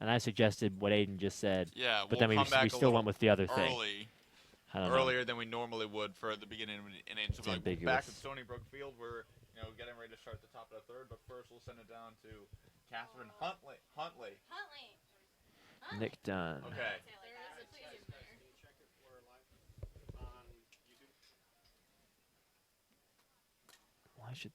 And I suggested what Aiden just said. Yeah, But we'll then come we back a still little went with the other thing. early, I don't know. earlier than we normally would for the beginning of an inning. So It's we're back at ambiguous. Stony Brook Field. We're getting ready to start the top of the third, but first we'll send it down to Catherine Huntley. Nick Dunn. Okay. Why should...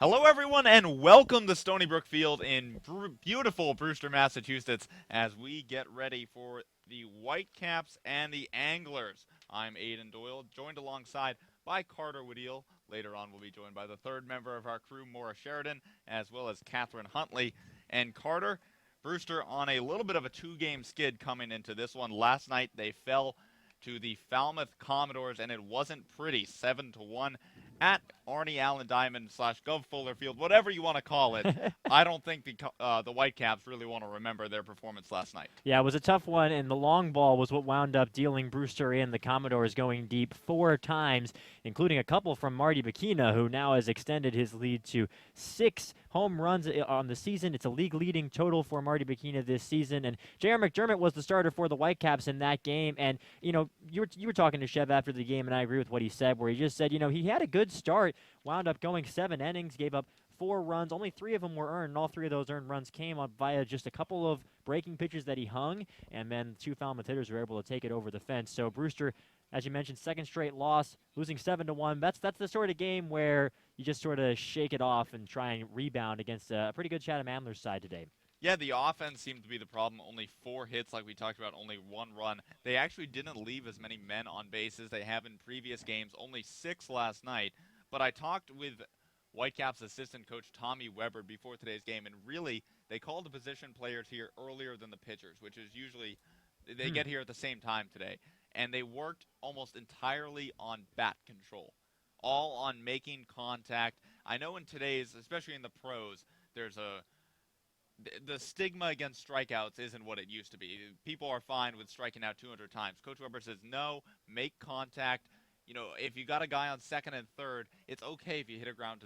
Hello, everyone, and welcome to Stony Brook Field in beautiful Brewster, Massachusetts, as we get ready for the Whitecaps and the Anglers. I'm Aiden Doyle, joined alongside by Carter Woodiel. Later on, we'll be joined by the third member of our crew, Maura Sheridan, as well as Catherine Huntley. And Carter, Brewster on a little bit of a two-game skid coming into this one. Last night, they fell to the Falmouth Commodores, and it wasn't pretty, 7-1. At Arnie Allen Diamond / Gov Fuller Field, whatever you want to call it. I don't think the Whitecaps really want to remember their performance last night. Yeah, it was a tough one, and the long ball was what wound up dealing Brewster in. The Commodores going deep 4 times, including a couple from Marty Bikina, who now has extended his lead to 6 home runs on the season. It's a league-leading total for Marty Bikina this season, and J.R. McDermott was the starter for the Whitecaps in that game. And, you were talking to Chev after the game, and I agree with what he said, where he just said, he had a good start, wound up going 7 innings, gave up 4 runs. Only 3 of them were earned, and all 3 of those earned runs came up via just a couple of breaking pitches that he hung, and then 2 Falmouth hitters were able to take it over the fence. So Brewster, as you mentioned, second straight loss, losing 7-1. That's the sort of game where you just sort of shake it off and try and rebound against a pretty good Chatham Antlers side today. Yeah, the offense seemed to be the problem. Only 4 hits, like we talked about, only 1 run. They actually didn't leave as many men on base as they have in previous games, only 6 last night. But I talked with Whitecaps assistant coach Tommy Weber before today's game, and really, they called the position players here earlier than the pitchers, which is usually, they get here at the same time today. And they worked almost entirely on bat control, all on making contact. I know in today's, especially in the pros, there's the stigma against strikeouts isn't what it used to be. People are fine with striking out 200 times. Coach Weber says, no, make contact. If you got a guy on second and third, it's okay if you hit a ground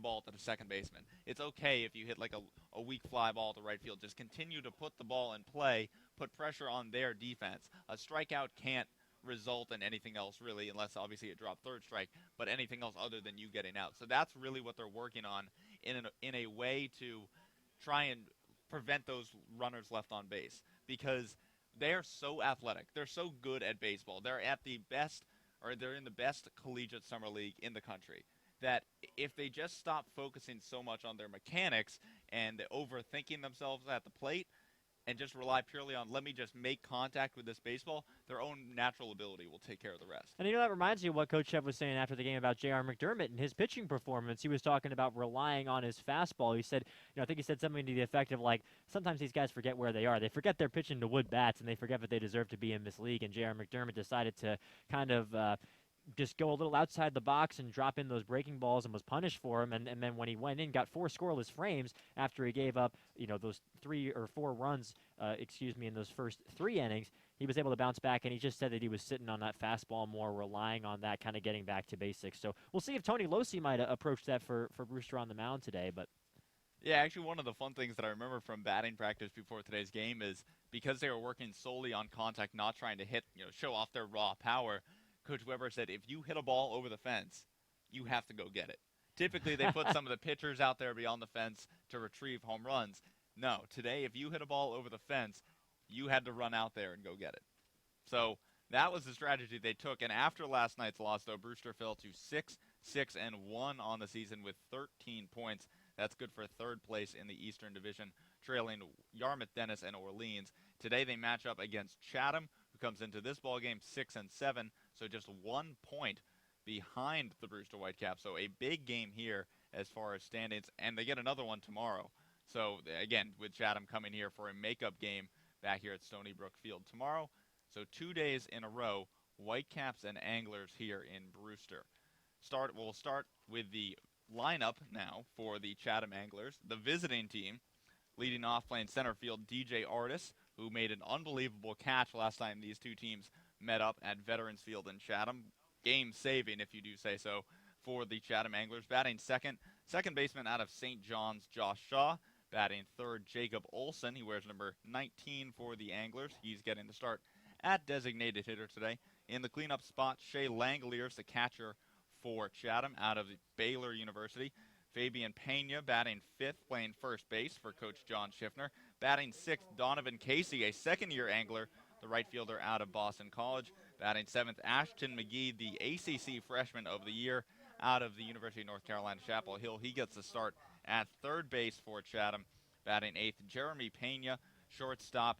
ball to the second baseman. It's okay if you hit like a weak fly ball to right field. Just continue to put the ball in play, put pressure on their defense. A strikeout can't result in anything else really, unless obviously it dropped third strike, but anything else other than you getting out. So that's really what they're working on in a way to try and prevent those runners left on base, because they're so athletic. They're so good at baseball. They're at the best, or they're in the best collegiate summer league in the country, that if they just stop focusing so much on their mechanics and overthinking themselves at the plate and just rely purely on, let me just make contact with this baseball, their own natural ability will take care of the rest. And that reminds me of what Coach Chev was saying after the game about J.R. McDermott and his pitching performance. He was talking about relying on his fastball. He said, I think he said something to the effect of, like, sometimes these guys forget where they are. They forget they're pitching to wood bats, and they forget that they deserve to be in this league. And J.R. McDermott decided to kind of just go a little outside the box and drop in those breaking balls and was punished for him. And then when he went in, got 4 scoreless frames after he gave up, those 3 or 4 runs, in those first 3 innings. He was able to bounce back, and he just said that he was sitting on that fastball more, relying on that, kind of getting back to basics. So we'll see if Tony Losi might approach that for Brewster on the mound today. But yeah, actually one of the fun things that I remember from batting practice before today's game is because they were working solely on contact, not trying to hit, show off their raw power, Coach Weber said, if you hit a ball over the fence, you have to go get it. Typically, they put some of the pitchers out there beyond the fence to retrieve home runs. No, today, if you hit a ball over the fence, you had to run out there and go get it. So that was the strategy they took. And after last night's loss, though, Brewster fell to 6-6-1 on the season with 13 points. That's good for third place in the Eastern Division, trailing Yarmouth, Dennis, and Orleans. Today they match up against Chatham, who comes into this ballgame 6-7, so just 1 point behind the Brewster Whitecaps. So a big game here as far as standings, and they get another one tomorrow. So again, with Chatham coming here for a makeup game back here at Stony Brook Field tomorrow. So 2 days in a row, Whitecaps and Anglers here in Brewster. We'll start with the lineup now for the Chatham Anglers. The visiting team, leading off playing center field, DJ Artis, who made an unbelievable catch last time these two teams met up at Veterans Field in Chatham. Game saving, if you do say so, for the Chatham Anglers. Batting second baseman out of St. John's, Josh Shaw. Batting third, Jacob Olson. He wears number 19 for the Anglers. He's getting the start at designated hitter today. In the cleanup spot, Shea Langoliers, the catcher for Chatham out of Baylor University. Fabian Pena batting fifth, playing first base for Coach John Schiffner. Batting sixth, Donovan Casey, a second-year Angler, the right fielder out of Boston College. Batting seventh, Ashton McGee, the ACC Freshman of the Year out of the University of North Carolina, Chapel Hill. He gets the start at third base for Chatham. Batting eighth, Jeremy Pena, shortstop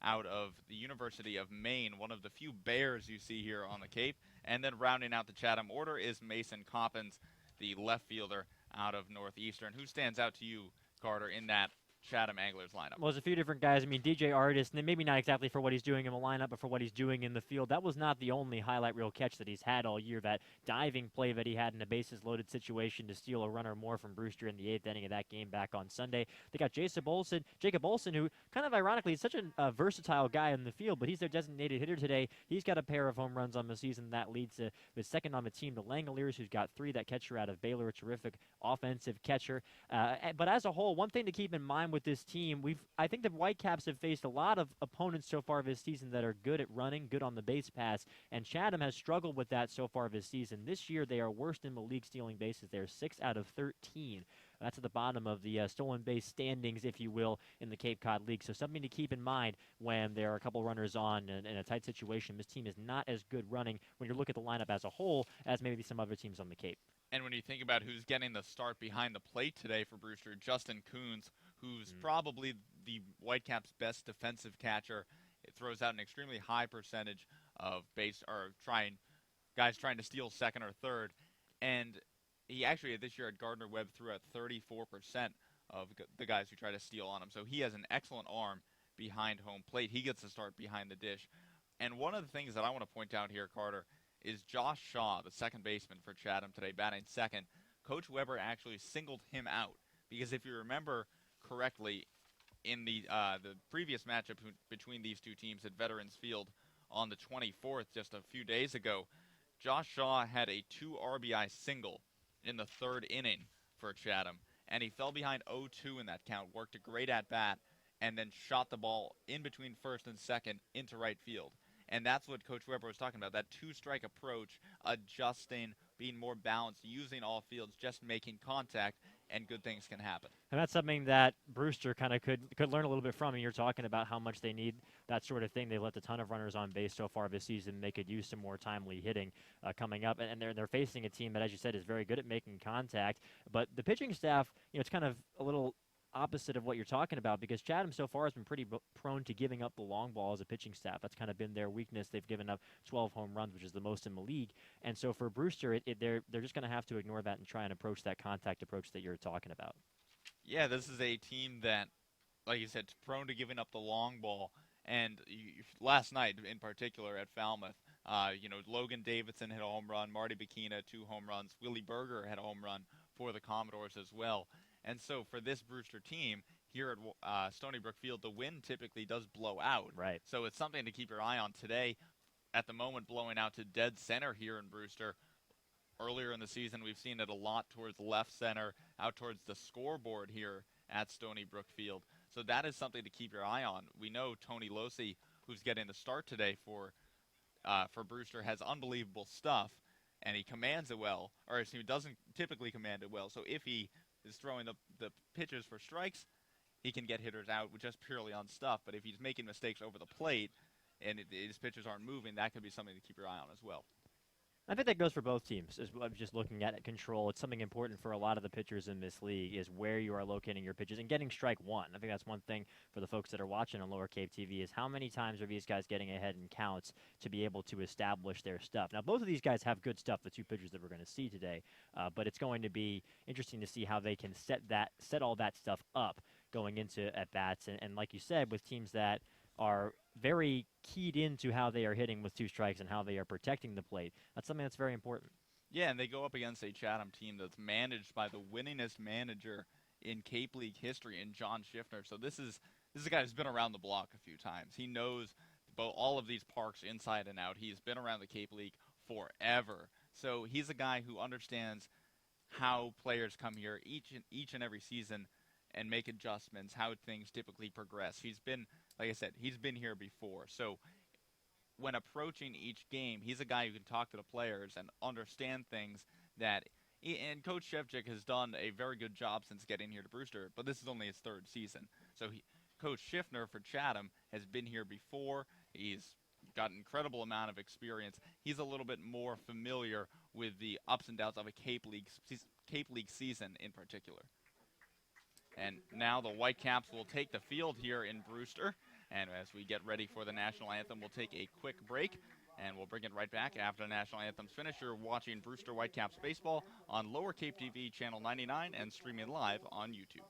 out of the University of Maine, one of the few Bears you see here on the Cape. And then rounding out the Chatham order is Mason Coppins, the left fielder out of Northeastern. Who stands out to you, Carter, in that Chatham Anglers lineup? Well, there's a few different guys. I mean, DJ Artis, and maybe not exactly for what he's doing in the lineup, but for what he's doing in the field. That was not the only highlight reel catch that he's had all year. That diving play that he had in a bases-loaded situation to steal a runner more from Brewster in the eighth inning of that game back on Sunday. They got Jacob Olson, who kind of ironically is such a versatile guy in the field, but he's their designated hitter today. He's got a pair of home runs on the season. That leads to the second on the team, the Langoliers, who's got three. That catcher out of Baylor, a terrific offensive catcher. But as a whole, one thing to keep in mind with this team, I think the Whitecaps have faced a lot of opponents so far this season that are good at running, good on the base pass, and Chatham has struggled with that so far this season. This year, they are worst in the league stealing bases. They are 6 out of 13. That's at the bottom of the stolen base standings, if you will, in the Cape Cod League. So something to keep in mind when there are a couple runners on in a tight situation. This team is not as good running when you look at the lineup as a whole as maybe some other teams on the Cape. And when you think about who's getting the start behind the plate today for Brewster, Justin Coons, who's probably the Whitecaps' best defensive catcher. It throws out an extremely high percentage of guys trying to steal second or third. And he actually this year at Gardner-Webb threw out 34% of the guys who try to steal on him. So he has an excellent arm behind home plate. He gets the start behind the dish. And one of the things that I want to point out here, Carter, is Josh Shaw, the second baseman for Chatham today, batting second. Coach Weber actually singled him out because if you remember correctly, in the previous matchup between these two teams at Veterans Field on the 24th, just a few days ago, Josh Shaw had a 2 RBI single in the third inning for Chatham, and he fell behind 0-2 in that count, worked a great at-bat, and then shot the ball in between first and second into right field. And that's what Coach Weber was talking about, that two-strike approach, adjusting, being more balanced, using all fields, just making contact, and good things can happen. And that's something that Brewster kind of could learn a little bit from. And you're talking about how much they need that sort of thing. They left a ton of runners on base so far this season. They could use some more timely hitting coming up. And they're facing a team that, as you said, is very good at making contact. But the pitching staff, it's kind of a little opposite of what you're talking about because Chatham so far has been pretty prone to giving up the long ball as a pitching staff. That's kind of been their weakness. They've given up 12 home runs, which is the most in the league. And so for Brewster, they're just going to have to ignore that and try and approach that contact approach that you're talking about. Yeah, this is a team that, like you said, is prone to giving up the long ball. And last night, in particular, at Falmouth, Logan Davidson hit a home run, Marty Bikina 2 home runs, Willie Berger had a home run for the Commodores as well. And so for this Brewster team here at Stony Brook Field, the wind typically does blow out. Right. So it's something to keep your eye on today. At the moment, blowing out to dead center here in Brewster. Earlier in the season, we've seen it a lot towards left center, out towards the scoreboard here at Stony Brook Field. So that is something to keep your eye on. We know Tony Losi, who's getting the start today for Brewster, has unbelievable stuff. and he commands it well, or he doesn't typically command it well. So if he is throwing the pitches for strikes, he can get hitters out with just purely on stuff. But if he's making mistakes over the plate and his pitches aren't moving, that could be something to keep your eye on as well. I think that goes for both teams. As I'm just looking at control, it's something important for a lot of the pitchers in this league is where you are locating your pitches and getting strike one. I think that's one thing for the folks that are watching on Lower Cape TV is how many times are these guys getting ahead in counts to be able to establish their stuff. Now, both of these guys have good stuff, the two pitchers that we're going to see today, but it's going to be interesting to see how they can set all that stuff up going into at-bats. And like you said, with teams that are very keyed into how they are hitting with two strikes and how they are protecting the plate. That's something that's very important. Yeah, and they go up against a Chatham team that's managed by the winningest manager in Cape League history in John Schiffner. So this is a guy who's been around the block a few times. He knows about all of these parks inside and out. He's been around the Cape League forever. So he's a guy who understands how players come here each and every season and make adjustments, how things typically progress. He's been, like I said, he's been here before. So when approaching each game, he's a guy who can talk to the players and understand things that and Coach Shevchik has done a very good job since getting here to Brewster, but this is only his third season. So Coach Schiffner for Chatham has been here before. He's got an incredible amount of experience. He's a little bit more familiar with the ups and downs of a Cape League season in particular. And now the Whitecaps will take the field here in Brewster. And as we get ready for the national anthem, we'll take a quick break, and we'll bring it right back after the national anthem's finished. You're watching Brewster Whitecaps baseball on Lower Cape TV, channel 99, and streaming live on YouTube.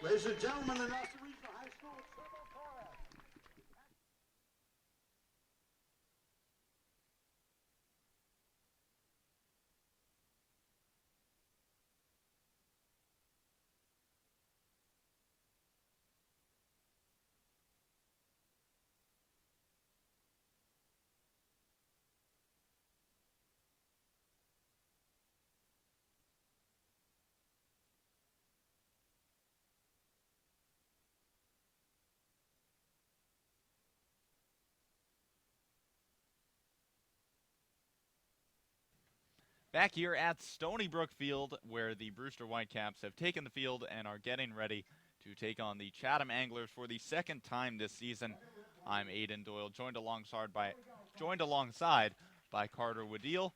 Ladies and gentlemen, the National Regional High School Turbo Chorus. Back here at Stony Brook Field, where the Brewster Whitecaps have taken the field and are getting ready to take on the Chatham Anglers for the second time this season. I'm Aiden Doyle, joined alongside by Carter Woodeel.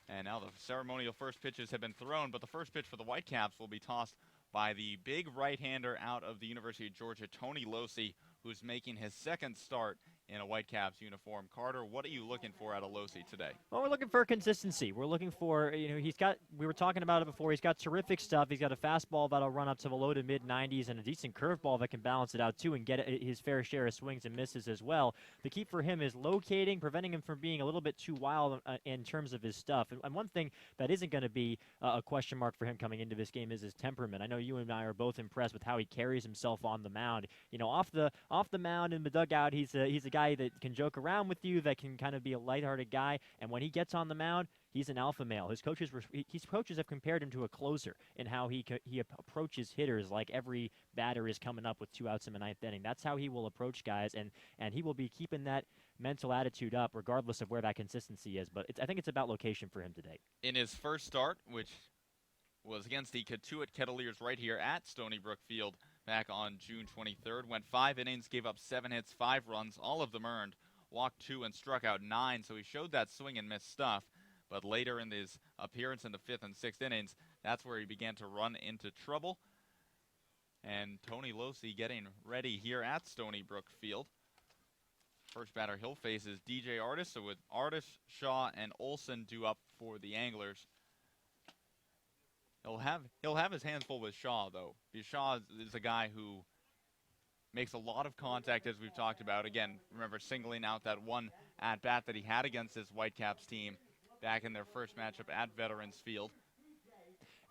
And now the ceremonial first pitches have been thrown, but the first pitch for the Whitecaps will be tossed by the big right-hander out of the University of Georgia, Tony Losi, who's making his second start in a Whitecaps uniform. Carter, what are you looking for out of Losi today? Well, we're looking for consistency. We're looking for, we were talking about it before, he's got terrific stuff. He's got a fastball that'll run up to the low to mid-90s and a decent curveball that can balance it out too and get his fair share of swings and misses as well. The key for him is locating, preventing him from being a little bit too wild in terms of his stuff. And one thing that isn't going to be a question mark for him coming into this game is his temperament. I know you and I are both impressed with how he carries himself on the mound. Off the mound in the dugout, he's a guy that can joke around with you, that can kind of be a lighthearted guy. And when he gets on the mound, he's an alpha male. His coaches have compared him to a closer in how he approaches hitters, like every batter is coming up with 2 outs in the 9th inning. That's how he will approach guys, and he will be keeping that mental attitude up regardless of where that consistency is. But I think it's about location for him today. In his first start, which was against the Katuitt Kettleers right here at Stony Brook Field back on June 23rd, went 5 innings, gave up 7 hits, 5 runs, all of them earned, walked 2 and struck out 9, so he showed that swing and miss stuff. But later in his appearance in the 5th and 6th innings, that's where he began to run into trouble. And Tony Losi getting ready here at Stony Brook Field. First batter he'll face is DJ Artis, so with Artis, Shaw, and Olson due up for the Anglers. He'll have his hands full with Shaw, though, because Shaw is a guy who makes a lot of contact, as we've talked about. Again, remember singling out that one at-bat that he had against this Whitecaps team back in their first matchup at Veterans Field.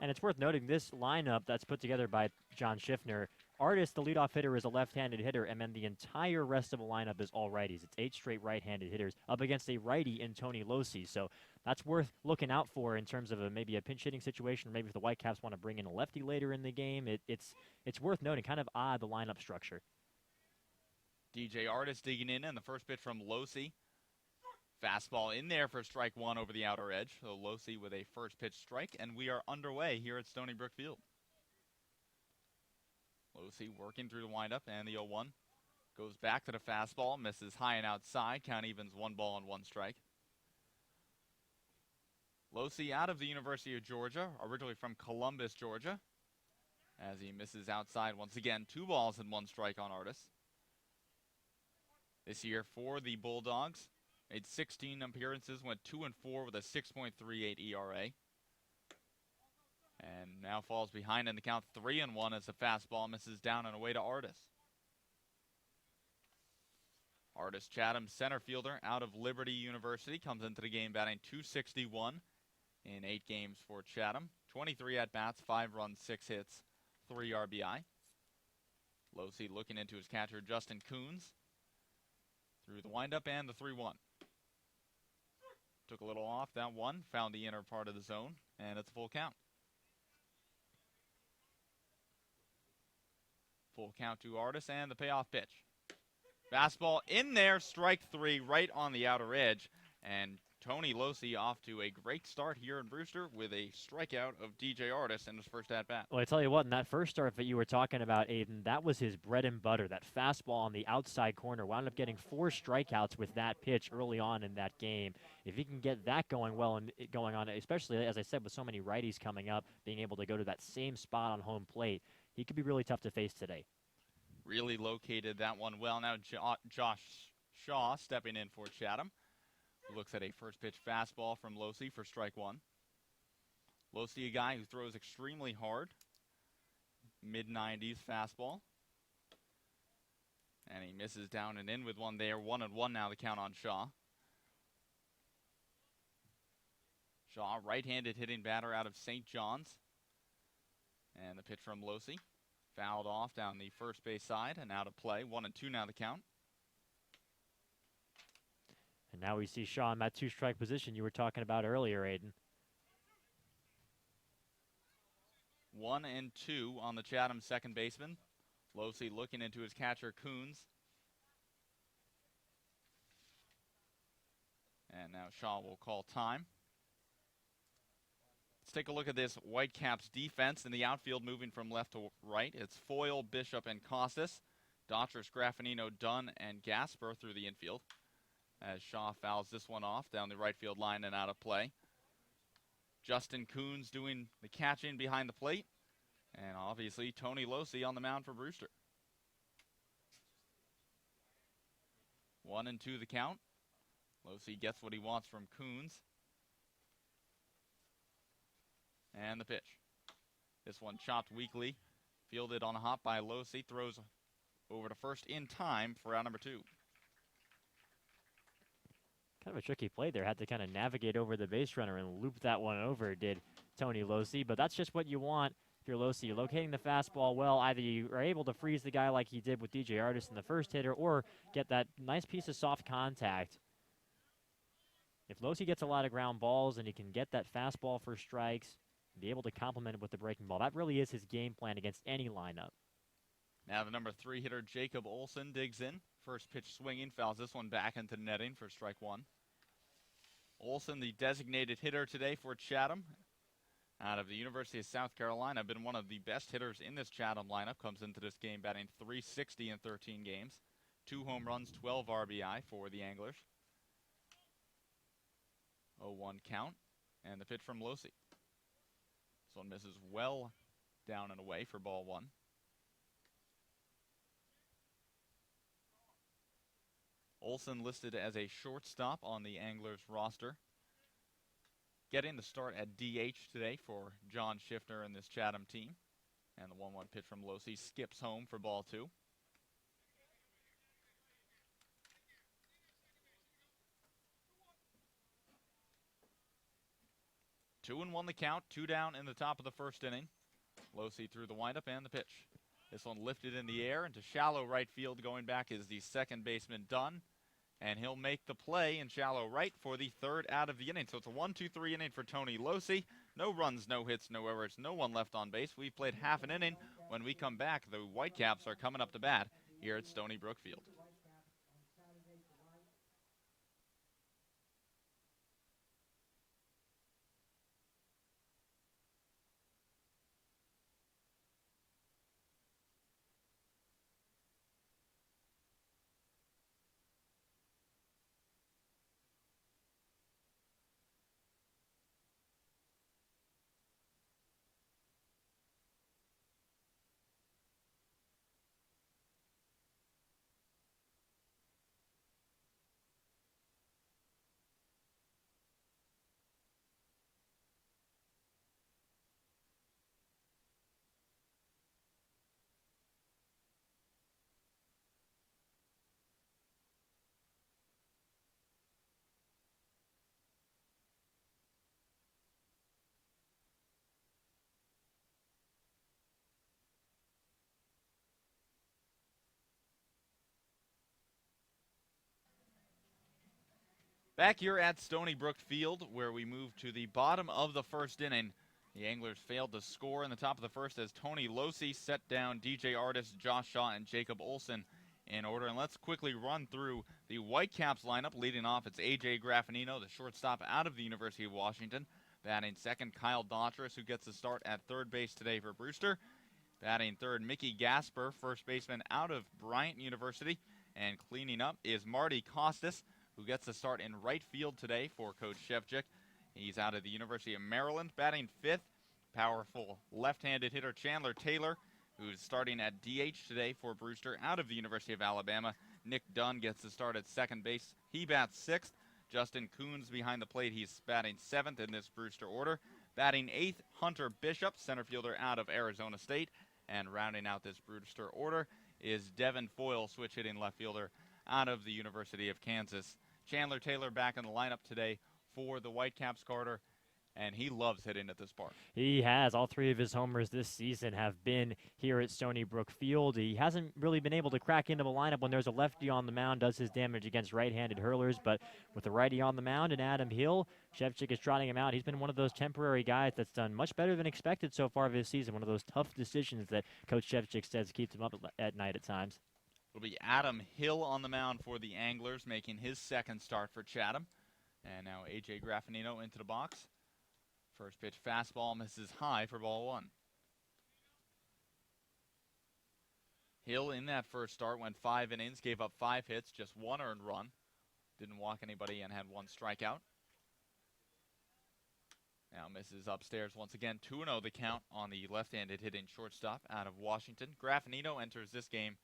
And it's worth noting this lineup that's put together by John Schiffner. Artis, the leadoff hitter, is a left-handed hitter, and then the entire rest of the lineup is all righties. It's 8 straight right-handed hitters up against a righty in Tony Losi. So that's worth looking out for in terms of maybe a pinch-hitting situation, or maybe if the Whitecaps want to bring in a lefty later in the game. It's worth noting, kind of odd, the lineup structure. DJ Artis digging in, and the first pitch from Losi. Fastball in there for strike 1 over the outer edge. So Losi with a first pitch strike, and we are underway here at Stony Brook Field. Losi working through the windup, and the 0-1 goes back to the fastball, misses high and outside. Count evens 1 ball and 1 strike. Losi out of the University of Georgia, originally from Columbus, Georgia, as he misses outside once again. 2 balls and 1 strike on Artis. This year for the Bulldogs, made 16 appearances, went 2-4 with a 6.38 ERA. And now falls behind in the count 3-1 as the fastball misses down and away to Artis. Artis Chatham, center fielder out of Liberty University, comes into the game batting .261 in 8 games for Chatham. 23 at-bats, 5 runs, 6 hits, 3 RBI. Losi looking into his catcher, Justin Coons, through the windup and the 3-1. Took a little off that one, found the inner part of the zone, and it's a full count. Full count to Artis, and the payoff pitch. Fastball in there, strike 3 right on the outer edge, and Tony Losi off to a great start here in Brewster with a strikeout of DJ Artis in his first at-bat. Well, I tell you what, in that first start that you were talking about, Aiden, that was his bread and butter. That fastball on the outside corner wound up getting 4 strikeouts with that pitch early on in that game. If he can get that going well and going on, especially, as I said, with so many righties coming up, being able to go to that same spot on home plate, he could be really tough to face today. Really located that one well. Now Josh Shaw stepping in for Chatham. Looks at a first pitch fastball from Losi for strike 1. Losi, a guy who throws extremely hard. Mid-90s fastball. And he misses down and in with one there. 1-1 now the count on Shaw. Shaw, right-handed hitting batter out of St. John's. And the pitch from Losi. Fouled off down the first base side and out of play. 1-2 now the count. And now we see Shaw in that 2-strike position you were talking about earlier, Aiden. 1-2 on the Chatham second baseman. Losi looking into his catcher, Coons. And now Shaw will call time. Let's take a look at this Whitecaps defense in the outfield, moving from left to right. It's Foyle, Bishop, and Costas. Daughters, Graffinino, Dunn, and Gasper through the infield, as Shaw fouls this one off down the right field line and out of play. Justin Coons doing the catching behind the plate. And obviously Tony Losi on the mound for Brewster. 1-2 the count. Losey gets what he wants from Coons. And the pitch. This one chopped weakly. Fielded on a hop by Losey. Throws over to first in time for out number 2. Kind of a tricky play there. Had to kind of navigate over the base runner and loop that one over, did Tony Losey. But that's just what you want if you're Losey. You're locating the fastball well. Either you are able to freeze the guy like he did with DJ Artis in the first hitter, or get that nice piece of soft contact. If Losey gets a lot of ground balls and he can get that fastball for strikes, be able to complement it with the breaking ball, that really is his game plan against any lineup. Now the number 3 hitter, Jacob Olson, digs in. First pitch swinging, fouls this one back into the netting for strike 1. Olson, the designated hitter today for Chatham, out of the University of South Carolina, been one of the best hitters in this Chatham lineup. Comes into this game batting .360 in 13 games. 2 home runs, 12 RBI for the Anglers. 0-1 count, and the pitch from Losey. This one misses well down and away for ball 1. Olson listed as a shortstop on the Anglers roster. Getting the start at DH today for John Schiffner and this Chatham team. And the 1-1 pitch from Losey skips home for ball 2. Two and 1 the count, 2 down in the top of the first inning. Losey threw the windup and the pitch. This one lifted in the air into shallow right field. Going back is the second baseman, Dunn. And he'll make the play in shallow right for the 3rd out of the inning. So it's a 1-2-3 inning for Tony Losey. No runs, no hits, no errors, no one left on base. We've played half an inning. When we come back, the Whitecaps are coming up to bat here at Stony Brook Field. Back here at Stony Brook Field, where we move to the bottom of the first inning. The Anglers failed to score in the top of the first as Tony Losey set down DJ Artis, Josh Shaw, and Jacob Olson in order. And let's quickly run through the Whitecaps lineup. Leading off, it's A.J. Graffinino, the shortstop out of the University of Washington. Batting second, Kyle Daughtris, who gets the start at third base today for Brewster. Batting third, Mickey Gasper, first baseman out of Bryant University. And cleaning up is Marty Costas, who gets the start in right field today for Coach Shevchik. He's out of the University of Maryland. Batting fifth, powerful left-handed hitter Chandler Taylor, who's starting at DH today for Brewster out of the University of Alabama. Nick Dunn gets the start at second base. He bats sixth. Justin Coons behind the plate. He's batting seventh in this Brewster order. Batting eighth, Hunter Bishop, center fielder out of Arizona State. And rounding out this Brewster order is Devin Foyle, switch hitting left fielder out of the University of Kansas. Chandler Taylor back in the lineup today for the Whitecaps, Carter, and he loves hitting at this park. He has. All 3 of his homers this season have been here at Stony Brook Field. He hasn't really been able to crack into the lineup when there's a lefty on the mound, does his damage against right-handed hurlers, but with a righty on the mound and Adam Hill, Shevchik is trotting him out. He's been one of those temporary guys that's done much better than expected so far this season, one of those tough decisions that Coach Shevchik says keeps him up at night at times. It'll be Adam Hill on the mound for the Anglers, making his second start for Chatham. And now A.J. Graffinino into the box. First pitch fastball misses high for ball 1. Hill in that first start went 5 innings, gave up 5 hits, just 1 earned run. Didn't walk anybody and had 1 strikeout. Now misses upstairs once again. 2-0 the count on the left-handed hitting shortstop out of Washington. Graffinino enters this game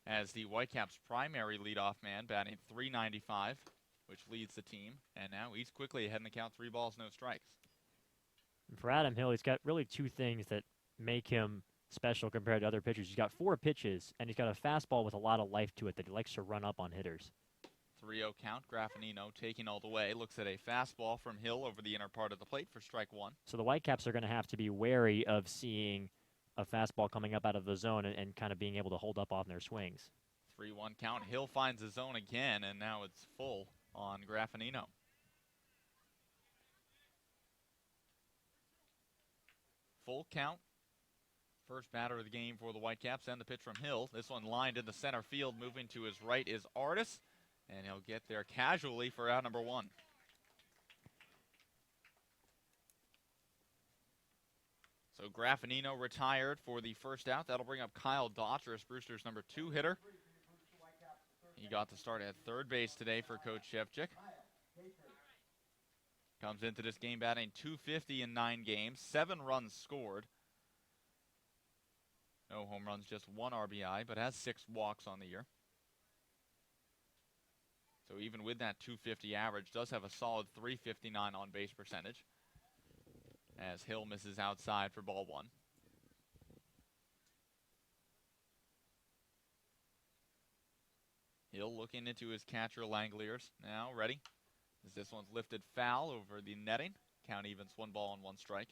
as the Whitecaps' primary leadoff man, batting .395, which leads the team. And now he's quickly ahead in the count, 3 balls, no strikes. And for Adam Hill, he's got really two things that make him special compared to other pitchers. He's got 4 pitches, and he's got a fastball with a lot of life to it that he likes to run up on hitters. 3-0 count. Graffinino taking all the way. Looks at a fastball from Hill over the inner part of the plate for strike 1. So the Whitecaps are going to have to be wary of seeing a fastball coming up out of the zone and kind of being able to hold up on their swings. 3-1 count. Hill finds the zone again, and now it's full on Graffinino. Full count. First batter of the game for the Whitecaps, and the pitch from Hill. This one lined in the center field. Moving to his right is Artis, and he'll get there casually for out number 1. So Graffinino retired for the first out. That'll bring up Kyle Daughtris, Brewster's number 2 hitter. He got to start at third base today for Coach Shevchik. Comes into this game batting .250 in 9 games, 7 runs scored. No home runs, just 1 RBI, but has 6 walks on the year. So even with that .250 average, does have a solid .359 on base percentage, as Hill misses outside for ball 1. Hill looking into his catcher Langoliers. Now ready, as this one's lifted foul over the netting. Count evens, 1 ball and 1 strike.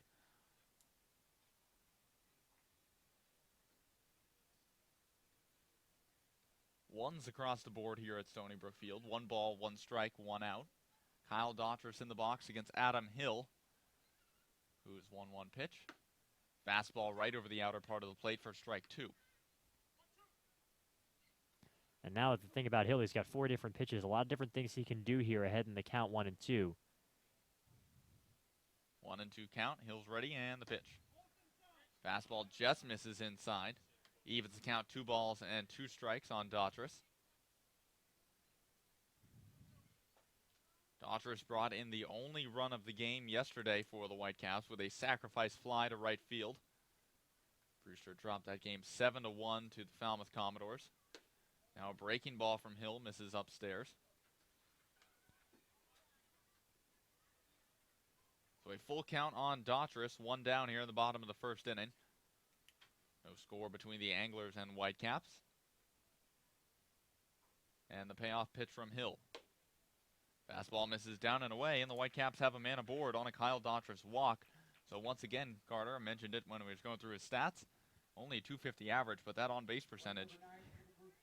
Ones across the board here at Stony Brook Field. 1 ball, 1 strike, 1 out. Kyle Daughtris in the box against Adam Hill, who's 1-1 pitch. Fastball right over the outer part of the plate for strike 2. And now the thing about Hill, he's got 4 different pitches, a lot of different things he can do here ahead in the count 1 and 2. 1-2 count. Hill's ready, and the pitch. Fastball just misses inside. Evens the count, 2 balls and 2 strikes on Daughtris. Daughtris brought in the only run of the game yesterday for the Whitecaps with a sacrifice fly to right field. Brewster dropped that game 7-1 to the Falmouth Commodores. Now a breaking ball from Hill misses upstairs. So a full count on Daughtris, 1 down here in the bottom of the first inning. No score between the Anglers and Whitecaps. And the payoff pitch from Hill. Fastball misses down and away, and the Whitecaps have a man aboard on a Kyle Daughtris walk. So once again, Carter mentioned it when he was going through his stats. Only a .250 average, but that on-base percentage,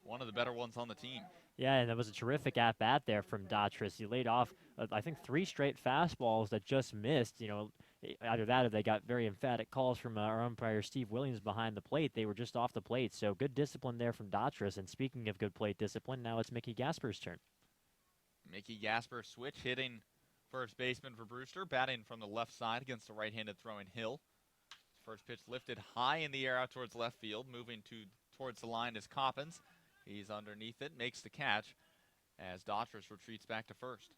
one of the better ones on the team. Yeah, and that was a terrific at-bat there from Daughtris. He laid off, I think, 3 straight fastballs that just missed. You know, either that or they got very emphatic calls from our umpire Steve Williams behind the plate. They were just off the plate, so good discipline there from Daughtris. And speaking of good plate discipline, now it's Mickey Gasper's turn. Mickey Gasper switch hitting first baseman for Brewster, batting from the left side against the right-handed throwing Hill. First pitch lifted high in the air out towards left field. Moving towards the line is Coppins. He's underneath it, makes the catch as Daughtris retreats back to first.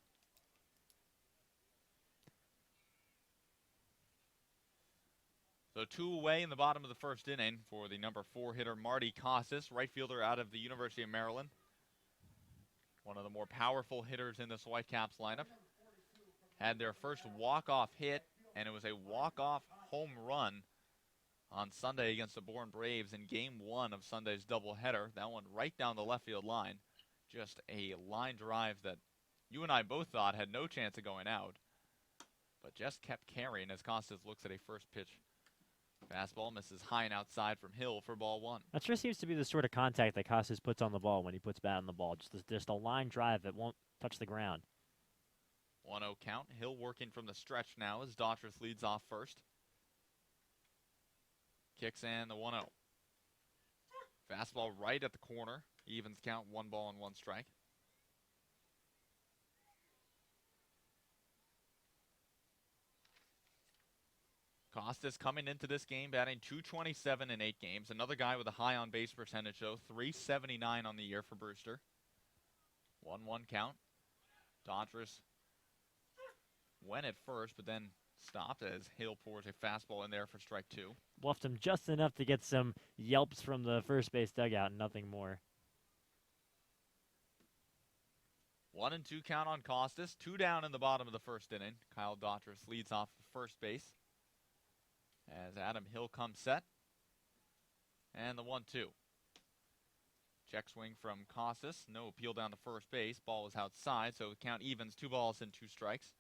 So 2 away in the bottom of the first inning for the number 4 hitter Marty Costas, right fielder out of the University of Maryland. One of the more powerful hitters in this Whitecaps lineup. Had their first walk-off hit, and it was a walk-off home run on Sunday against the Bourne Braves in Game 1 of Sunday's doubleheader. That one right down the left field line. Just a line drive that you and I both thought had no chance of going out, but just kept carrying as Costas looks at a first pitch. Fastball misses high and outside from Hill for ball 1. That sure seems to be the sort of contact that Costas puts on the ball when he puts bat on the ball. Just a line drive that won't touch the ground. 1-0 count. Hill working from the stretch now as Daughtris leads off first. Kicks in the 1-0. Fastball right at the corner. Evens count, 1 ball and 1 strike. Costas coming into this game batting .227 in 8 games. Another guy with a high on base percentage though, .379 on the year for Brewster. 1-1 count. Daughtris went at first, but then stopped as Hill pours a fastball in there for strike 2. Bluffed him just enough to get some yelps from the first base dugout, nothing more. 1-2 count on Costas. 2 down in the bottom of the first inning. Kyle Daughtris leads off first base as Adam Hill comes set. And the 1-2. Check swing from Costas. No appeal down to first base. Ball was outside, so the count evens. 2 balls and 2 strikes.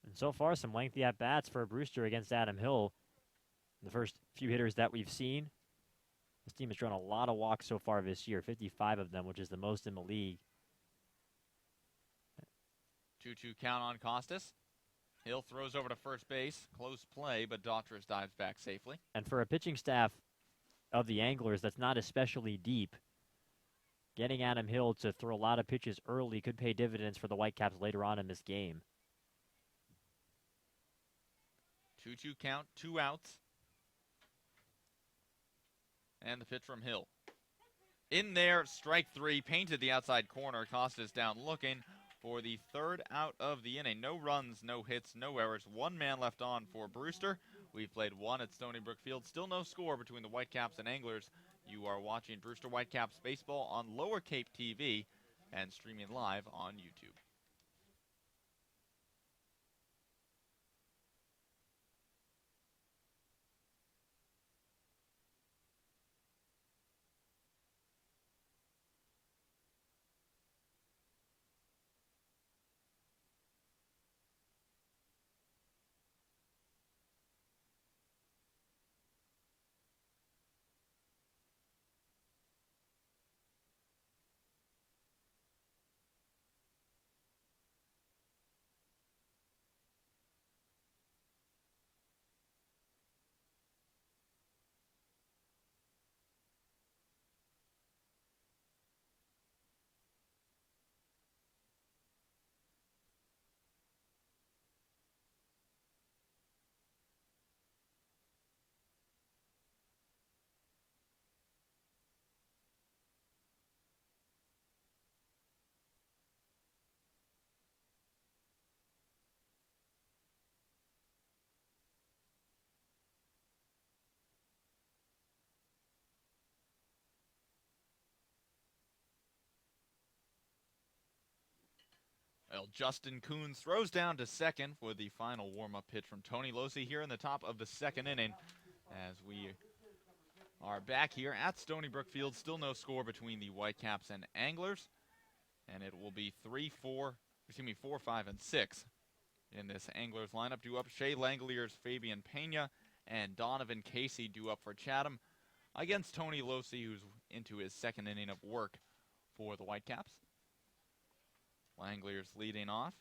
And so far, some lengthy at-bats for Brewster against Adam Hill. The first few hitters that we've seen. This team has drawn a lot of walks so far this year, 55 of them, which is the most in the league. 2-2 count on Costas. Hill throws over to first base. Close play, but Daughtris dives back safely. And for a pitching staff of the Anglers that's not especially deep, getting Adam Hill to throw a lot of pitches early could pay dividends for the Whitecaps later on in this game. 2-2 count, 2 outs. And the pitch from Hill. In there, strike 3, painted the outside corner. Costas down looking for the 3rd out of the inning. No runs, no hits, no errors. 1 man left on for Brewster. We've played 1 at Stony Brook Field. Still no score between the Whitecaps and Anglers. You are watching Brewster Whitecaps baseball on Lower Cape TV and streaming live on YouTube. Well, Justin Coons throws down to second for the final warm-up pitch from Tony Losi here in the top of the 2nd inning as we are back here at Stony Brook Field. Still no score between the Whitecaps and Anglers, and it will be 4, 5, and 6 in this Anglers lineup. Due up Shea Langoliers, Fabian Pena, and Donovan Casey due up for Chatham against Tony Losi, who's into his 2nd inning of work for the Whitecaps. Langoliers leading off.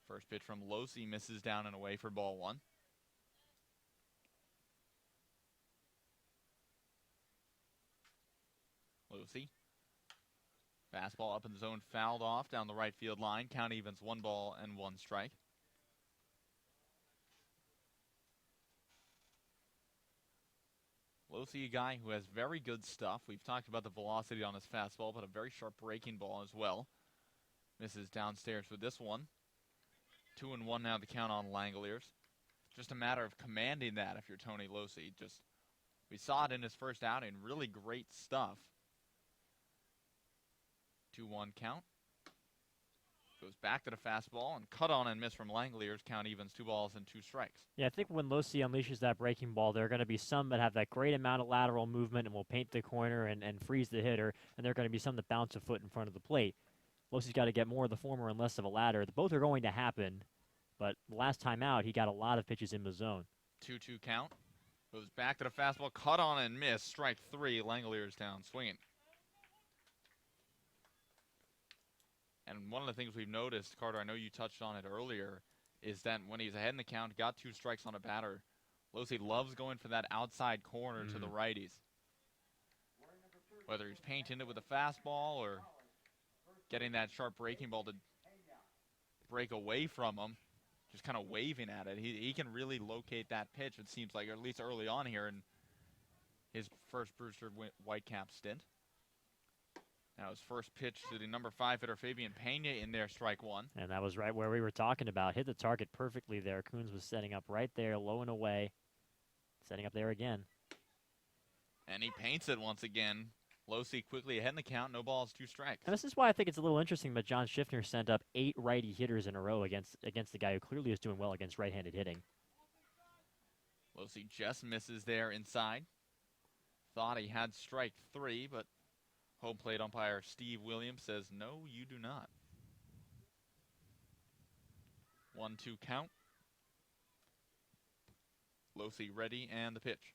First pitch from Losi misses down and away for ball 1. Losi. Fastball up in the zone, fouled off down the right field line. Count evens, 1 ball and 1 strike. Losi, a guy who has very good stuff. We've talked about the velocity on his fastball, but a very sharp breaking ball as well. Misses downstairs with this one. 2-1 now the count on Langoliers. Just a matter of commanding that if you're Tony Losi. We saw it in his first outing. Really great stuff. 2-1 count. Goes back to the fastball and cut on and miss from Langoliers. Count evens, 2 balls and 2 strikes. Yeah, I think when Losi unleashes that breaking ball, there are going to be some that have that great amount of lateral movement and will paint the corner and freeze the hitter, and there are going to be some that bounce a foot in front of the plate. Losi's got to get more of the former and less of a latter. Both are going to happen, but the last time out, he got a lot of pitches in the zone. 2-2 count. Goes back to the fastball, cut on and miss. Strike 3, Langoliers down swinging. And one of the things we've noticed, Carter, I know you touched on it earlier, is that when he's ahead in the count, got 2 strikes on a batter, Losi loves going for that outside corner to the righties. Whether he's painting it with a fastball or getting that sharp breaking ball to break away from him, just kind of waving at it. He can really locate that pitch, it seems like, or at least early on here in his first Brewster Whitecap stint. Now his first pitch to the number 5 hitter, Fabian Pena, in there, strike 1. And that was right where we were talking about. Hit the target perfectly there. Coons was setting up right there, low and away. Setting up there again. And he paints it once again. Losey quickly ahead in the count. No balls, 2 strikes. And this is why I think it's a little interesting that John Schiffner sent up 8 righty hitters in a row against the guy who clearly is doing well against right-handed hitting. Losey just misses there inside. Thought he had strike 3, but home plate umpire Steve Williams says, no, you do not. 1-2 count. Losey ready, and the pitch.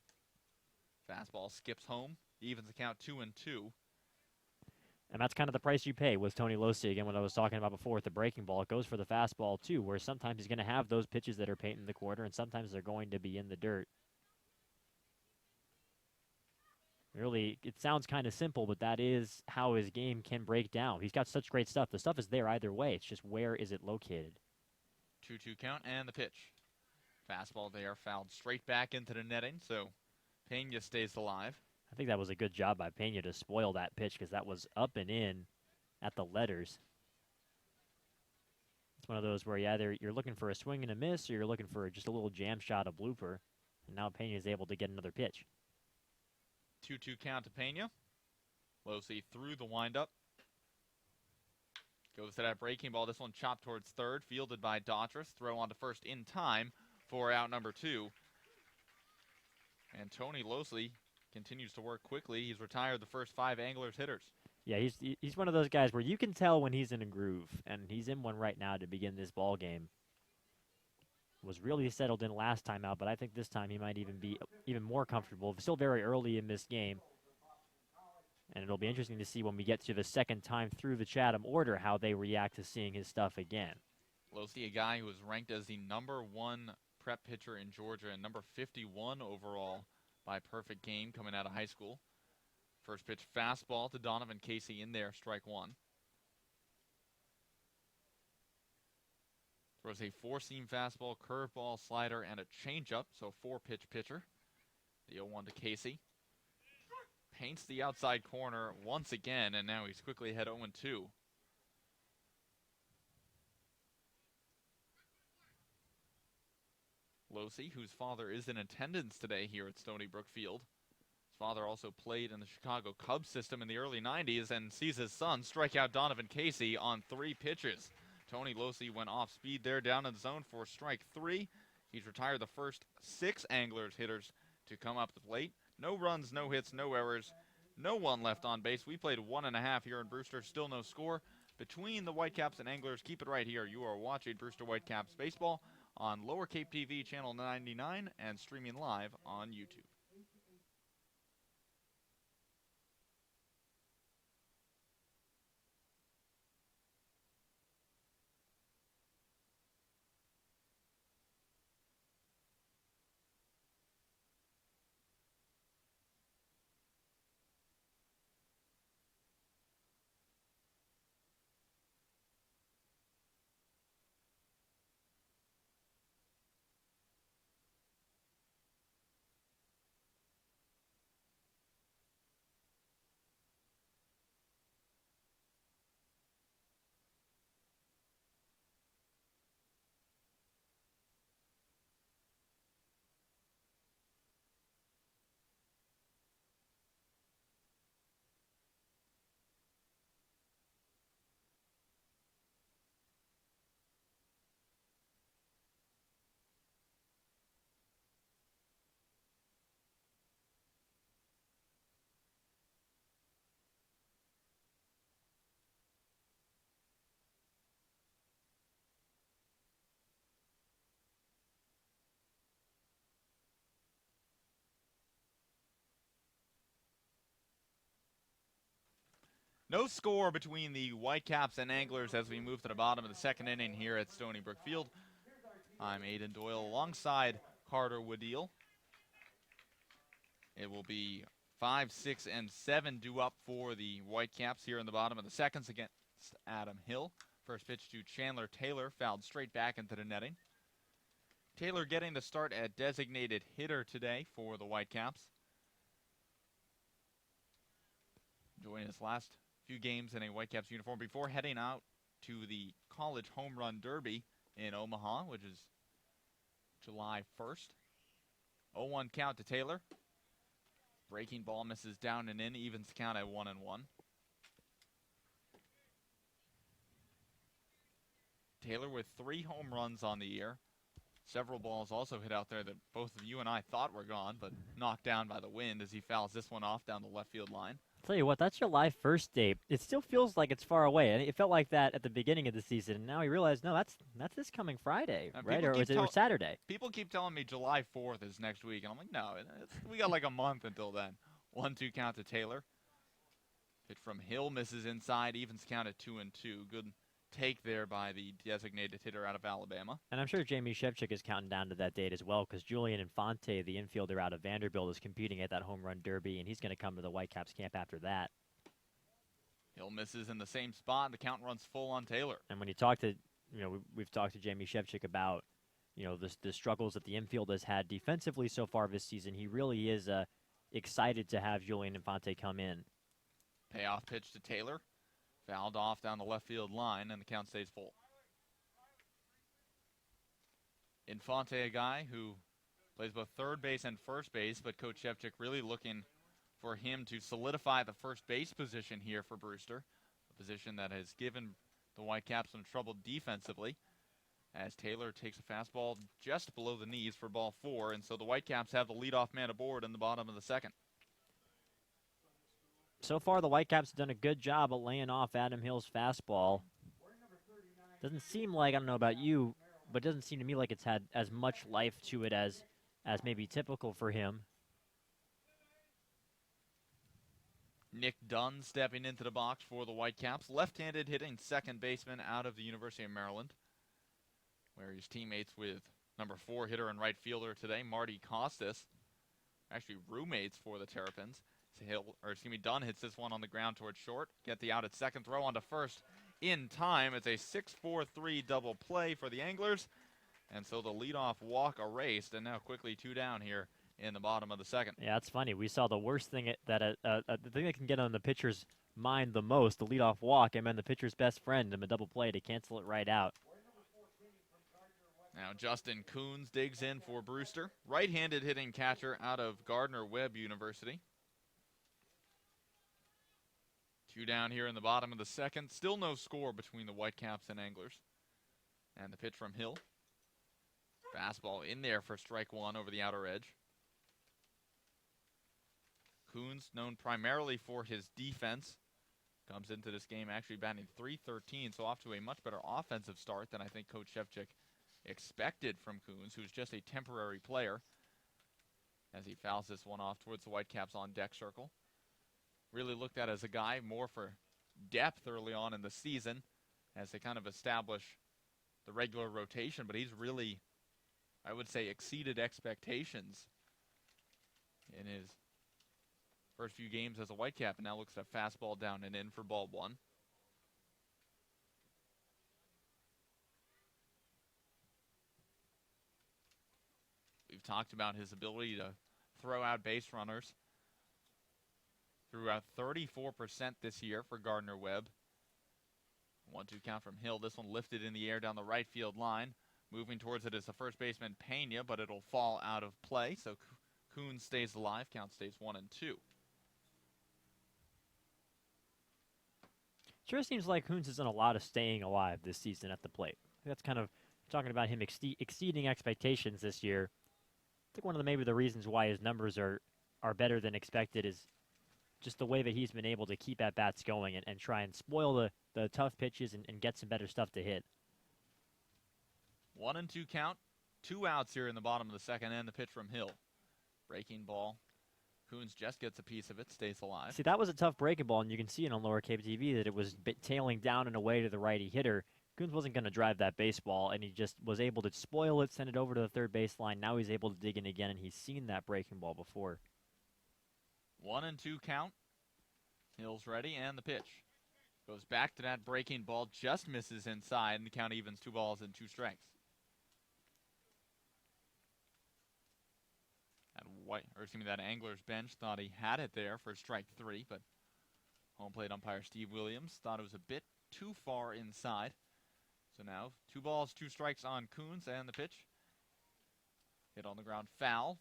Fastball skips home, evens the count 2-2. And that's kind of the price you pay with Tony Losey. Again, what I was talking about before with the breaking ball, it goes for the fastball too, where sometimes he's going to have those pitches that are painting the quarter, and sometimes they're going to be in the dirt. Really, it sounds kind of simple, but that is how his game can break down. He's got such great stuff. The stuff is there either way. It's just where is it located. 2-2 count, and the pitch. Fastball there, fouled straight back into the netting, so Pena stays alive. I think that was a good job by Pena to spoil that pitch because that was up and in at the letters. It's one of those where you're looking for a swing and a miss, or you're looking for just a little jam shot, a blooper, and now Pena is able to get another pitch. 2-2 count to Pena. Losey through the windup. Goes to that breaking ball. This one chopped towards third, fielded by Daughtris. Throw on to first in time for out number 2. And Tony Losey continues to work quickly. He's retired the first 5 Anglers hitters. Yeah, he's one of those guys where you can tell when he's in a groove, and he's in one right now to begin this ball game. Was really settled in last time out, but I think this time he might even be even more comfortable. Still very early in this game, and it'll be interesting to see when we get to the second time through the Chatham order how they react to seeing his stuff again. Losey, a guy who was ranked as the #1 prep pitcher in Georgia and number 51 overall by Perfect Game coming out of high school. First pitch fastball to Donovan Casey in there, strike 1. Throws a 4-seam fastball, curveball, slider, and a changeup, so 4-pitch pitcher. The 0-1 to Casey. Paints the outside corner once again, and now he's quickly ahead 0-2. Losey, whose father is in attendance today here at Stony Brook Field. His father also played in the Chicago Cubs system in the early 90s and sees his son strike out Donovan Casey on 3 pitches. Tony Losey went off speed there down in the zone for strike 3. He's retired the first 6 Anglers hitters to come up to the plate. No runs, no hits, no errors, no one left on base. We played 1.5 here in Brewster, still no score between the Whitecaps and Anglers. Keep it right here. You are watching Brewster Whitecaps baseball on Lower Cape TV channel 99 and streaming live on YouTube. No score between the Whitecaps and Anglers as we move to the bottom of the second inning here at Stony Brook Field. I'm Aiden Doyle alongside Carter Woodeel. It will be 5, 6, and 7 due up for the Whitecaps here in the bottom of the seconds against Adam Hill. First pitch to Chandler Taylor, fouled straight back into the netting. Taylor getting the start at designated hitter today for the Whitecaps. Enjoying his last few games in a Whitecaps uniform before heading out to the College Home Run Derby in Omaha, which is July 1st. 0-1 count to Taylor. Breaking ball misses down and in, evens count at 1-1. Taylor with 3 home runs on the year. Several balls also hit out there that both of you and I thought were gone, but knocked down by the wind as he fouls this one off down the left field line. Tell you what, that's July 1st date. It still feels like it's far away. And it felt like that at the beginning of the season. And now we realize, no, that's this coming Friday, right? Or is it Saturday? People keep telling me July 4th is next week. And I'm like, no, we got like a month until then. 1-2 count to Taylor. Pitch from Hill misses inside, evens count at 2-2. Good take there by the designated hitter out of Alabama. And I'm sure Jamie Shevchik is counting down to that date as well, because Julian Infante, the infielder out of Vanderbilt, is competing at that home run derby, and he's going to come to the Whitecaps camp after that. Hill misses in the same spot, and the count runs full on Taylor. And when you talk to, we've talked to Jamie Shevchik about, the struggles that the infield has had defensively so far this season, he really is excited to have Julian Infante come in. Payoff pitch to Taylor. Fouled off down the left field line, and the count stays full. Infante, a guy who plays both third base and first base, but Coach Shevchik really looking for him to solidify the first base position here for Brewster, a position that has given the Whitecaps some trouble defensively, as Taylor takes a fastball just below the knees for ball 4, and so the Whitecaps have the leadoff man aboard in the bottom of the second. So far, the Whitecaps have done a good job of laying off Adam Hill's fastball. Doesn't seem like, I don't know about you, but it doesn't seem to me like it's had as much life to it as maybe typical for him. Nick Dunn stepping into the box for the Whitecaps. Left-handed hitting second baseman out of the University of Maryland, where he's teammates with number 4 hitter and right fielder today, Marty Costas. Actually roommates for the Terrapins. Dunn hits this one on the ground towards short. Get the out at second, throw on to first in time. It's a 6-4-3 double play for the Anglers. And so the leadoff walk erased, and now quickly 2 down here in the bottom of the second. Yeah, it's funny. We saw the worst thing the thing that can get on the pitcher's mind the most, the leadoff walk, and then the pitcher's best friend in a double play to cancel it right out. Now Justin Coons digs in for Brewster. Right-handed hitting catcher out of Gardner-Webb University. 2 down here in the bottom of the second. Still no score between the Whitecaps and Anglers. And the pitch from Hill. Fastball in there for strike 1 over the outer edge. Coons, known primarily for his defense, comes into this game actually batting .313, so off to a much better offensive start than I think Coach Shevchik expected from Coons, who's just a temporary player, as he fouls this one off towards the Whitecaps on deck circle. Really looked at as a guy more for depth early on in the season as they kind of establish the regular rotation, but he's really, I would say, exceeded expectations in his first few games as a Whitecap, and now looks at a fastball down and in for ball 1. We've talked about his ability to throw out base runners. Threw out 34% this year for Gardner-Webb. 1-2 count from Hill. This one lifted in the air down the right field line. Moving towards it is the first baseman Pena, but it'll fall out of play. So Coons stays alive. Count stays 1-2. Sure seems like Coons has done a lot of staying alive this season at the plate. That's kind of talking about him exceeding expectations this year. I think one of maybe the reasons why his numbers are better than expected is just the way that he's been able to keep at-bats going and try and spoil the tough pitches and get some better stuff to hit. 1-2 count. 2 outs here in the bottom of the second, and the pitch from Hill. Breaking ball. Coons just gets a piece of it, stays alive. See, that was a tough breaking ball, and you can see it on lower cable TV that it was tailing down and away to the righty hitter. Coons wasn't going to drive that baseball, and he just was able to spoil it, send it over to the third baseline. Now he's able to dig in again, and he's seen that breaking ball before. 1-2 count. Hill's ready, and the pitch. Goes back to that breaking ball, just misses inside, and the count evens 2 balls and 2 strikes. That Anglers bench thought he had it there for strike 3, but home plate umpire Steve Williams thought it was a bit too far inside. So now 2 balls, 2 strikes on Coons, and the pitch. Hit on the ground, foul.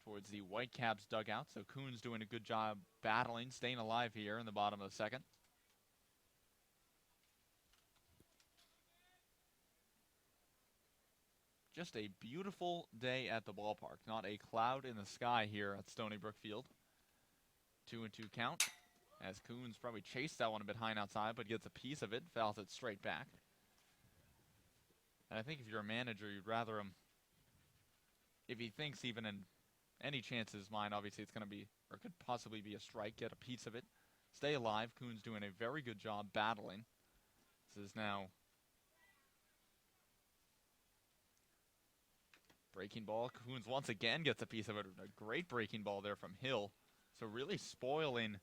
towards the Whitecaps dugout. So Coons doing a good job battling, staying alive here in the bottom of the second. Just a beautiful day at the ballpark. Not a cloud in the sky here at Stony Brook Field. 2-2 count as Coons probably chased that one a bit high and outside, but gets a piece of it, fouls it straight back. And I think if you're a manager, you'd rather him, if he thinks even in any chance in his mind, obviously it's going to be, or could possibly be a strike, get a piece of it, stay alive. Coons doing a very good job battling. This is now breaking ball. Coons once again gets a piece of it. A great breaking ball there from Hill. So really spoiling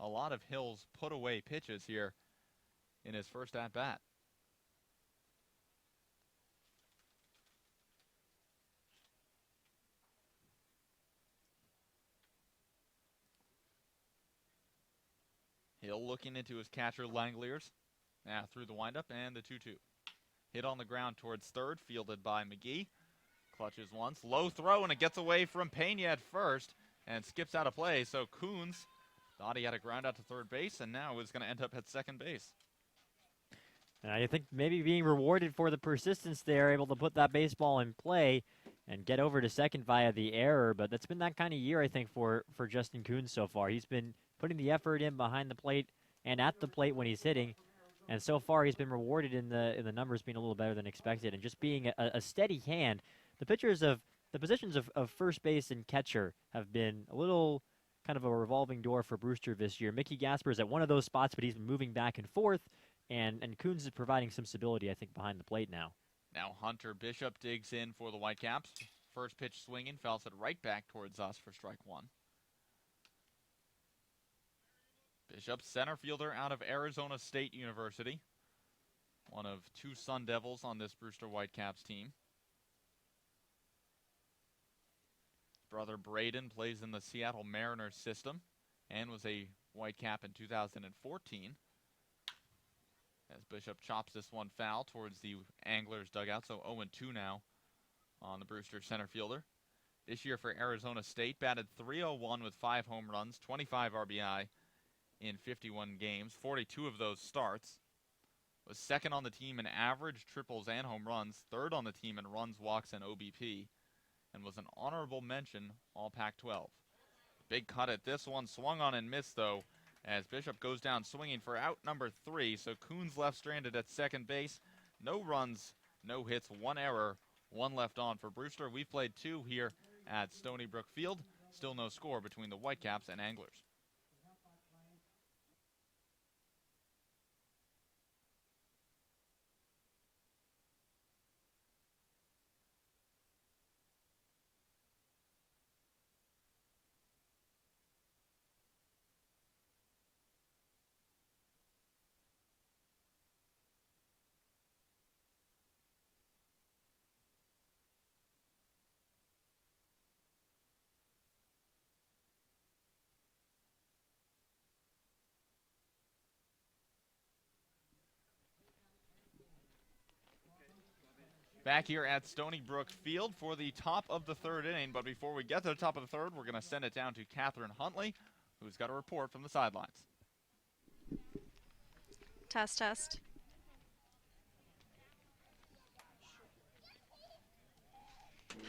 a lot of Hill's put away pitches here in his first at bat. Hill looking into his catcher Langeliers. Now through the windup and the 2-2. Hit on the ground towards third, fielded by McGee. Clutches once, low throw, and it gets away from Pena at first and skips out of play. So Coons thought he had a ground out to third base and now is going to end up at second base. And I think maybe being rewarded for the persistence there, able to put that baseball in play and get over to second via the error. But that's been that kind of year, I think, for Justin Coons so far. He's been putting the effort in behind the plate and at the plate when he's hitting. And so far, he's been rewarded in the numbers being a little better than expected and just being a steady hand. The positions of first base and catcher have been a little kind of a revolving door for Brewster this year. Mickey Gasper is at one of those spots, but he's been moving back and forth, and Coons is providing some stability, I think, behind the plate now. Now Hunter Bishop digs in for the Whitecaps. First pitch swinging, fouls it right back towards us for strike one. Bishop, center fielder out of Arizona State University. One of two Sun Devils on this Brewster Whitecaps team. Brother Braden plays in the Seattle Mariners system and was a Whitecap in 2014. As Bishop chops this one foul towards the Anglers dugout, so 0-2 now on the Brewster center fielder. This year for Arizona State, batted .301 with 5 home runs, 25 RBI in 51 games, 42 of those starts. Was second on the team in average, triples, and home runs, third on the team in runs, walks, and OBP, and was an honorable mention all Pac-12. Big cut at this one, swung on and missed though, as Bishop goes down swinging for out number 3. So Coons left stranded at second base. No runs, no hits, 1 error, 1 left on for Brewster. We've played 2 here at Stony Brook Field. Still no score between the Whitecaps and Anglers. Back here at Stony Brook Field for the top of the third inning. But before we get to the top of the third, we're going to send it down to Catherine Huntley, who's got a report from the sidelines. Test, test.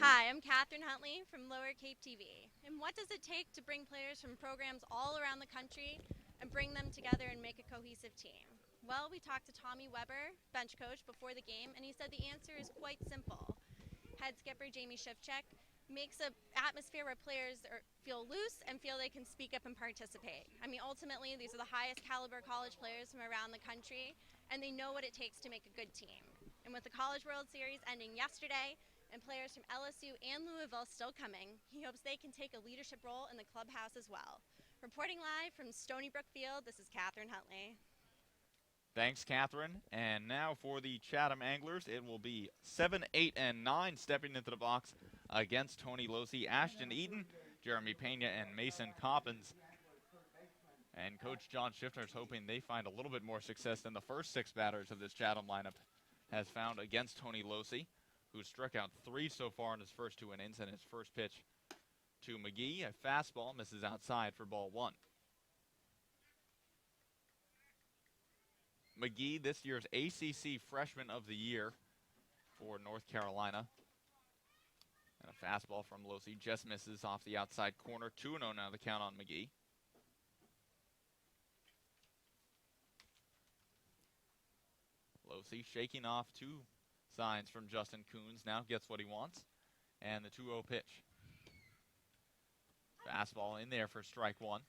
Hi, I'm Catherine Huntley from Lower Cape TV. And what does it take to bring players from programs all around the country and bring them together and make a cohesive team? Well, we talked to Tommy Weber, bench coach, before the game, and he said the answer is quite simple. Head skipper Jamie Shifchek makes an atmosphere where players feel loose and feel they can speak up and participate. I mean, ultimately, these are the highest caliber college players from around the country, and they know what it takes to make a good team. And with the College World Series ending yesterday, and players from LSU and Louisville still coming, he hopes they can take a leadership role in the clubhouse as well. Reporting live from Stony Brook Field, this is Catherine Huntley. Thanks, Catherine. And now for the Chatham Anglers, it will be 7, 8, and 9 stepping into the box against Tony Losi, Ashton Eaton, Jeremy Pena, and Mason Coppins. And Coach John Schiffner is hoping they find a little bit more success than the first 6 batters of this Chatham lineup has found against Tony Losi, who struck out 3 so far in his first 2 innings, and his first pitch to McGee. A fastball misses outside for ball 1. McGee, this year's ACC Freshman of the Year for North Carolina. And a fastball from Losey just misses off the outside corner. 2-0 now the count on McGee. Losey shaking off 2 signs from Justin Coons. Now gets what he wants. And the 2-0 pitch. Fastball in there for strike 1.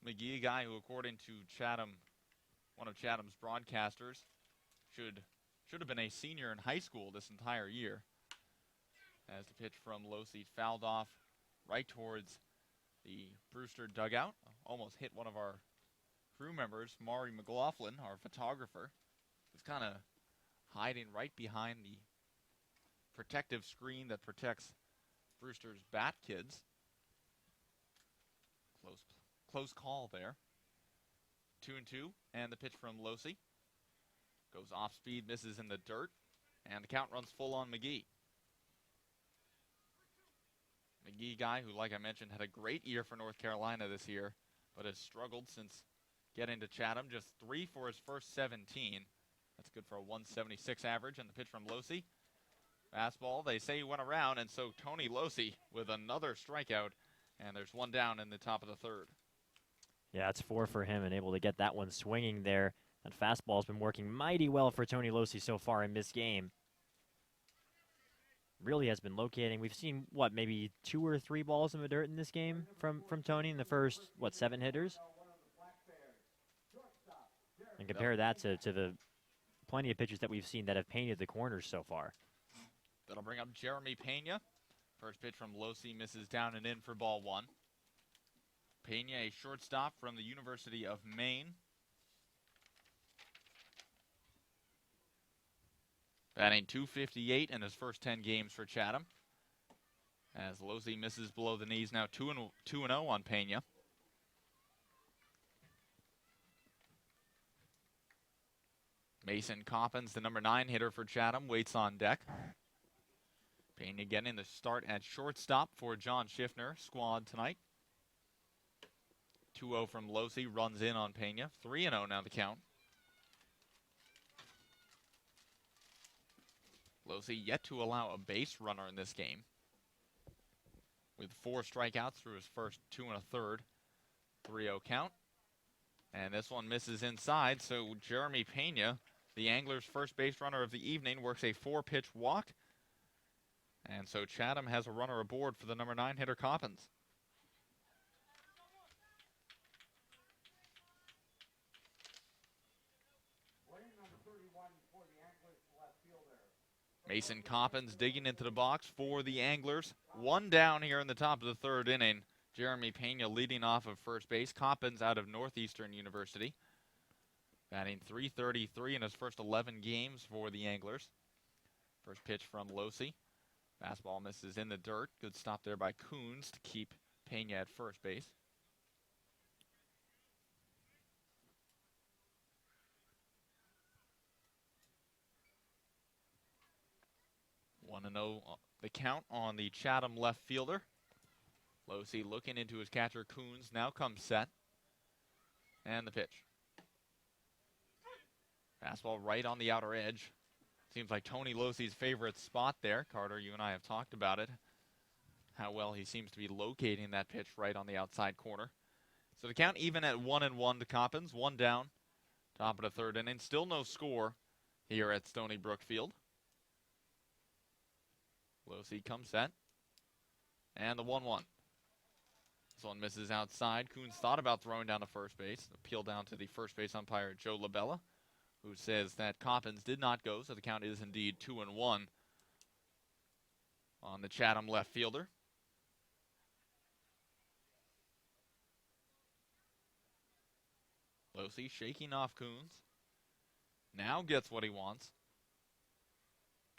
McGee, a guy who, according to Chatham, one of Chatham's broadcasters, should have been a senior in high school this entire year. As the pitch from Losey fouled off right towards the Brewster dugout. Almost hit one of our crew members, Maury McLaughlin, our photographer. Is kind of hiding right behind the protective screen that protects Brewster's bat kids. Close call there. 2-2, and the pitch from Losey goes off speed, misses in the dirt, and the count runs full on McGee. McGee, guy who, like I mentioned, had a great year for North Carolina this year, but has struggled since getting to Chatham. Just 3 for his first 17. That's good for a 176 average, and the pitch from Losey. Fastball, they say he went around, and so Tony Losey with another strikeout, and there's 1 down in the top of the 3rd. Yeah, it's 4 for him and able to get that one swinging there. That fastball's been working mighty well for Tony Losey so far in this game. Really has been locating. We've seen, maybe 2 or 3 balls in the dirt in this game from Tony in the first, 7 hitters? And compare that to the plenty of pitchers that we've seen that have painted the corners so far. That'll bring up Jeremy Pena. First pitch from Losey misses down and in for ball 1. Pena, a shortstop from the University of Maine. Batting .258 in his first 10 games for Chatham. As Losey misses below the knees, now 2-0 on Pena. Mason Coppins, the number 9 hitter for Chatham, waits on deck. Pena getting the start at shortstop for John Schiffner squad tonight. 2-0 from Losey, runs in on Pena. 3-0 now the count. Losey yet to allow a base runner in this game, with 4 strikeouts through his first 2 1/3. 3-0 count. And this one misses inside, so Jeremy Pena, the Anglers' first base runner of the evening, works a 4-pitch walk. And so Chatham has a runner aboard for the number 9 hitter Coppins. Mason Coppins digging into the box for the Anglers. 1 down here in the top of the 3rd inning. Jeremy Pena leading off of first base. Coppins out of Northeastern University. Batting .333 in his first 11 games for the Anglers. First pitch from Losey. Fastball misses in the dirt. Good stop there by Coons to keep Pena at first base. Want to know the count on the Chatham left fielder. Losey looking into his catcher Coons. Now comes set. And the pitch. Fastball right on the outer edge. Seems like Tony Losey's favorite spot there. Carter, you and I have talked about it. How well he seems to be locating that pitch right on the outside corner. So the count even at 1-1 to Coppins. 1 down. Top of the 3rd inning. Still no score here at Stony Brook Field. Losey comes set. And the 1-1. This one misses outside. Coons thought about throwing down to first base. Appeal down to the first base umpire, Joe LaBella, who says that Coppins did not go, so the count is indeed 2-1 on the Chatham left fielder. Losey shaking off Coons. Now gets what he wants.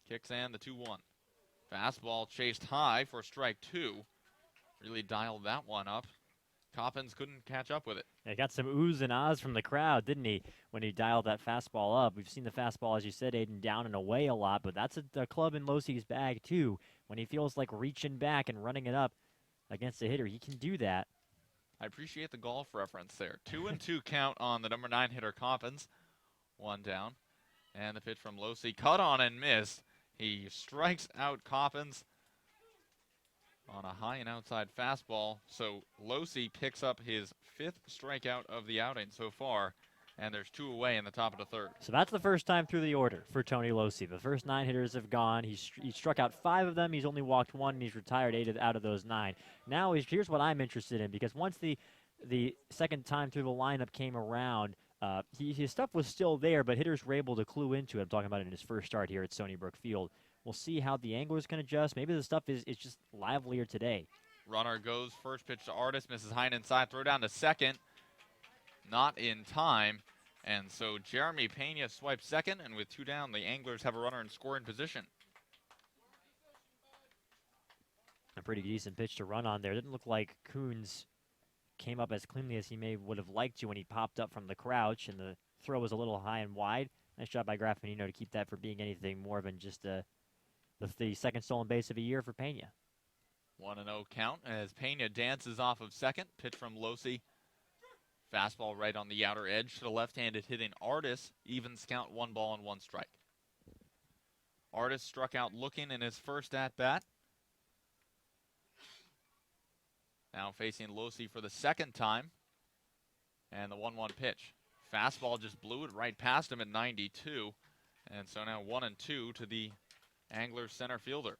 Kicks in the 2-1. Fastball chased high for strike 2. Really dialed that one up. Coppins couldn't catch up with it. He got some oohs and ahs from the crowd, didn't he, when he dialed that fastball up. We've seen the fastball, as you said, Aiden, down and away a lot, but that's a club in Losey's bag, too. When he feels like reaching back and running it up against a hitter, he can do that. I appreciate the golf reference there. 2-2 count on the number 9 hitter Coppins. One down. And the pitch from Losey, cut on and missed. He strikes out Coppins on a high and outside fastball. So Losey picks up his 5th strikeout of the outing so far, and there's 2 away in the top of the 3rd. So that's the first time through the order for Tony Losey. The first 9 hitters have gone. He struck out 5 of them. He's only walked 1, and he's retired 8 out of those 9. Now here's what I'm interested in, because once the second time through the lineup came around, his stuff was still there, but hitters were able to clue into it. I'm talking about in his first start here at Stony Brook Field. We'll see how the anglers can adjust. Maybe the stuff is just livelier today. Runner goes, first pitch to Artis, misses high and inside, throw down to second. Not in time. And so Jeremy Pena swipes second, and with 2 down, the Anglers have a runner in scoring position. A pretty decent pitch to run on there. Didn't look like Coons came up as cleanly as he would have liked to when he popped up from the crouch, and the throw was a little high and wide. Nice job by Graffinino to keep that from being anything more than just the second stolen base of a year for Pena. 1-0 count as Pena dances off of second. Pitch from Losey. Fastball right on the outer edge to the left-handed hitting Artis. Evens count, 1 ball and 1 strike. Artis struck out looking in his first at-bat. Now facing Losey for the second time. And the 1-1 pitch. Fastball just blew it right past him at 92. And so now 1-2 to the Anglers center fielder.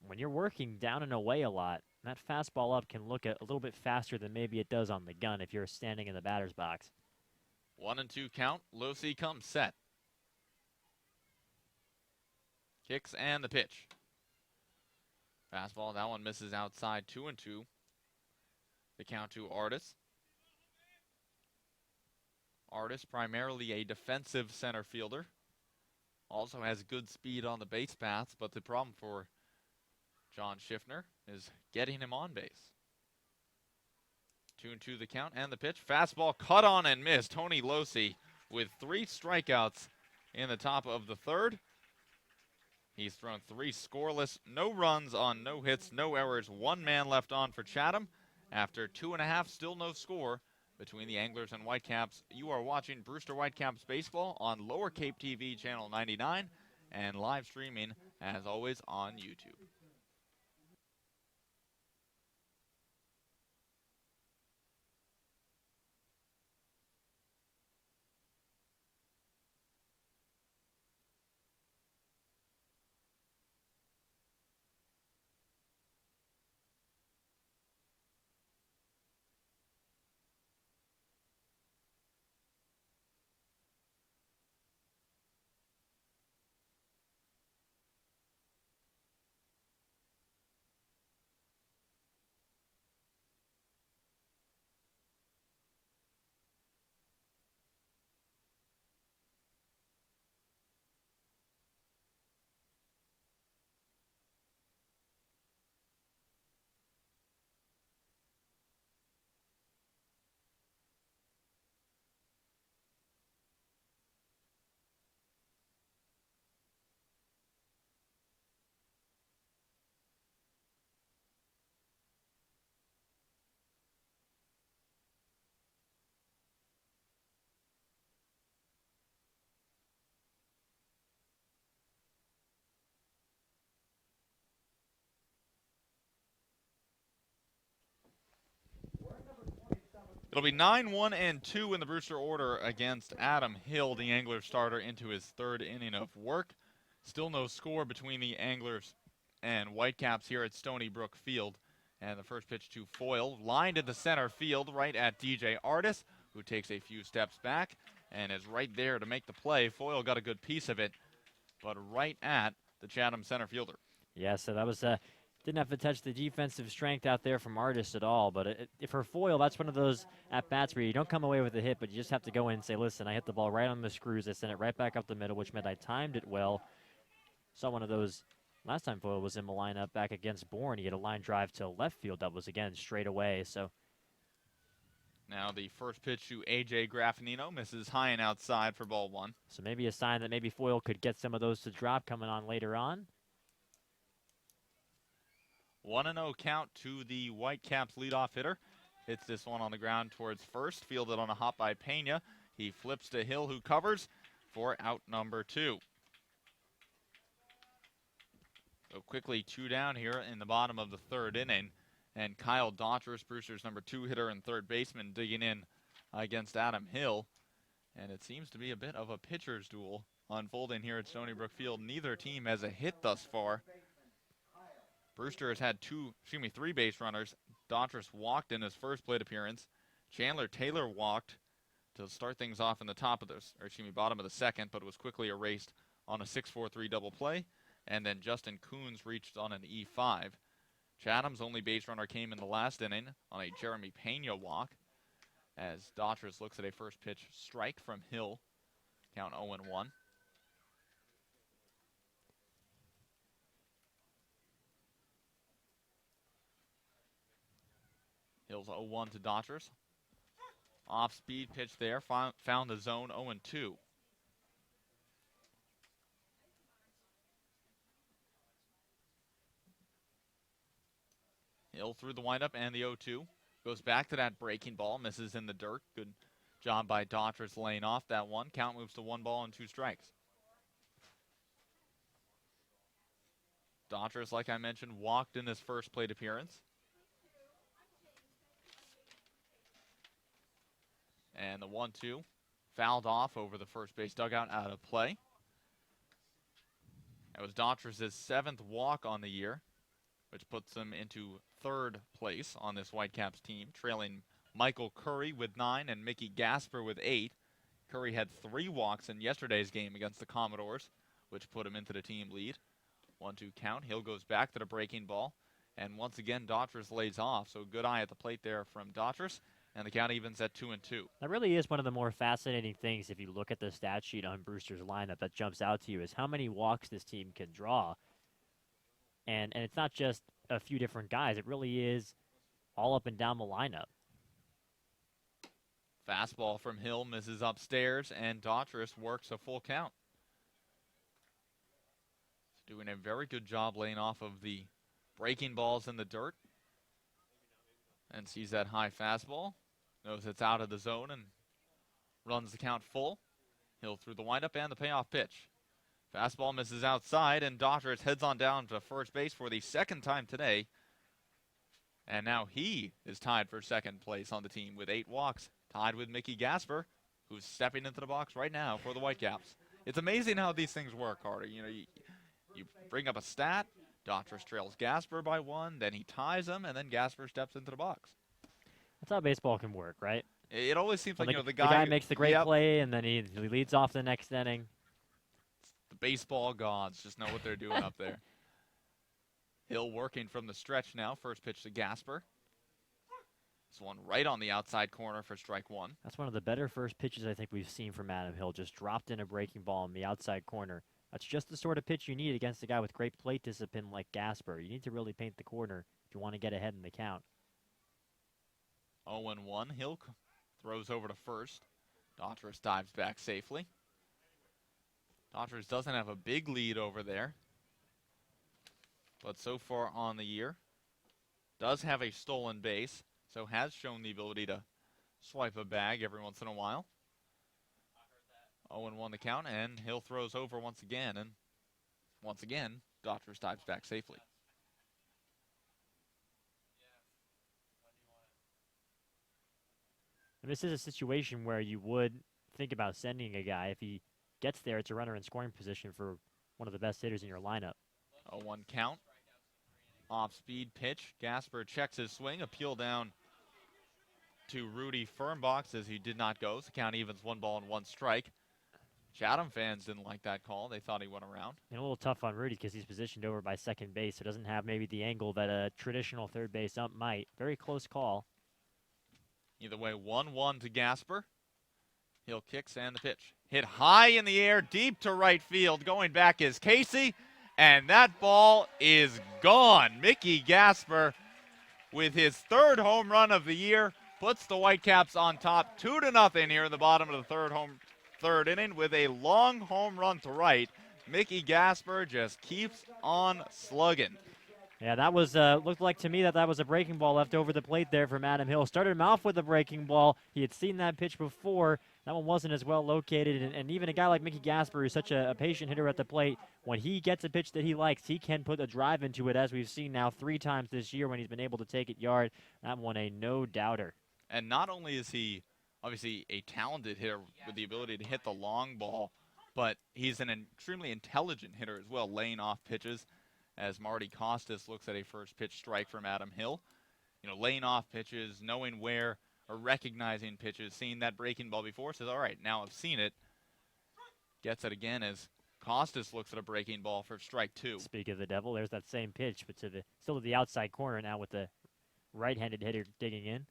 When you're working down and away a lot, that fastball up can look a little bit faster than maybe it does on the gun if you're standing in the batter's box. 1-2 count. Losey comes set. Kicks and the pitch. Fastball, that one misses outside, 2-2. The count to Artis. Artis, primarily a defensive center fielder. Also has good speed on the base paths, but the problem for John Schiffner is getting him on base. 2-2 the count and the pitch. Fastball cut on and missed. Tony Losey with 3 strikeouts in the top of the 3rd. He's thrown 3 scoreless, no runs on no hits, no errors. 1 man left on for Chatham. After 2.5, still no score between the Anglers and Whitecaps. You are watching Brewster Whitecaps baseball on Lower Cape TV channel 99 and live streaming, as always, on YouTube. It'll be 9-1-2 in the Brewster order against Adam Hill, the Anglers starter, into his 3rd inning of work. Still no score between the Anglers and Whitecaps here at Stony Brook Field. And the first pitch to Foyle, lined at the center field, right at DJ Artis, who takes a few steps back and is right there to make the play. Foyle got a good piece of it, but right at the Chatham center fielder. Yeah, so that was didn't have to touch the defensive strength out there from Artis at all. But if for Foyle, that's one of those at-bats where you don't come away with a hit, but you just have to go in and say, listen, I hit the ball right on the screws. I sent it right back up the middle, which meant I timed it well. Saw one of those Last time Foyle was in the lineup back against Bourne, he had a line drive to left field that was, again, straight away. So Now the first pitch to A.J. Graffinino misses high and outside for ball one. So maybe a sign that maybe Foyle could get some of those to drop coming on later on. 1-0 count to the Whitecaps leadoff hitter. Hits this one on the ground towards first, fielded on a hop by Pena. He flips to Hill, who covers for out number 2. So quickly 2 down here in the bottom of the 3rd inning. And Kyle Daughters, Brewster's number 2 hitter and third baseman, digging in against Adam Hill. And it seems to be a bit of a pitcher's duel unfolding here at Stony Brook Field. Neither team has a hit thus far. Brewster has had 3 base runners. Daughters walked in his first plate appearance. Chandler Taylor walked to start things off in the bottom of the 2nd, but was quickly erased on a 6-4-3 double play. And then Justin Coons reached on an E5. Chatham's only base runner came in the last inning on a Jeremy Pena walk, as Daughters looks at a first pitch strike from Hill. Count 0-1. Hill's 0-1 to Daughters. Off-speed pitch there, found the zone, 0-2. Hill through the windup and the 0-2. Goes back to that breaking ball, misses in the dirt. Good job by Daughters laying off that one. Count moves to 1 ball and 2 strikes. Daughters, like I mentioned, walked in his first plate appearance. And the 1-2 fouled off over the first base dugout, out of play. That was Daughters' 7th walk on the year, which puts them into 3rd place on this Whitecaps team, trailing Michael Curry with 9 and Mickey Gasper with 8. Curry had 3 walks in yesterday's game against the Commodores, which put him into the team lead. 1-2 count. Hill goes back to the breaking ball, and once again Daughters lays off. So good eye at the plate there from Daughters, and the count evens at 2-2. That really is one of the more fascinating things if you look at the stat sheet on Brewster's lineup that jumps out to you, is how many walks this team can draw. And it's not just a few different guys. It really is all up and down the lineup. Fastball from Hill misses upstairs, and Daughters works a full count. Doing a very good job laying off of the breaking balls in the dirt. And sees that high fastball. Knows it's out of the zone and runs the count full. Hill through the windup and the payoff pitch. Fastball misses outside, and Daughters heads on down to first base for the 2nd time today. And now he is tied for 2nd place on the team with 8 walks, tied with Mickey Gasper, who's stepping into the box right now for the Whitecaps. It's amazing how these things work, Carter. You know, you bring up a stat, Daughters trails Gasper by 1, then he ties him, and then Gasper steps into the box. That's how baseball can work, right? It always seems like, the the guy makes the great play, and then he leads off the next inning. The baseball gods just know what they're doing up there. Hill working from the stretch now. First pitch to Gasper. This one right on the outside corner for strike 1. That's one of the better first pitches I think we've seen from Adam Hill. Just dropped in a breaking ball in the outside corner. That's just the sort of pitch you need against a guy with great plate discipline like Gasper. You need to really paint the corner if you want to get ahead in the count. 0-1. Hill throws over to first. Daughters dives back safely. Daughters doesn't have a big lead over there, but so far on the year does have a stolen base, so has shown the ability to swipe a bag every once in a while. 0-1 the count, and Hill throws over once again, and once again, Daughters dives back safely. And this is a situation where you would think about sending a guy. If he gets there, it's a runner in scoring position for one of the best hitters in your lineup. 0-1 count. Off-speed pitch. Gasper checks his swing. Appeal down to Rudy Fernbach as he did not go. So count evens 1 ball and 1 strike. Chatham fans didn't like that call. They thought he went around. And a little tough on Rudy because he's positioned over by second base, so doesn't have maybe the angle that a traditional third base ump might. Very close call. Either way, 1-1 to Gasper. Hill kicks and the pitch. Hit high in the air, deep to right field. Going back is Casey, And that ball is gone. Mickey Gasper, with his third home run of the year, puts the Whitecaps on top 2-0 here in the bottom of the third inning with a long home run to right. Mickey Gasper just keeps on slugging. Yeah, that was looked like to me that was a breaking ball left over the plate there from Adam Hill. Started him off with a breaking ball. He had seen that pitch before. That one wasn't as well located, and even a guy like Mickey Gasper, who's such a patient hitter at the plate, when he gets a pitch that he likes, he can put a drive into it, as we've seen now 3 times this year when he's been able to take it yard. That one a no-doubter. And not only is he obviously a talented hitter with the ability to hit the long ball, but he's an extremely intelligent hitter as well, laying off pitches, as Marty Costas looks at a first pitch strike from Adam Hill. You know, laying off pitches, knowing where, or recognizing pitches, seeing that breaking ball before, says, all right, now I've seen it. Gets it again as Costas looks at a breaking ball for strike 2. Speak of the devil, there's that same pitch, but still to the outside corner now with the right-handed hitter digging in.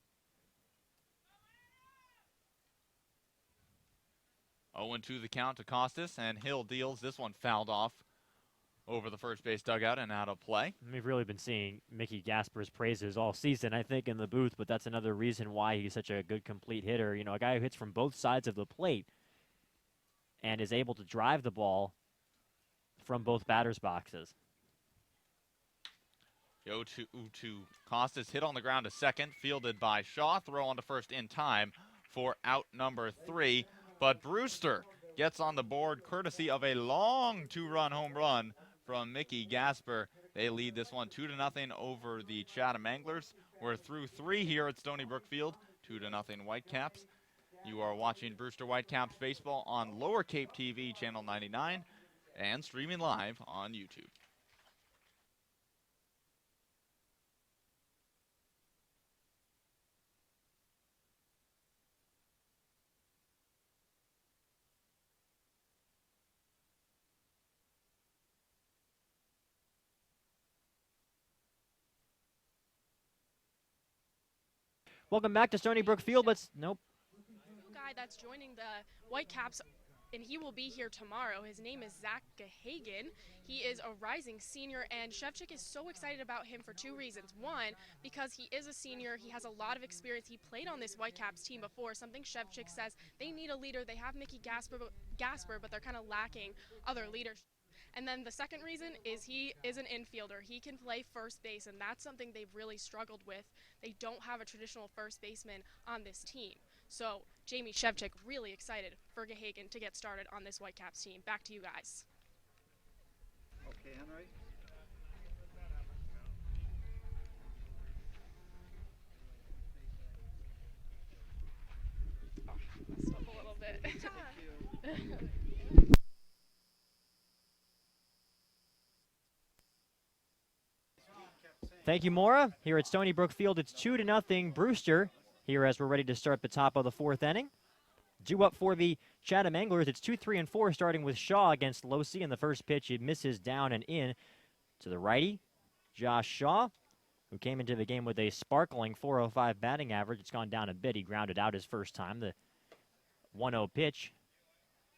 0-2 the count to Costas, and Hill deals. This one fouled off over the first base dugout and out of play. We've really been seeing Mickey Gasper's praises all season, I think, in the booth, but that's another reason why he's such a good complete hitter. You know, a guy who hits from both sides of the plate and is able to drive the ball from both batters' boxes. 0-2 Costas, hit on the ground to second, fielded by Shaw. Throw on to first in time for out number 3. But Brewster gets on the board courtesy of a long 2-run home run from Mickey Gasper. They lead this one 2-0 over the Chatham Anglers. We're through 3 here at Stony Brook Field, 2-0 Whitecaps. You are watching Brewster Whitecaps baseball on Lower Cape TV, channel 99, and streaming live on YouTube. Welcome back to Stony Brook Field. Nope. Guy that's joining the Whitecaps, and he will be here tomorrow. His name is Zach Gahagan. He is a rising senior, and Shevchik is so excited about him for 2 reasons. One, because he is a senior, he has a lot of experience. He played on this Whitecaps team before, something Shevchik says they need a leader. They have Mickey Gasper, but they're kind of lacking other leaders. And then the second reason is he is an infielder. He can play first base, and that's something they've really struggled with. They don't have a traditional first baseman on this team. So Jamie Shevchik really excited for Gahagan to get started on this Whitecaps team. Back to you guys. Okay, Henry. Messed up a little bit. Thank you, Maura. Here at Stony Brook Field, it's 2-0 Brewster. Here as we're ready to start the top of the 4th inning. Due up for the Chatham Anglers, it's 2, 3, and 4, starting with Shaw against Losey. In the first pitch, it misses down and in to the righty, Josh Shaw, who came into the game with a sparkling .405 batting average. It's gone down a bit. He grounded out his first time. The 1-0 pitch,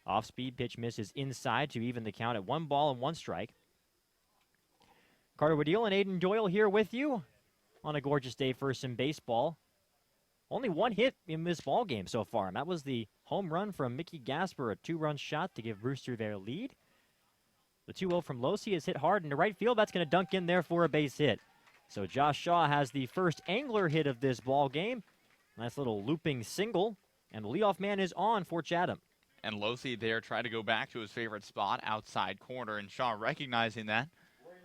off-speed pitch, misses inside to even the count at 1 ball and 1 strike. Carter Woodell and Aiden Doyle here with you on a gorgeous day for some baseball. Only 1 hit in this ball game so far, and that was the home run from Mickey Gasper, a 2-run shot to give Brewster their lead. The 2-0 from Losey is hit hard into right field. That's going to dunk in there for a base hit. So Josh Shaw has the first Angler hit of this ball game. Nice little looping single, and the leadoff man is on for Chatham. And Losey there tried to go back to his favorite spot, outside corner, and Shaw recognizing that,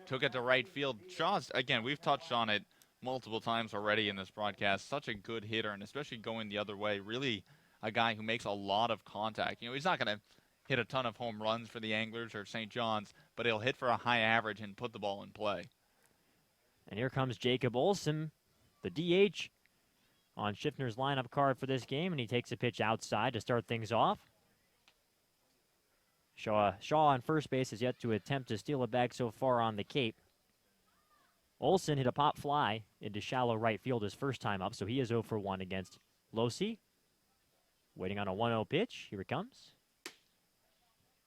took it to right field. Shaw's, again, we've touched on it multiple times already in this broadcast, such a good hitter, and especially going the other way, really a guy who makes a lot of contact. You know, he's not going to hit a ton of home runs for the Anglers or St. John's, but he'll hit for a high average and put the ball in play. And here comes Jacob Olson, the DH, on Schiffner's lineup card for this game, and he takes a pitch outside to start things off. Shaw on first base has yet to attempt to steal a bag so far on the Cape. Olson hit a pop fly into shallow right field his first time up, so he is 0 for 1 against Losey. Waiting on a 1-0 pitch. Here it comes.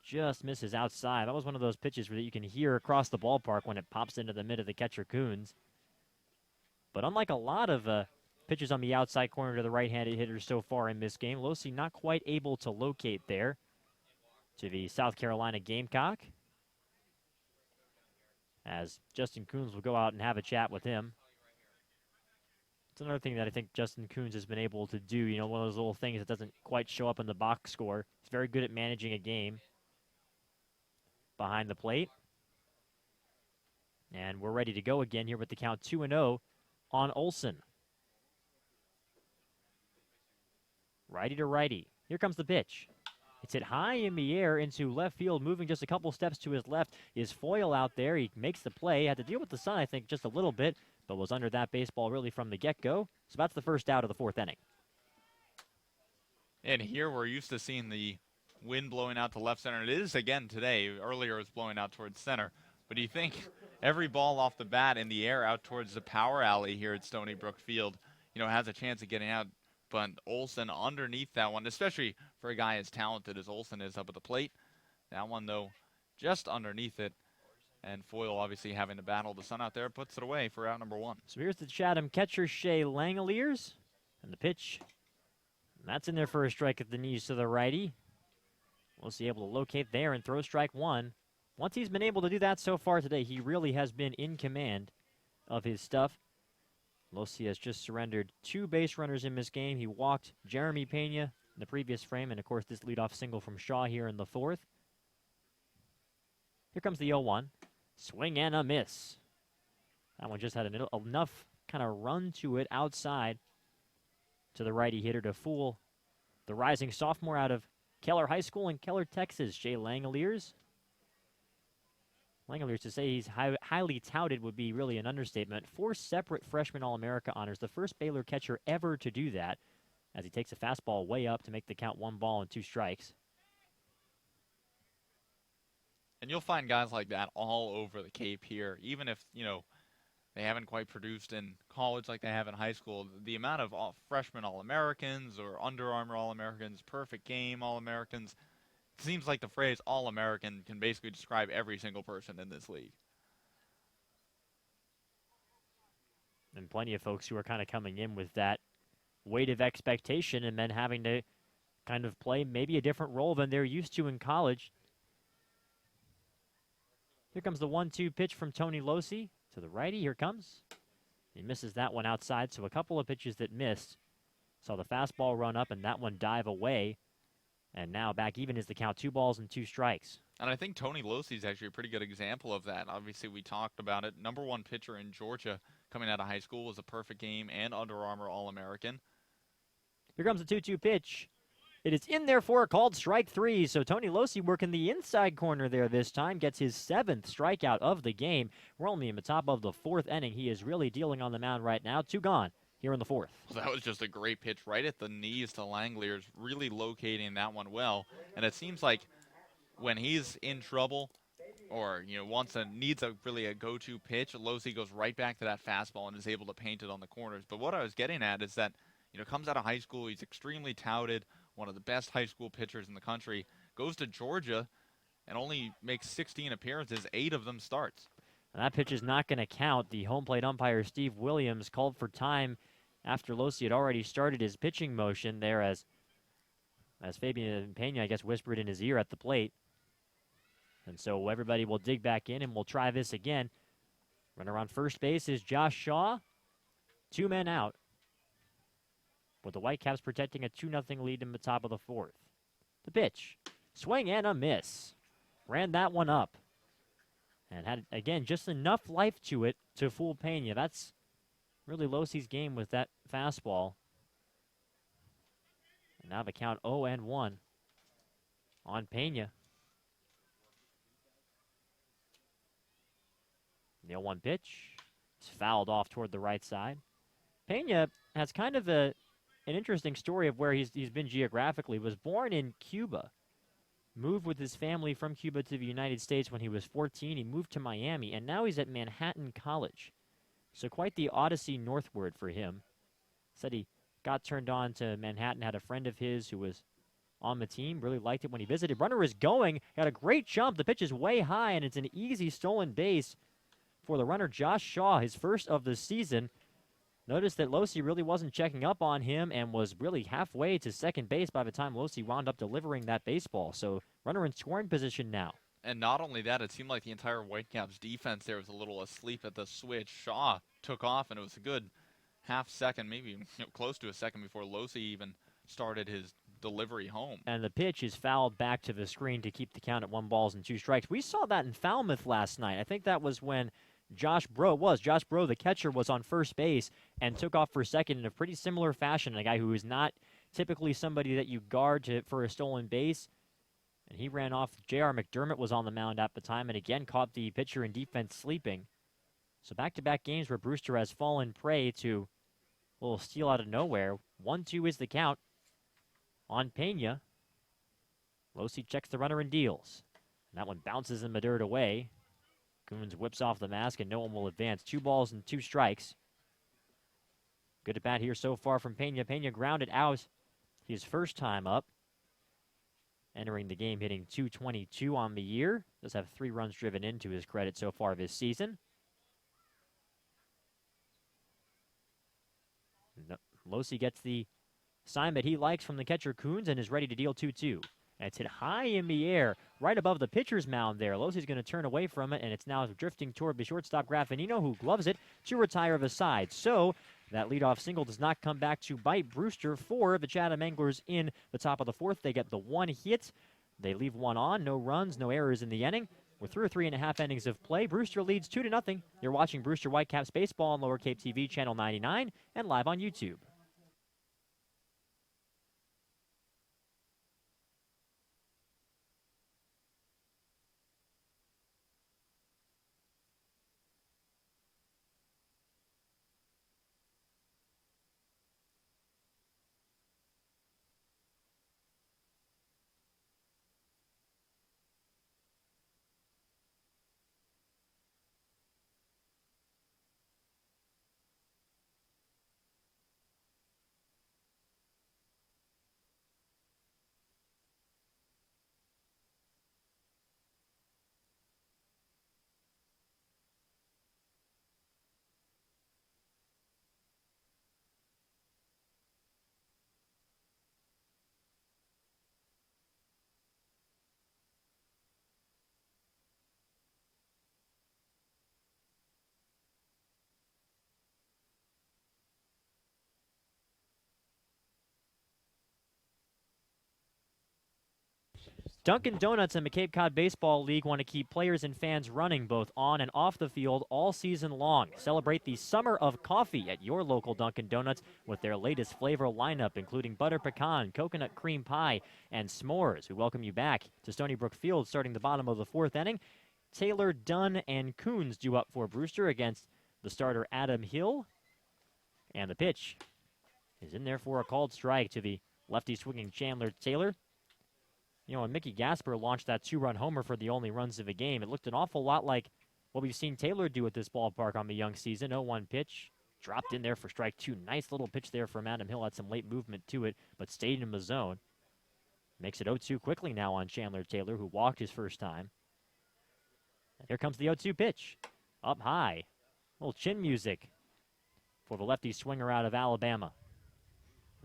just misses outside. That was one of those pitches that you can hear across the ballpark when it pops into the mid of the catcher Coons. But unlike a lot of pitches on the outside corner to the right-handed hitters so far in this game, Losey not quite able to locate there to the South Carolina Gamecock, as Justin Coons will go out and have a chat with him. It's another thing that I think Justin Coons has been able to do, you know, one of those little things that doesn't quite show up in the box score. He's very good at managing a game behind the plate. And we're ready to go again here with the count 2-0 on Olson. Righty to righty. Here comes the pitch. It's hit high in the air into left field, moving just a couple steps to his left is Foyle out there. He makes the play. Had to deal with the sun, I think, just a little bit, but was under that baseball really from the get-go. So that's the first out of the fourth inning. And here we're used to seeing the wind blowing out to left center. It is again today. Earlier it was blowing out towards center. But do you think every ball off the bat in the air out towards the power alley here at Stony Brook Field, you know, has a chance of getting out? But Olson underneath that one, especially for a guy as talented as Olson is up at the plate. That one, though, just underneath it. And Foyle obviously having to battle the sun out there, puts it away for out number one. So here's the Chatham catcher, Shea Langoliers. And the pitch. And that's in there for a strike at the knees to the righty. Losey able to locate there and throw strike one. Once he's been able to do that so far today, he really has been in command of his stuff. Losey has just surrendered 2 base runners in this game. He walked Jeremy Pena in the previous frame, and of course this leadoff single from Shaw here in the fourth. Here comes the 0-1. Swing and a miss. That one just had enough kind of run to it outside to the righty hitter to fool the rising sophomore out of Keller High School in Keller, Texas, Shea Langoliers. Langoliers, to say he's highly touted would be really an understatement. 4 separate freshman All-America honors, the first Baylor catcher ever to do that, as he takes a fastball way up to make the count 1 ball and 2 strikes. And you'll find guys like that all over the Cape here, even if, you know, they haven't quite produced in college like they have in high school. The amount of freshman All-Americans or Under Armour All-Americans, perfect game All-Americans, it seems like the phrase All-American can basically describe every single person in this league. And plenty of folks who are kind of coming in with that weight of expectation and then having to kind of play maybe a different role than they're used to in college. Here comes the 1-2 pitch from Tony Losey to the righty. Here comes. He misses that one outside, so a couple of pitches that missed. Saw the fastball run up and that one dive away. And now back even is the count, 2 balls and 2 strikes. And I think Tony Losey is actually a pretty good example of that. Obviously, we talked about it. Number 1 pitcher in Georgia coming out of high school, was a perfect game and Under Armour All-American. Here comes the 2-2 pitch. It is in there for a called strike 3. So Tony Losey working the inside corner there this time. Gets his 7th strikeout of the game. We're only in the top of the 4th inning. He is really dealing on the mound right now. 2 gone here in the 4th. Well, that was just a great pitch right at the knees to Langoliers, really locating that one well. And it seems like when he's in trouble or, you know, needs a really a go-to pitch, Losey goes right back to that fastball and is able to paint it on the corners. But what I was getting at is that, you know, comes out of high school, he's extremely touted, one of the best high school pitchers in the country, goes to Georgia and only makes 16 appearances, 8 of them starts. And that pitch is not going to count. The home plate umpire, Steve Williams, called for time after Losey had already started his pitching motion there as Fabian Pena, I guess, whispered in his ear at the plate. And so everybody will dig back in and we'll try this again. Runner on first base is Josh Shaw. 2 men out, with the Whitecaps protecting a 2-0 lead in the top of the 4th. The pitch. Swing and a miss. Ran that one up. And had, again, just enough life to it to fool Pena. That's really Losey's game with that fastball. And now the count 0-1 on Pena. The 0-1 pitch. It's fouled off toward the right side. Pena has kind of an interesting story of where he's been geographically. Was born in Cuba. Moved with his family from Cuba to the United States when he was 14. He moved to Miami, and now he's at Manhattan College. So quite the odyssey northward for him. Said he got turned on to Manhattan, had a friend of his who was on the team. Really liked it when he visited. Runner is going. Got a great jump. The pitch is way high, and it's an easy stolen base for the runner, Josh Shaw, his first of the season. Notice that Losi really wasn't checking up on him and was really halfway to second base by the time Losi wound up delivering that baseball. So runner in scoring position now. And not only that, it seemed like the entire Whitecaps defense there was a little asleep at the switch. Shaw took off, and it was a good half second, maybe close to a second before Losi even started his delivery home. And the pitch is fouled back to the screen to keep the count at 1-2. We saw that in Falmouth last night. I think that was when Josh Bro, the catcher, was on first base and took off for second in a pretty similar fashion. A guy who is not typically somebody that you guard for a stolen base. And he ran off. J.R. McDermott was on the mound at the time and again caught the pitcher in defense sleeping. So back-to-back games where Brewster has fallen prey to a little steal out of nowhere. 1-2 is the count on Pena. Losi checks the runner and deals. And that one bounces in the dirt away. Coons whips off the mask, and no one will advance. 2-2. Good at bat here so far from Pena. Pena grounded out his first time up. Entering the game hitting .222 on the year. Does have 3 runs driven in to his credit so far this season. Losi gets the sign that he likes from the catcher Coons and is ready to deal 2-2. And it's hit high in the air, right above the pitcher's mound there. Losi's going to turn away from it, and it's now drifting toward the shortstop Graffinino, who gloves it to retire the side. So that leadoff single does not come back to bite Brewster for the Chatham Anglers in the top of the 4th. They get the 1 hit. They leave 1 on, no runs, no errors in the inning. We're through 3.5 innings of play. Brewster leads 2-0. You're watching Brewster Whitecaps baseball on Lower Cape TV, channel 99, and live on YouTube. Dunkin' Donuts and the Cape Cod Baseball League want to keep players and fans running both on and off the field all season long. Celebrate the summer of coffee at your local Dunkin' Donuts with their latest flavor lineup, including butter pecan, coconut cream pie, and s'mores. We welcome you back to Stony Brook Field starting the bottom of the 4th inning. Taylor, Dunn, and Coons due up for Brewster against the starter Adam Hill. And the pitch is in there for a called strike to the lefty swinging Chandler Taylor. You know, when Mickey Gasper launched that 2-run homer for the only runs of the game, it looked an awful lot like what we've seen Taylor do at this ballpark on the young season. 0-1 pitch, dropped in there for strike 2. Nice little pitch there from Adam Hill. Had some late movement to it, but stayed in the zone. Makes it 0-2 quickly now on Chandler Taylor, who walked his first time. And here comes the 0-2 pitch. Up high. A little chin music for the lefty swinger out of Alabama.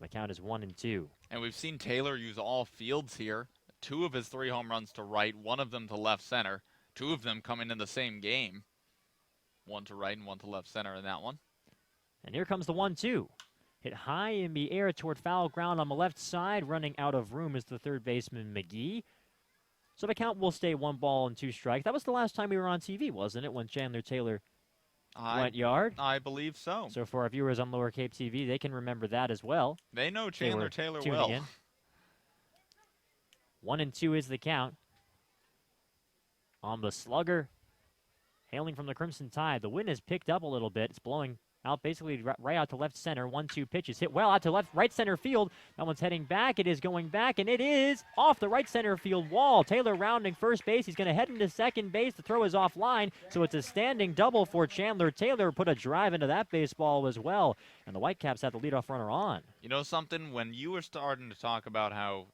The count is 1-2. And we've seen Taylor use all fields here. 2 of his 3 home runs to right, 1 of them to left center. 2 of them coming in the same game. 1 to right and 1 to left center in that one. And here comes the 1-2. Hit high in the air toward foul ground on the left side. Running out of room is the third baseman, McGee. So the count will stay 1-2. That was the last time we were on TV, wasn't it, when Chandler Taylor went yard? I believe so. So for our viewers on Lower Cape TV, they can remember that as well. They know Chandler Taylor tuning well. in. 1-2 is the count. On the slugger, hailing from the Crimson Tide. The wind has picked up a little bit. It's blowing Out basically right out to left center. 1-2 pitches hit well out to right center field. That one's heading back. It is going back, and it is off the right center field wall. Taylor rounding first base. He's going to head into second base. The throw is offline, so it's a standing double for Chandler Taylor. Put a drive into that baseball as well, and the Whitecaps have the leadoff runner on. You know something? When you were starting to talk about how,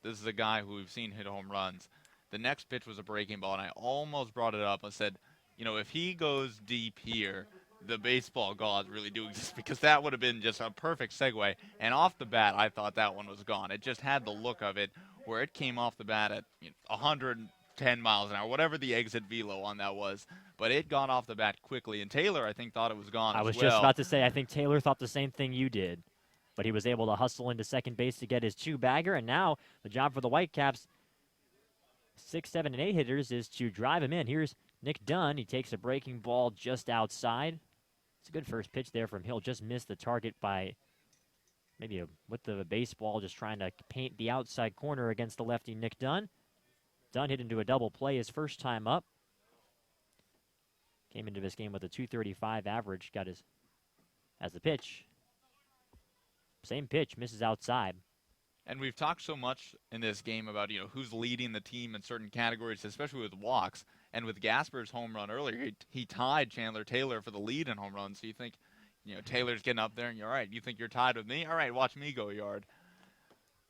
this is a guy who we've seen hit home runs, the next pitch was a breaking ball, and I almost brought it up. I said, if he goes deep here, the baseball gods really do exist, because that would have been just a perfect segue. And off the bat, I thought that one was gone. It just had the look of it, where it came off the bat at 110 miles an hour, whatever the exit velo on that was. But it got off the bat quickly, and Taylor, I think, thought it was gone. I was just about to say, I think Taylor thought the same thing you did. But he was able to hustle into second base to get his 2-bagger, and now the job for the Whitecaps, 6, 7, and 8 hitters, is to drive him in. Here's Nick Dunn. He takes a breaking ball just outside. It's a good first pitch there from Hill. Just missed the target by maybe a width of a baseball, just trying to paint the outside corner against the lefty Nick Dunn. Dunn hit into a double play his first time up. Came into this game with a .235 average. Got his as the pitch. Same pitch, misses outside. And we've talked so much in this game about, who's leading the team in certain categories, especially with walks. And with Gasper's home run earlier, he tied Chandler Taylor for the lead in home runs. So you think, Taylor's getting up there, and you're all right. You think you're tied with me? All right, watch me go yard.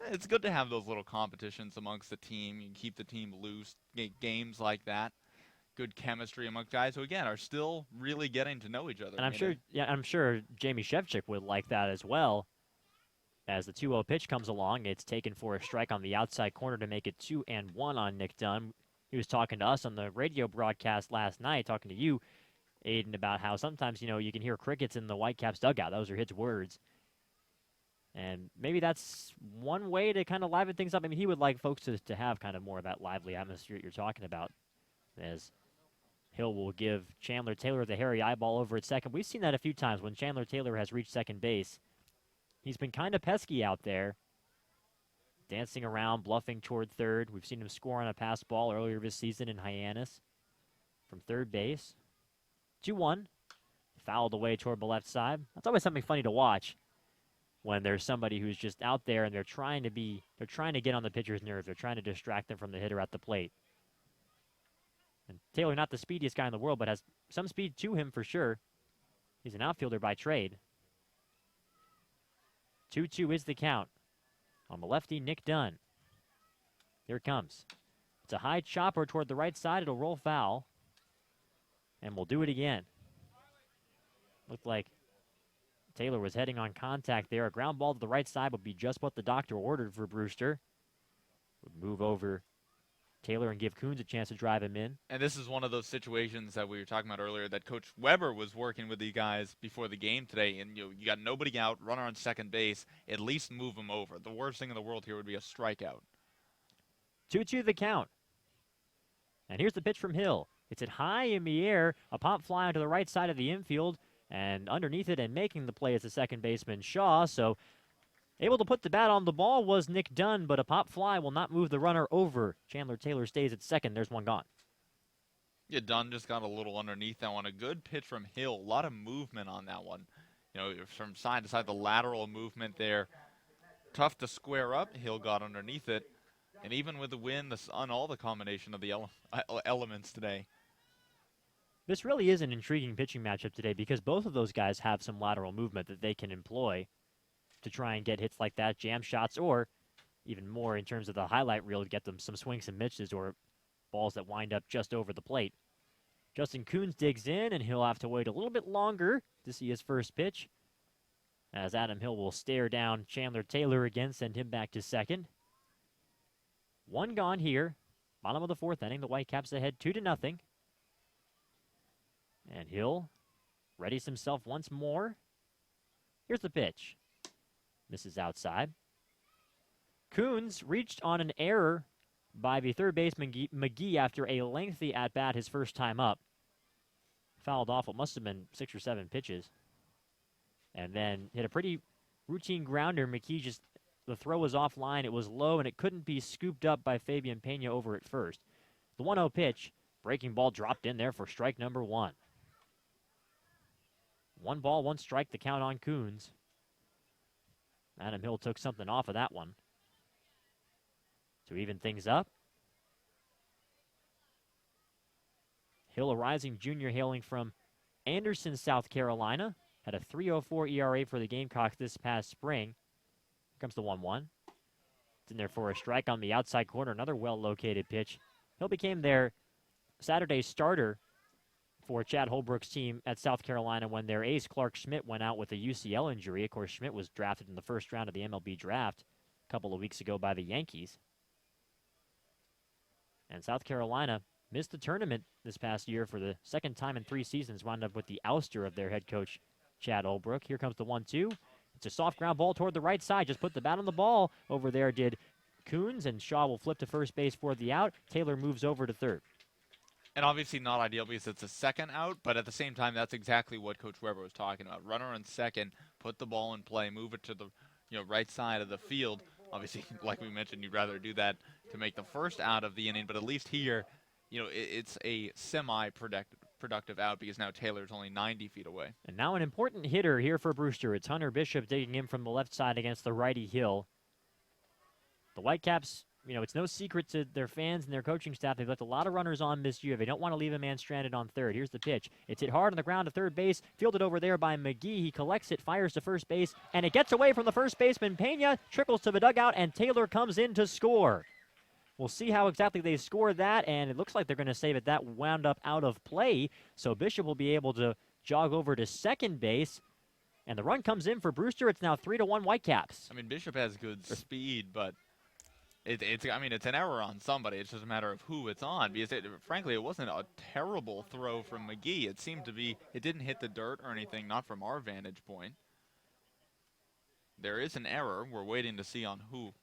It's good to have those little competitions amongst the team. You can keep the team loose, games like that. Good chemistry among guys who, again, are still really getting to know each other. And I'm sure Jamie Shevchik would like that as well. As the 2-0 pitch comes along, it's taken for a strike on the outside corner to make it 2-1 on Nick Dunn. He was talking to us on the radio broadcast last night, talking to you, Aiden, about how sometimes, you can hear crickets in the Whitecaps dugout. Those are his words. And maybe that's one way to kind of liven things up. I mean, he would like folks to have kind of more of that lively atmosphere you're talking about, as Hill will give Chandler Taylor the hairy eyeball over at second. We've seen that a few times when Chandler Taylor has reached second base. He's been kind of pesky out there, dancing around, bluffing toward third. We've seen him score on a pass ball earlier this season in Hyannis from third base. 2-1, fouled away toward the left side. That's always something funny to watch when there's somebody who's just out there and they're trying to get on the pitcher's nerves. They're trying to distract them from the hitter at the plate. And Taylor, not the speediest guy in the world, but has some speed to him for sure. He's an outfielder by trade. 2-2 is the count on the lefty, Nick Dunn. Here it comes. It's a high chopper toward the right side. It'll roll foul. And we'll do it again. Looked like Taylor was heading on contact there. A ground ball to the right side would be just what the doctor ordered for Brewster. Would move over Taylor and give Coons a chance to drive him in. And this is one of those situations that we were talking about earlier that Coach Weber was working with the guys before the game today. And you got nobody out, runner on second base, at least move him over. The worst thing in the world here would be a strikeout. 2-2 the count. And here's the pitch from Hill. It's it high in the air, a pop fly onto the right side of the infield, and underneath it and making the play is the second baseman Shaw. So able to put the bat on the ball was Nick Dunn, but a pop fly will not move the runner over. Chandler Taylor stays at second. There's one gone. Yeah, Dunn just got a little underneath that one. A good pitch from Hill. A lot of movement on that one. From side to side, the lateral movement there. Tough to square up. Hill got underneath it. And even with the wind, the sun, all the combination of the elements today. This really is an intriguing pitching matchup today because both of those guys have some lateral movement that they can employ to try and get hits like that, jam shots, or even more in terms of the highlight reel to get them some swings and misses or balls that wind up just over the plate. Justin Coons digs in, and he'll have to wait a little bit longer to see his first pitch, as Adam Hill will stare down Chandler Taylor again, send him back to second. One gone here. Bottom of the fourth inning. The Whitecaps ahead 2-0. And Hill readies himself once more. Here's the pitch. Misses outside. Coons reached on an error by the third baseman McGee after a lengthy at-bat his first time up. Fouled off what must have been 6 or 7 pitches. And then hit a pretty routine grounder. McGee just, the throw was offline. It was low, and it couldn't be scooped up by Fabian Pena over at first. The 1-0 pitch. Breaking ball dropped in there for strike number 1. 1 ball, 1 strike, the count on Coons. Adam Hill took something off of that one to even things up. Hill, a rising junior hailing from Anderson, South Carolina, had a 3.04 ERA for the Gamecocks this past spring. Here comes the 1-1. It's in there for a strike on the outside corner, another well-located pitch. Hill became their Saturday starter for Chad Holbrook's team at South Carolina when their ace, Clark Schmidt, went out with a UCL injury. Of course, Schmidt was drafted in the first round of the MLB draft a couple of weeks ago by the Yankees. And South Carolina missed the tournament this past year for the second time in 3 seasons, wound up with the ouster of their head coach, Chad Holbrook. Here comes the 1-2. It's a soft ground ball toward the right side. Just put the bat on the ball. Over there did Coons, and Shaw will flip to first base for the out. Taylor moves over to third. And obviously not ideal because it's a second out, but at the same time, that's exactly what Coach Weber was talking about. Runner on second, put the ball in play, move it to the right side of the field. Obviously, like we mentioned, you'd rather do that to make the first out of the inning, but at least here, it's a semi-productive out because now Taylor's only 90 feet away. And now an important hitter here for Brewster. It's Hunter Bishop digging in from the left side against the righty Hill. The Whitecaps, it's no secret to their fans and their coaching staff. They've left a lot of runners on this year. They don't want to leave a man stranded on third. Here's the pitch. It's hit hard on the ground to third base. Fielded over there by McGee. He collects it, fires to first base, and it gets away from the first baseman. Pena trickles to the dugout, and Taylor comes in to score. We'll see how exactly they score that, and it looks like they're going to say that wound up out of play, so Bishop will be able to jog over to second base, and the run comes in for Brewster. It's now 3-1 Whitecaps. I mean, Bishop has good speed, but it's an error on somebody. It's just a matter of who it's on, because frankly, it wasn't a terrible throw from McGee. It didn't hit the dirt or anything, not from our vantage point. There is an error. We're waiting to see on who.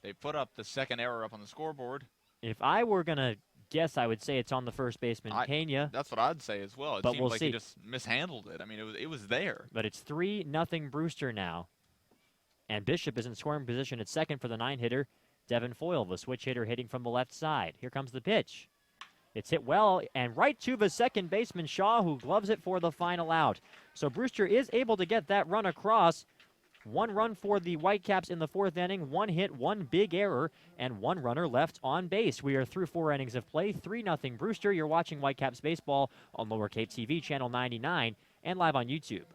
They put up the second error up on the scoreboard. If I were going to guess, I would say it's on the first baseman, Pena. That's what I'd say as well. It seemed like he just mishandled it. I mean, it was there. But it's 3-0 Brewster now. And Bishop is in scoring position at second for the 9-hitter, Devin Foyle, the switch hitter hitting from the left side. Here comes the pitch. It's hit well and right to the second baseman, Shaw, who gloves it for the final out. So Brewster is able to get that run across. 1 run for the Whitecaps in the 4th inning, 1 hit, 1 big error, and 1 runner left on base. We are through 4 innings of play, 3-0 Brewster. You're watching Whitecaps baseball on Lower Cape TV, channel 99, and live on YouTube.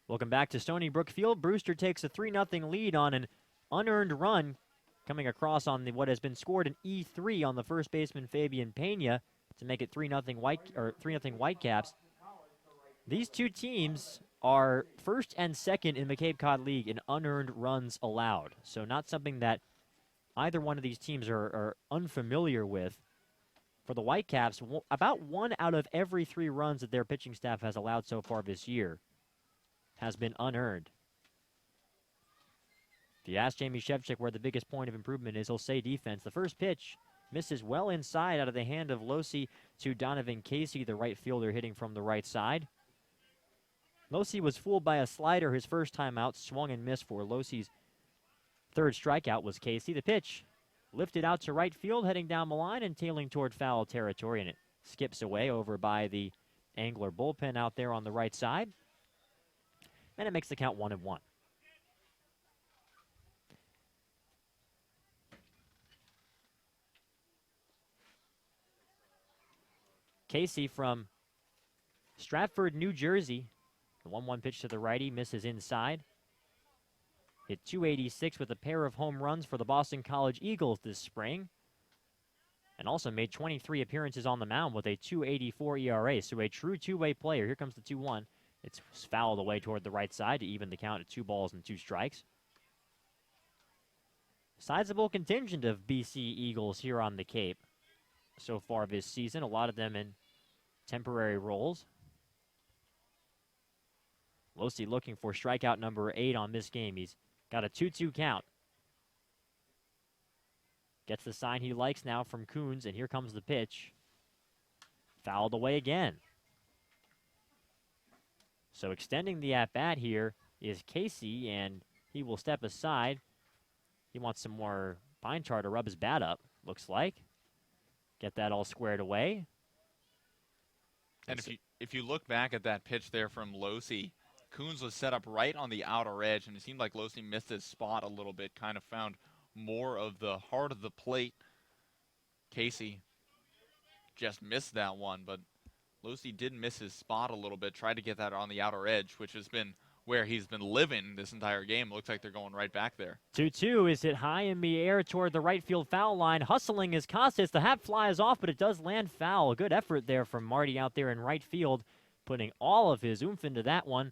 Welcome back to Stony Brook Field. Brewster takes a 3-0 lead on an unearned run coming across on what has been scored in E3 on the first baseman Fabian Pena to make it 3-0 Whitecaps. These two teams are first and second in the Cape Cod League in unearned runs allowed. So not something that either one of these teams are unfamiliar with. For the Whitecaps, about 1 out of every 3 runs that their pitching staff has allowed so far this year has been unearned. If you ask Jamie Shevchik where the biggest point of improvement is, he'll say defense. The first pitch misses well inside out of the hand of Losi to Donovan Casey, the right fielder hitting from the right side. Losi was fooled by a slider his first time out, swung and missed for Losi's 3rd strikeout was Casey. The pitch lifted out to right field, heading down the line and tailing toward foul territory, and it skips away over by the Angler bullpen out there on the right side. And it makes the count 1-1. Casey from Stratford, New Jersey. The 1-1 pitch to the righty misses inside. Hit .286 with a pair of home runs for the Boston College Eagles this spring. And also made 23 appearances on the mound with a .284 ERA. So a true two-way player. Here comes the 2-1. It's fouled away toward the right side to even the count at 2 balls and 2 strikes. Sizable contingent of BC Eagles here on the Cape so far this season. A lot of them in temporary roles. Losey looking for strikeout number 8 on this game. He's got a 2-2 count. Gets the sign he likes now from Coons, and here comes the pitch. Fouled away again. So extending the at-bat here is Casey, and he will step aside. He wants some more pine tar to rub his bat up, looks like. Get that all squared away. And if you look back at that pitch there from Losey, Coons was set up right on the outer edge, and it seemed like Losey missed his spot a little bit, kind of found more of the heart of the plate. Casey just missed that one, but Losey did miss his spot a little bit, tried to get that on the outer edge, which has been where he's been living this entire game. Looks like they're going right back there. 2-2 is hit high in the air toward the right field foul line. Hustling is Costas. The hat flies off, but it does land foul. A good effort there from Marty out there in right field, putting all of his oomph into that one.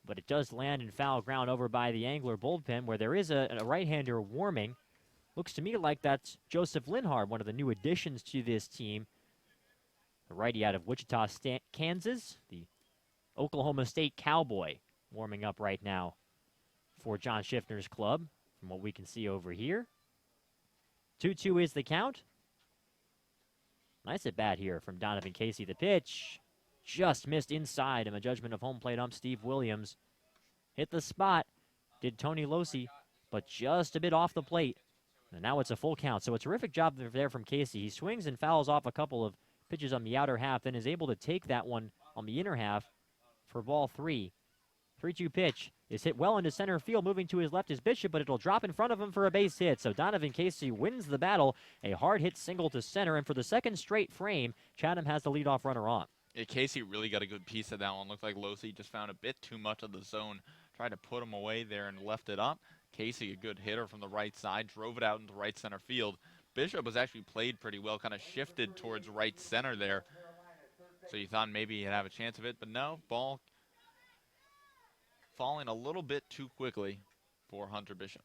But it does land in foul ground over by the Angler bullpen, where there is a right-hander warming. Looks to me like that's Joseph Linhard, one of the new additions to this team. The righty out of Wichita, Kansas, the Oklahoma State Cowboy, warming up right now for John Schiffner's club, from what we can see over here. 2-2 is the count. Nice at bat here from Donovan Casey. The pitch just missed inside, and a judgment of home plate ump Steve Williams. Hit the spot, did Tony Losey, but just a bit off the plate. And now it's a full count, so a terrific job there from Casey. He swings and fouls off a couple of pitches on the outer half, then is able to take that one on the inner half for ball 3. 3-2 pitch is hit well into center field. Moving to his left is Bishop, but it'll drop in front of him for a base hit. So Donovan Casey wins the battle. A hard hit single to center, and for the second straight frame, Chatham has the leadoff runner on. Yeah, Casey really got a good piece of that one. Looked like Losey just found a bit too much of the zone. Tried to put him away there and left it up. Casey, a good hitter from the right side, drove it out into right center field. Bishop was actually played pretty well, kind of shifted towards right center there. So you thought maybe he'd have a chance of it, but no, ball falling a little bit too quickly for Hunter Bishop.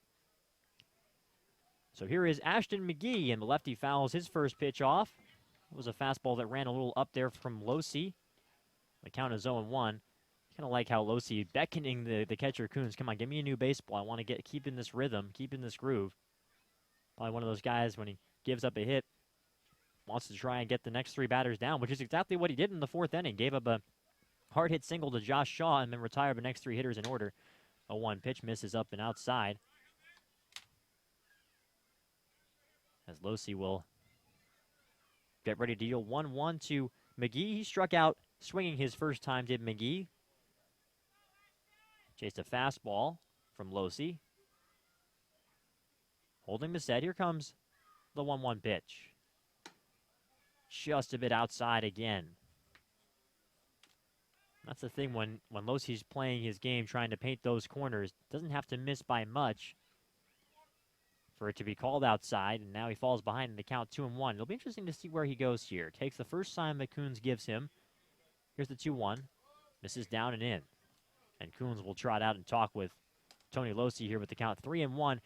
So here is Ashton McGee, and the lefty fouls his first pitch off. It was a fastball that ran a little up there from Losey. The count is 0-1. Kind of like how Losey beckoning the catcher Coons. Come on, give me a new baseball. I want to keep in this rhythm, keep in this groove. Probably one of those guys when he gives up a hit, wants to try and get the next 3 batters down, which is exactly what he did in the 4th inning. Gave up a hard hit single to Josh Shaw and then retired the next 3 hitters in order. A 1 pitch misses up and outside. As Losey will get ready to deal 1-1 to McGee. He struck out swinging his first time, did McGee. Chased a fastball from Losey. Holding the set. Here comes the 1-1 pitch. Just a bit outside again. That's the thing when Losey's playing his game, trying to paint those corners. Doesn't have to miss by much for it to be called outside, and now he falls behind in the count 2-1. It'll be interesting to see where he goes here. Takes the first sign that Coons gives him. Here's the 2-1. Misses down and in. And Coons will trot out and talk with Tony Losey here with the count 3-1.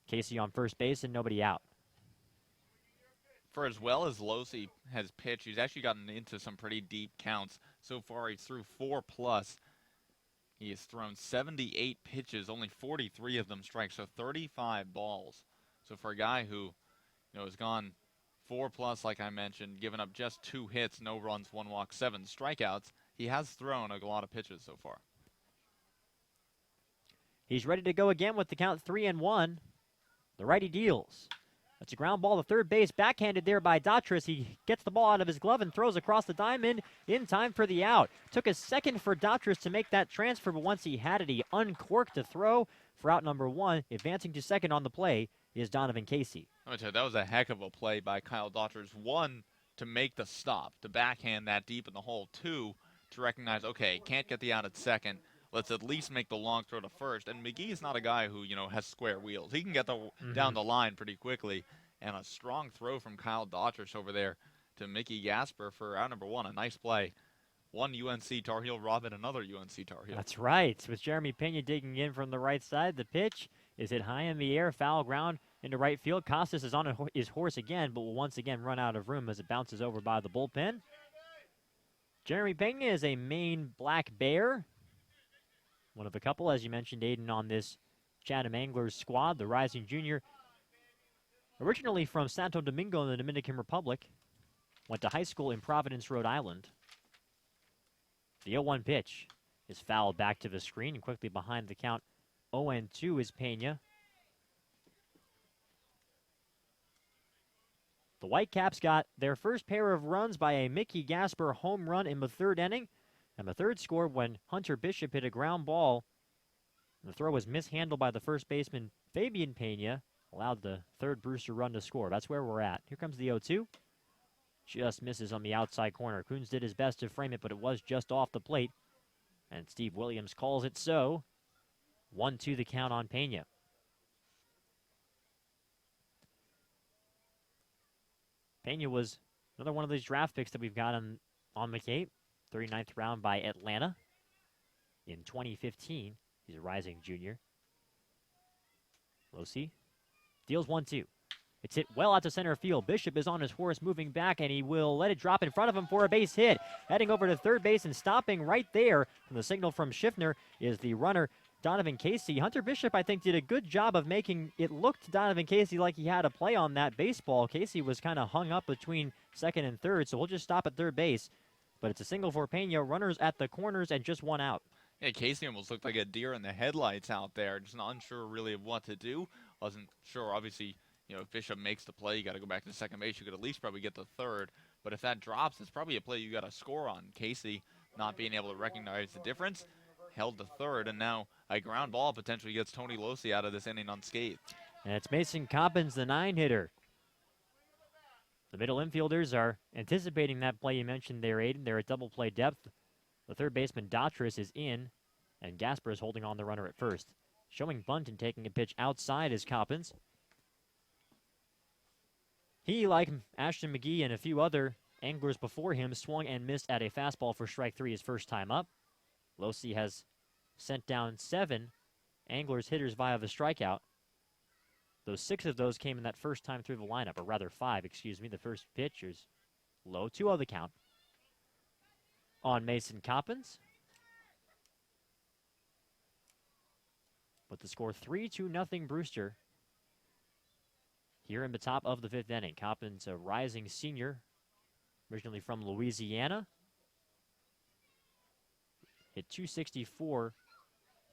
Casey on first base and nobody out. For as well as Losey has pitched, he's actually gotten into some pretty deep counts. So far, he's through 4+. He has thrown 78 pitches, only 43 of them strikes, so 35 balls. So for a guy who, has gone 4+, like I mentioned, given up just 2 hits, no runs, 1 walk, 7 strikeouts, he has thrown a lot of pitches so far. He's ready to go again with the count 3-1. The righty deals. That's a ground ball to third base, backhanded there by Daughtris. He gets the ball out of his glove and throws across the diamond in time for the out. Took a second for Daughtris to make that transfer, but once he had it, he uncorked to throw for out number 1. Advancing to second on the play is Donovan Casey. I'm going to tell you, that was a heck of a play by Kyle Daughtris. 1, to make the stop, to backhand that deep in the hole. 2, to recognize, okay, can't get the out at second. let's at least make the long throw to first. And McGee is not a guy who, has square wheels. He can get down the line pretty quickly. And a strong throw from Kyle Daughters over there to Mickey Gasper for out number 1. A nice play. One UNC Tar Heel, Robin, another UNC Tar Heel. That's right. With Jeremy Pena digging in from the right side, the pitch is hit high in the air, foul ground into right field. Costas is on his horse again, but will once again run out of room as it bounces over by the bullpen. Jeremy Pena is a Maine Black Bear. One of a couple, as you mentioned, Aiden, on this Chatham Anglers squad. The rising junior, originally from Santo Domingo in the Dominican Republic, went to high school in Providence, Rhode Island. The 0-1 pitch is fouled back to the screen, and quickly behind the count, 0-2 is Pena. The Whitecaps got their first pair of runs by a Mickey Gasper home run in the 3rd inning, and the 3rd scored when Hunter Bishop hit a ground ball. The throw was mishandled by the first baseman Fabian Pena, allowed the 3rd Brewster run to score. That's where we're at. Here comes the 0-2. Just misses on the outside corner. Coons did his best to frame it, but it was just off the plate. And Steve Williams calls it so. 1-2 the count on Pena. Pena was another one of these draft picks that we've got on the Cape. 39th round by Atlanta in 2015. He's a rising junior. Losi deals 1-2. It's hit well out to center field. Bishop is on his horse moving back, and he will let it drop in front of him for a base hit. Heading over to third base and stopping right there from the signal from Schiffner is the runner, Donovan Casey. Hunter Bishop, I think, did a good job of making it look to Donovan Casey like he had a play on that baseball. Casey was kind of hung up between second and third, so we'll just stop at third base. But it's a single for Pena. Runners at the corners and just one out. Yeah, Casey almost looked like a deer in the headlights out there. Just not unsure really of what to do. Wasn't sure, obviously, if Bishop makes the play, you got to go back to second base. You could at least probably get the third. But if that drops, it's probably a play you got to score on. Casey not being able to recognize the difference, held the third, and now a ground ball potentially gets Tony Losi out of this inning unscathed. And it's Mason Coppins, the 9-hitter. The middle infielders are anticipating that play you mentioned there, Aiden. They're at double play depth. The third baseman, Daughters, is in, and Gasper is holding on the runner at first. Showing bunt and taking a pitch outside is Coppins. He, like Ashton McGee and a few other anglers before him, swung and missed at a fastball for strike 3 his first time up. Losi has sent down 7 anglers hitters via the strikeout. Those 6 of those came in that first time through the lineup, or rather 5, excuse me. The first pitch is low, 2-0 the count on Mason Coppins. With the score 3-0 Brewster here in the top of the 5th inning. Coppins, a rising senior, originally from Louisiana. Hit .264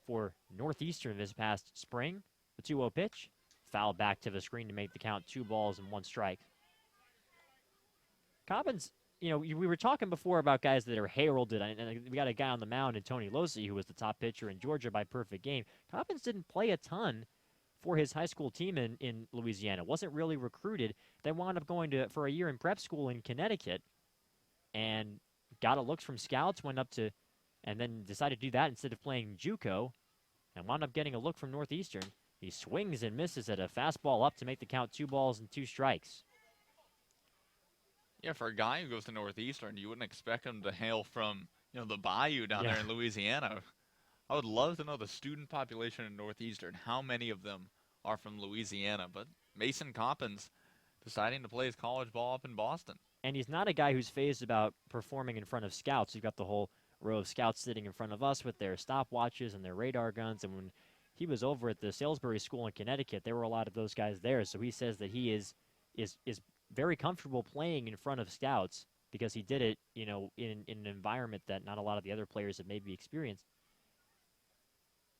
for Northeastern this past spring. The 2-0 pitch, fouled back to the screen to make the count 2 balls and 1 strike. Coppins, we were talking before about guys that are heralded, and we got a guy on the mound in Tony Losi, who was the top pitcher in Georgia by perfect game. Coppins didn't play a ton for his high school team in Louisiana. Wasn't really recruited. They wound up going for a year in prep school in Connecticut and got a look from scouts, went up to, and then decided to do that instead of playing JUCO, and wound up getting a look from Northeastern. He swings and misses at a fastball up to make the count 2 balls and 2 strikes. Yeah, for a guy who goes to Northeastern, you wouldn't expect him to hail from, the bayou down there in Louisiana. I would love to know the student population in Northeastern, how many of them are from Louisiana. But Mason Coppins deciding to play his college ball up in Boston. And he's not a guy who's phased about performing in front of scouts. You've got the whole row of scouts sitting in front of us with their stopwatches and their radar guns. And when he was over at the Salisbury School in Connecticut, there were a lot of those guys there. So he says that he is very comfortable playing in front of scouts because he did it, in an environment that not a lot of the other players have maybe experienced.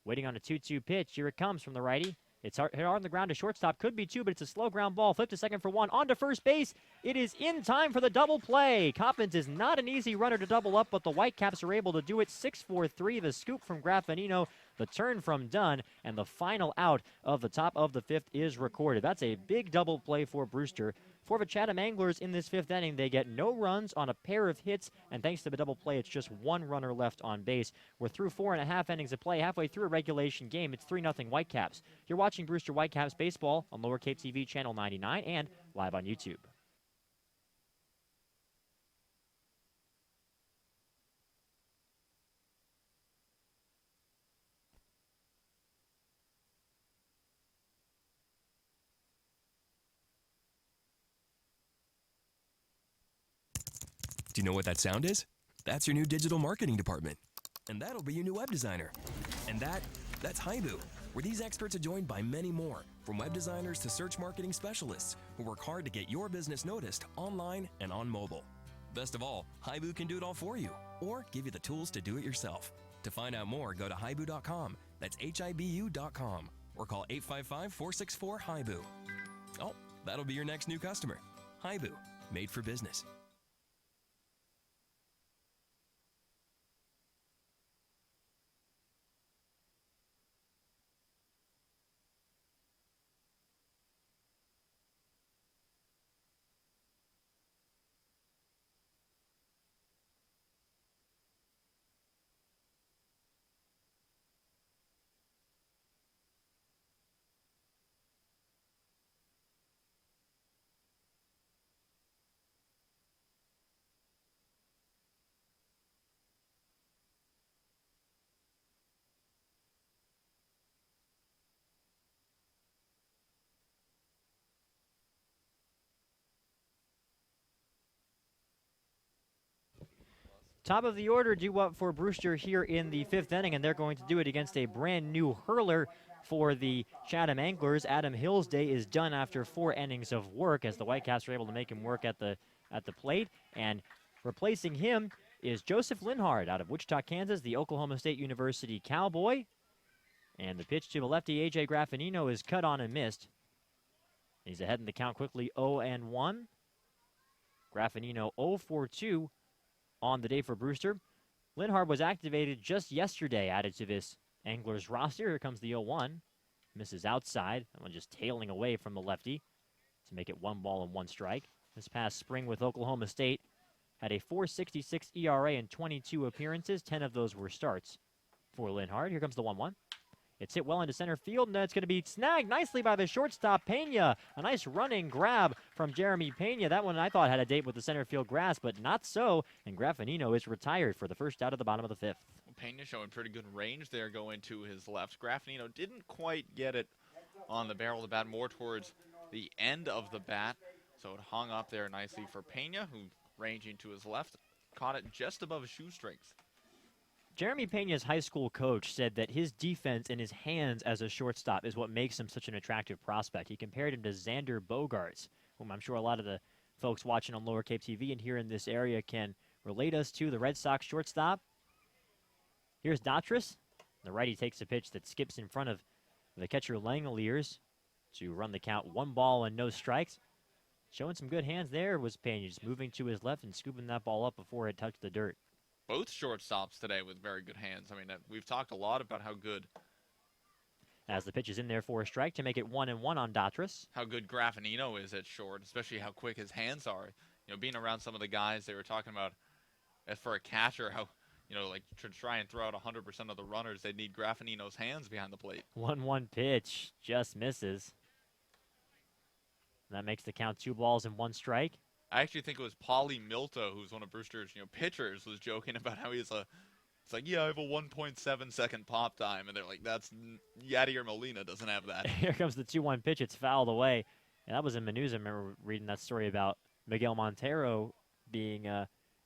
Waiting on a 2-2 pitch. Here it comes from the righty. It's hard on the ground to shortstop. Could be 2, but it's a slow ground ball. Flip to second for 1. On to first base. It is in time for the double play. Coppins is not an easy runner to double up, but the Whitecaps are able to do it. 6-4-3. The scoop from Graffinino, the turn from Dunn, and the final out of the top of the 5th is recorded. That's a big double play for Brewster. For the Chatham Anglers in this 5th inning, they get no runs on a pair of hits, and thanks to the double play, it's just 1 runner left on base. We're through 4.5 innings of play, halfway through a regulation game. It's 3-0 Whitecaps. You're watching Brewster Whitecaps baseball on Lower Cape TV Channel 99 and live on YouTube. Do you know what that sound is? That's your new digital marketing department. And that'll be your new web designer. And that's Haibu, where these experts are joined by many more, from web designers to search marketing specialists, who work hard to get your business noticed online and on mobile. Best of all, Haibu can do it all for you, or give you the tools to do it yourself. To find out more, go to haibu.com. That's HIBU.com. Or call 855-464-HIBU. Oh, that'll be your next new customer. Haibu, made for business. Top of the order due up for Brewster here in the 5th inning, and they're going to do it against a brand new hurler for the Chatham Anglers. Adam Hill's day is done after 4 innings of work, as the Whitecaps were able to make him work at the plate. And replacing him is Joseph Linhard out of Wichita, Kansas, the Oklahoma State University Cowboy. And the pitch to the lefty, A.J. Graffinino, is cut on and missed. He's ahead in the count quickly, 0-1. Graffinino 0 for 2 on the day for Brewster. Linhard was activated just yesterday, added to this Anglers roster. Here comes the 0-1. Misses outside. That one just tailing away from the lefty to make it 1 ball and 1 strike. This past spring with Oklahoma State had a 4.66 ERA in 22 appearances. 10 of those were starts for Linhard. Here comes the 1-1. It's hit well into center field, and it's going to be snagged nicely by the shortstop, Pena. A nice running grab from Jeremy Pena. That one I thought had a date with the center field grass, but not so. And Graffinino is retired for the first out of the bottom of the 5th. Well, Pena showing pretty good range there going to his left. Graffinino didn't quite get it on the barrel of the bat, more towards the end of the bat. So it hung up there nicely for Pena, who ranging to his left, caught it just above his shoestrings. Jeremy Pena's high school coach said that his defense and his hands as a shortstop is what makes him such an attractive prospect. He compared him to Xander Bogaerts, whom I'm sure a lot of the folks watching on Lower Cape TV and here in this area can relate us to, the Red Sox shortstop. Here's Datras. The righty takes a pitch that skips in front of the catcher Langoliers to run the count 1 ball and no strikes. Showing some good hands there was Pena, just moving to his left and scooping that ball up before it touched the dirt. Both shortstops today with very good hands. I mean, we've talked a lot about how good. As the pitch is in there for a strike to make it 1-1 on Datras. How good Graffinino is at short, especially how quick his hands are. You know, being around some of the guys they were talking about, as for a catcher, how, you know, like to try and throw out 100% of the runners, they need Graffinino's hands behind the plate. 1-1 pitch, just misses. That makes the count 2 balls and 1 strike. I actually think it was Paulie Milto, who's one of Brewster's, pitchers, was joking about how it's like, yeah, I have a 1.7 second pop time, and they're like, that's Yadier Molina doesn't have that. Here comes the 2-1 pitch. It's fouled away. And that was in Manews. I remember reading that story about Miguel Montero being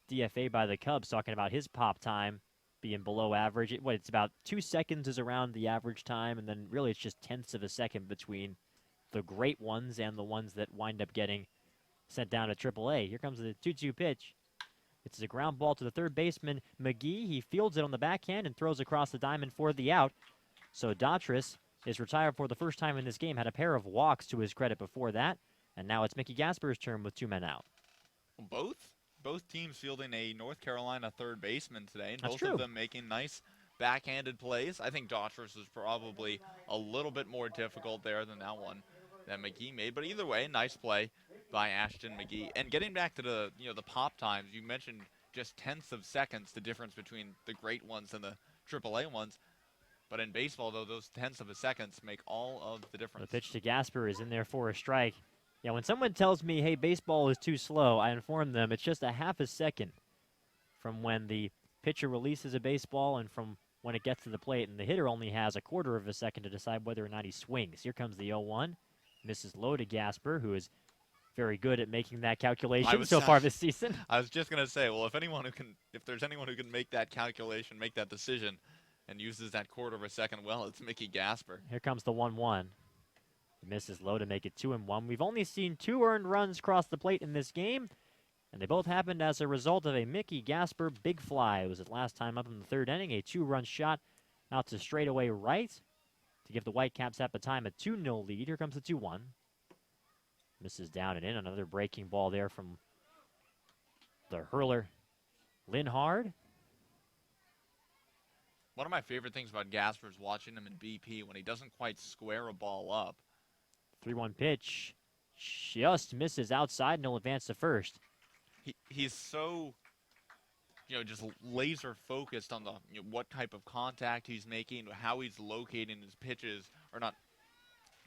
DFA'd by the Cubs, talking about his pop time being below average. It's about 2 seconds is around the average time, and then really it's just tenths of a second between the great ones and the ones that wind up getting sent down to AAA. Here comes the 2-2 pitch. It's a ground ball to the third baseman, McGee. He fields it on the backhand and throws across the diamond for the out. So Datras is retired for the first time in this game. Had a pair of walks to his credit before that. And now it's Mickey Gasper's turn with 2 men out. Both teams fielding a North Carolina third baseman today. And That's both true. of them making nice backhanded plays. I think Datras was probably a little bit more difficult there than that one that McGee made. But either way, nice play by Ashton McGee. And getting back to the the pop times, you mentioned just tenths of seconds, the difference between the great ones and the AAA ones. But in baseball, though, those tenths of a seconds make all of the difference. The pitch to Gasper is in there for a strike. Yeah, when someone tells me, hey, baseball is too slow, I inform them it's just a half a second from when the pitcher releases a baseball and from when it gets to the plate, and the hitter only has a quarter of a second to decide whether or not he swings. Here comes the 0-1. Misses low to Gasper, who is very good at making that calculation so far this season. I was just going to say, well, if there's anyone who can make that calculation, make that decision, and uses that quarter of a second well, it's Mickey Gasper. Here comes the 1-1. Misses low to make it 2-1. We've only seen 2 earned runs cross the plate in this game, and they both happened as a result of a Mickey Gasper big fly. It was his last time up in the third inning, a 2-run shot out to straightaway right to give the Whitecaps at the time a 2-0 lead. Here comes the 2-1. Misses down and in. Another breaking ball there from the hurler, Linhard. One of my favorite things about Gasper is watching him in BP when he doesn't quite square a ball up. 3-1 pitch. Just misses outside, and he'll advance to first. He's so, just laser focused on the what type of contact he's making, how he's locating his pitches, or not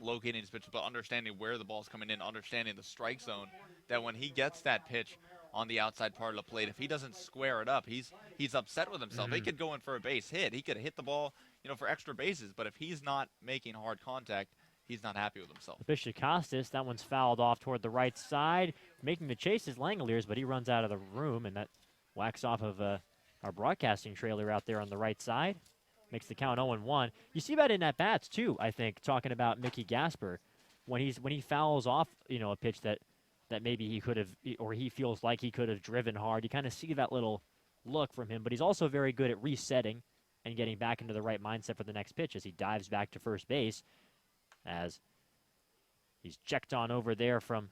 locating his pitches, but understanding where the ball's coming in, understanding the strike zone, that when he gets that pitch on the outside part of the plate, if he doesn't square it up, he's upset with himself. He could go in for a base hit. He could hit the ball, for extra bases, but if he's not making hard contact, he's not happy with himself. The pitch to Costas, that one's fouled off toward the right side. Making the chase is Langoliers, but he runs out of the room, and that whacks off of our broadcasting trailer out there on the right side. Makes the count 0-1. You see that in at-bats, too, I think, talking about Mickey Gasper. When he fouls off, a pitch that maybe he could have, or he feels like he could have driven hard, you kind of see that little look from him. But he's also very good at resetting and getting back into the right mindset for the next pitch as he dives back to first base, as he's checked on over there from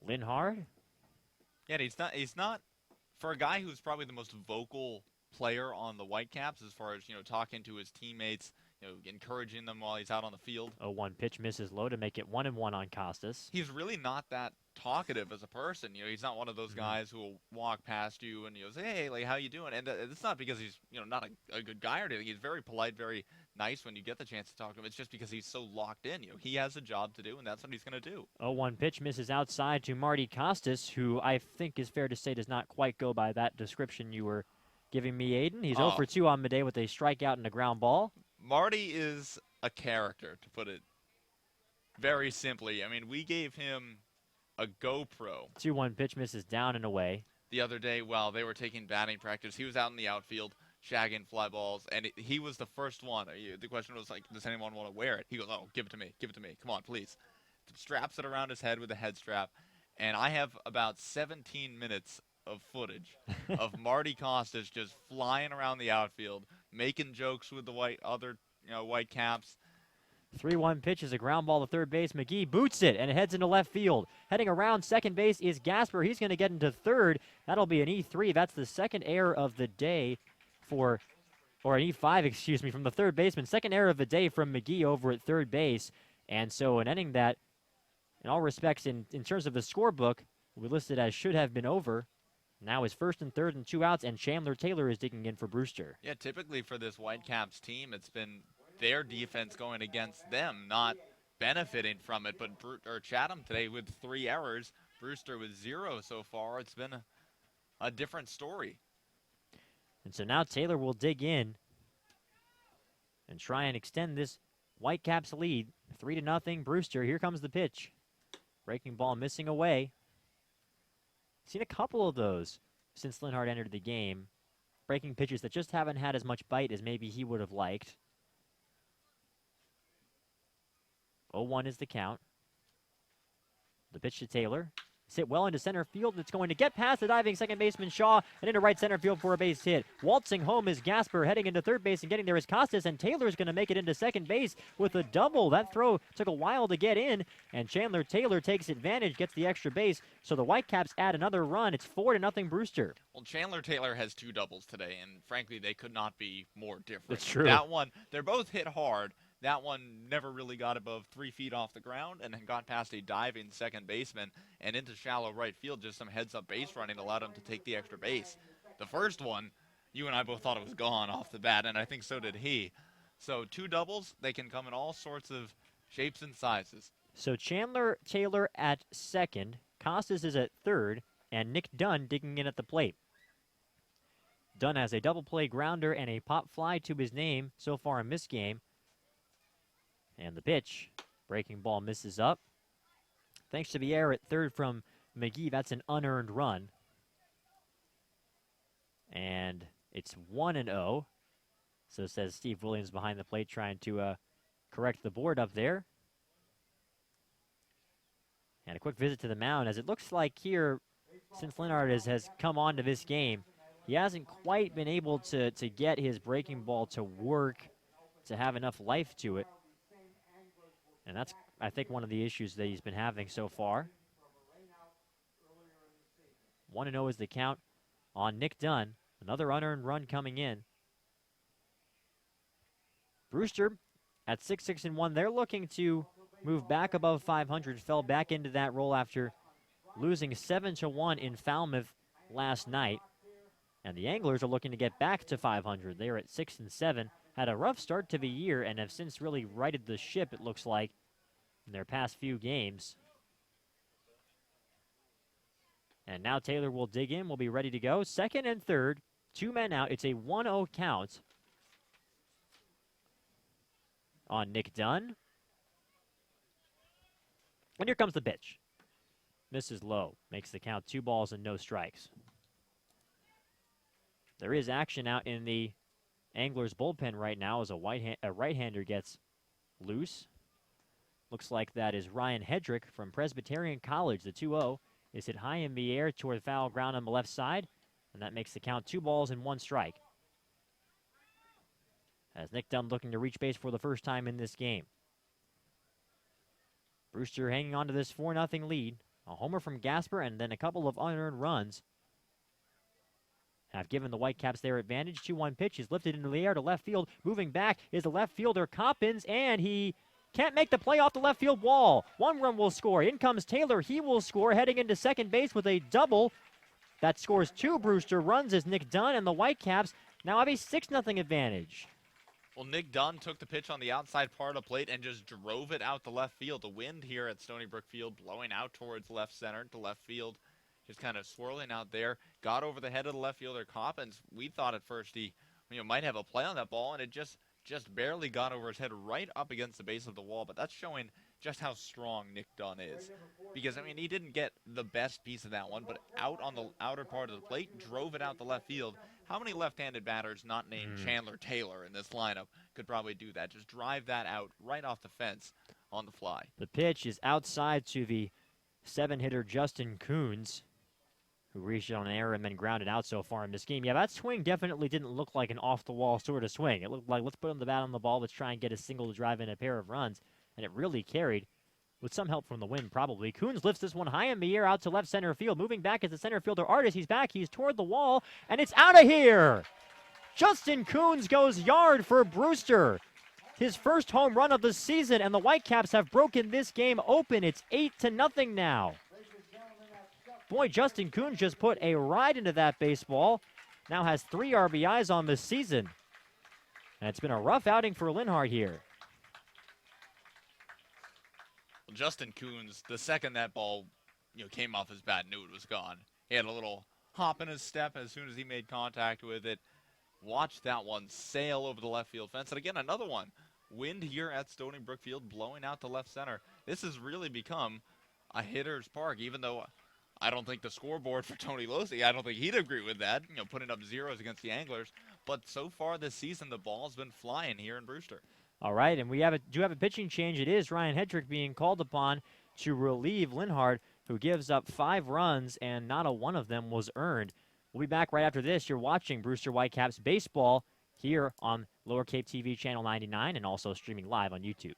Linhard. Yeah, he's not, for a guy who's probably the most vocal player on the Whitecaps as far as, talking to his teammates, encouraging them while he's out on the field. 0-1 pitch misses low to make it 1-1 on Costas. He's really not that talkative as a person. He's not one of those guys who will walk past you and say, hey, like, how you doing? And it's not because he's, not a good guy or anything. He's very polite, very nice when you get the chance to talk to him. It's just because he's so locked in. He has a job to do, and that's what he's going to do. 0-1 pitch misses outside to Marty Costas, who I think is fair to say does not quite go by that description you were giving me, Aiden. He's 0 for 2 on the day with a strikeout and a ground ball. Marty is a character, to put it very simply. I mean, we gave him a GoPro. 2-1 pitch misses down and away. The other day while they were taking batting practice, he was out in the outfield shagging fly balls, and he was the first one. The question was like, does anyone want to wear it? He goes, oh, give it to me. Give it to me. Come on, please. Straps it around his head with a head strap, and I have about 17 minutes of footage of Marty Costas just flying around the outfield, making jokes with the Whitecaps. 3-1 pitch is a ground ball to third base. McGee boots it, and it heads into left field. Heading around second base is Gasper. He's going to get into third. That'll be an E3. That's the second error of the day or an E5, excuse me, from the third baseman. Second error of the day from McGee over at third base. And so an inning that, in all respects, in terms of the scorebook, we listed as should have been over. Now is first and third and 2 outs, and Chandler Taylor is digging in for Brewster. Yeah, typically for this Whitecaps team, it's been their defense going against them, not benefiting from it. But Chatham today with 3 errors, Brewster with 0 so far. It's been a different story. And so now Taylor will dig in and try and extend this Whitecaps lead. 3-0 Brewster. Here comes the pitch. Breaking ball missing away. Seen a couple of those since Linhard entered the game. Breaking pitches that just haven't had as much bite as maybe he would have liked. 0-1 is the count. The pitch to Taylor. Hit well into center field. It's going to get past the diving second baseman Shaw and into right center field for a base hit. Waltzing home is Gasper, heading into third base, and getting there is Costas, and Taylor's going to make it into second base with a double. That throw took a while to get in, and Chandler Taylor takes advantage, gets the extra base, so the Whitecaps add another run. It's 4-0 Brewster. Well, Chandler Taylor has 2 doubles today, and frankly, they could not be more different. That's true. That one, they're both hit hard. That one never really got above 3 feet off the ground and then got past a diving second baseman and into shallow right field. Just some heads-up base running allowed him to take the extra base. The first one, you and I both thought it was gone off the bat, and I think so did he. So 2 doubles, they can come in all sorts of shapes and sizes. So Chandler Taylor at second, Costas is at third, and Nick Dunn digging in at the plate. Dunn has a double play grounder and a pop fly to his name so far in this game. And the pitch, breaking ball misses up. Thanks to the error at third from McGee, that's an unearned run. And it's 1-0. So says Steve Williams behind the plate trying to correct the board up there. And a quick visit to the mound, as it looks like here, since Linhart has come on to this game, he hasn't quite been able to get his breaking ball to work, to have enough life to it. And that's, I think, one of the issues that he's been having so far. 1-0 is the count on Nick Dunn. Another unearned run coming in. Brewster at 6-6-1. They're looking to move back above 500. Fell back into that role after losing 7-1 in Falmouth last night. And the Anglers are looking to get back to 500. They're at 6-7. Had a rough start to the year and have since really righted the ship, it looks like, in their past few games. And now Taylor will dig in. We'll be ready to go. Second and third, 2 men out. It's a 1-0 count on Nick Dunn. And here comes the pitch. Misses low. Makes the count 2 balls and no strikes. There is action out in the Anglers bullpen right now as a right-hander gets loose. Looks like that is Ryan Hedrick from Presbyterian College. The 2-0 is hit high in the air toward foul ground on the left side, and that makes the count 2 balls and 1 strike. As Nick Dunn looking to reach base for the first time in this game. Brewster hanging on to this 4-0 lead. A homer from Gasper and then a couple of unearned runs have given the Whitecaps their advantage. 2-1 pitch is lifted into the air to left field. Moving back is the left fielder Coppins, and he can't make the play off the left field wall. 1 run will score. In comes Taylor. He will score, heading into second base with a double. That scores 2 Brewster runs as Nick Dunn and the Whitecaps now have a 6-0 advantage. Well, Nick Dunn took the pitch on the outside part of the plate and just drove it out to left field. The wind here at Stony Brook Field blowing out towards left center to left field. Just kind of swirling out there. Got over the head of the left fielder Coppins. We thought at first he might have a play on that ball, and it just barely got over his head right up against the base of the wall. But that's showing just how strong Nick Dunn is. Because, he didn't get the best piece of that one, but out on the outer part of the plate, drove it out to left field. How many left-handed batters not named Chandler Taylor in this lineup could probably do that? Just drive that out right off the fence on the fly. The pitch is outside to the 7-hitter Justin Coons, who reached it on an error and then grounded out so far in this game. Yeah, that swing definitely didn't look like an off-the-wall sort of swing. It looked like, let's put on the bat on the ball, let's try and get a single to drive in a pair of runs. And it really carried, with some help from the wind probably. Coons lifts this one high in the air out to left center field. Moving back is the center fielder Artis. He's back, he's toward the wall, and it's out of here! Justin Coons goes yard for Brewster. His first home run of the season, and the Whitecaps have broken this game open. It's 8-0 now. Boy, Justin Coons just put a ride into that baseball. Now has 3 RBIs on the season. And it's been a rough outing for Linhart here. Well, Justin Coons, the second that ball came off his bat, knew it was gone. He had a little hop in his step as soon as he made contact with it. Watched that one sail over the left field fence. And again, another one. Wind here at Stony Brook Field blowing out to left center. This has really become a hitter's park, even though I don't think the scoreboard for Tony Losey, I don't think he'd agree with that, putting up zeros against the Anglers. But so far this season, the ball's been flying here in Brewster. All right, and we do have a pitching change. It is Ryan Hedrick being called upon to relieve Linhart, who gives up 5 runs, and not a one of them was earned. We'll be back right after this. You're watching Brewster Whitecaps baseball here on Lower Cape TV Channel 99 and also streaming live on YouTube.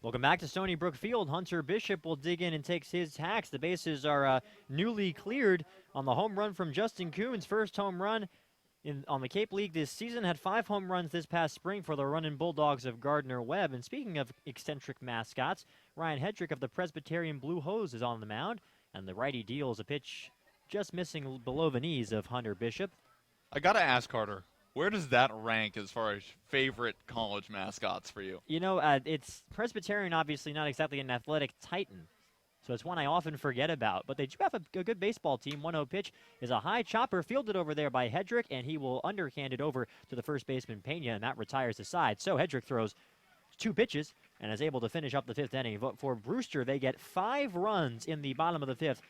Welcome back to Stony Brook Field. Hunter Bishop will dig in and takes his hacks. The bases are newly cleared on the home run from Justin Coons. First home run on the Cape League this season. Had 5 home runs this past spring for the Runnin' Bulldogs of Gardner-Webb. And speaking of eccentric mascots, Ryan Hedrick of the Presbyterian Blue Hose is on the mound. And the righty deals a pitch just missing below the knees of Hunter Bishop. I got to ask, Carter, where does that rank as far as favorite college mascots for you? You know, it's Presbyterian, obviously not exactly an athletic titan, so it's one I often forget about. But they do have a good baseball team. 1-0 pitch is a high chopper fielded over there by Hedrick, and he will underhand it over to the first baseman Pena, and that retires the side. So Hedrick throws 2 pitches and is able to finish up the 5th inning. But for Brewster, they get 5 runs in the bottom of the 5th,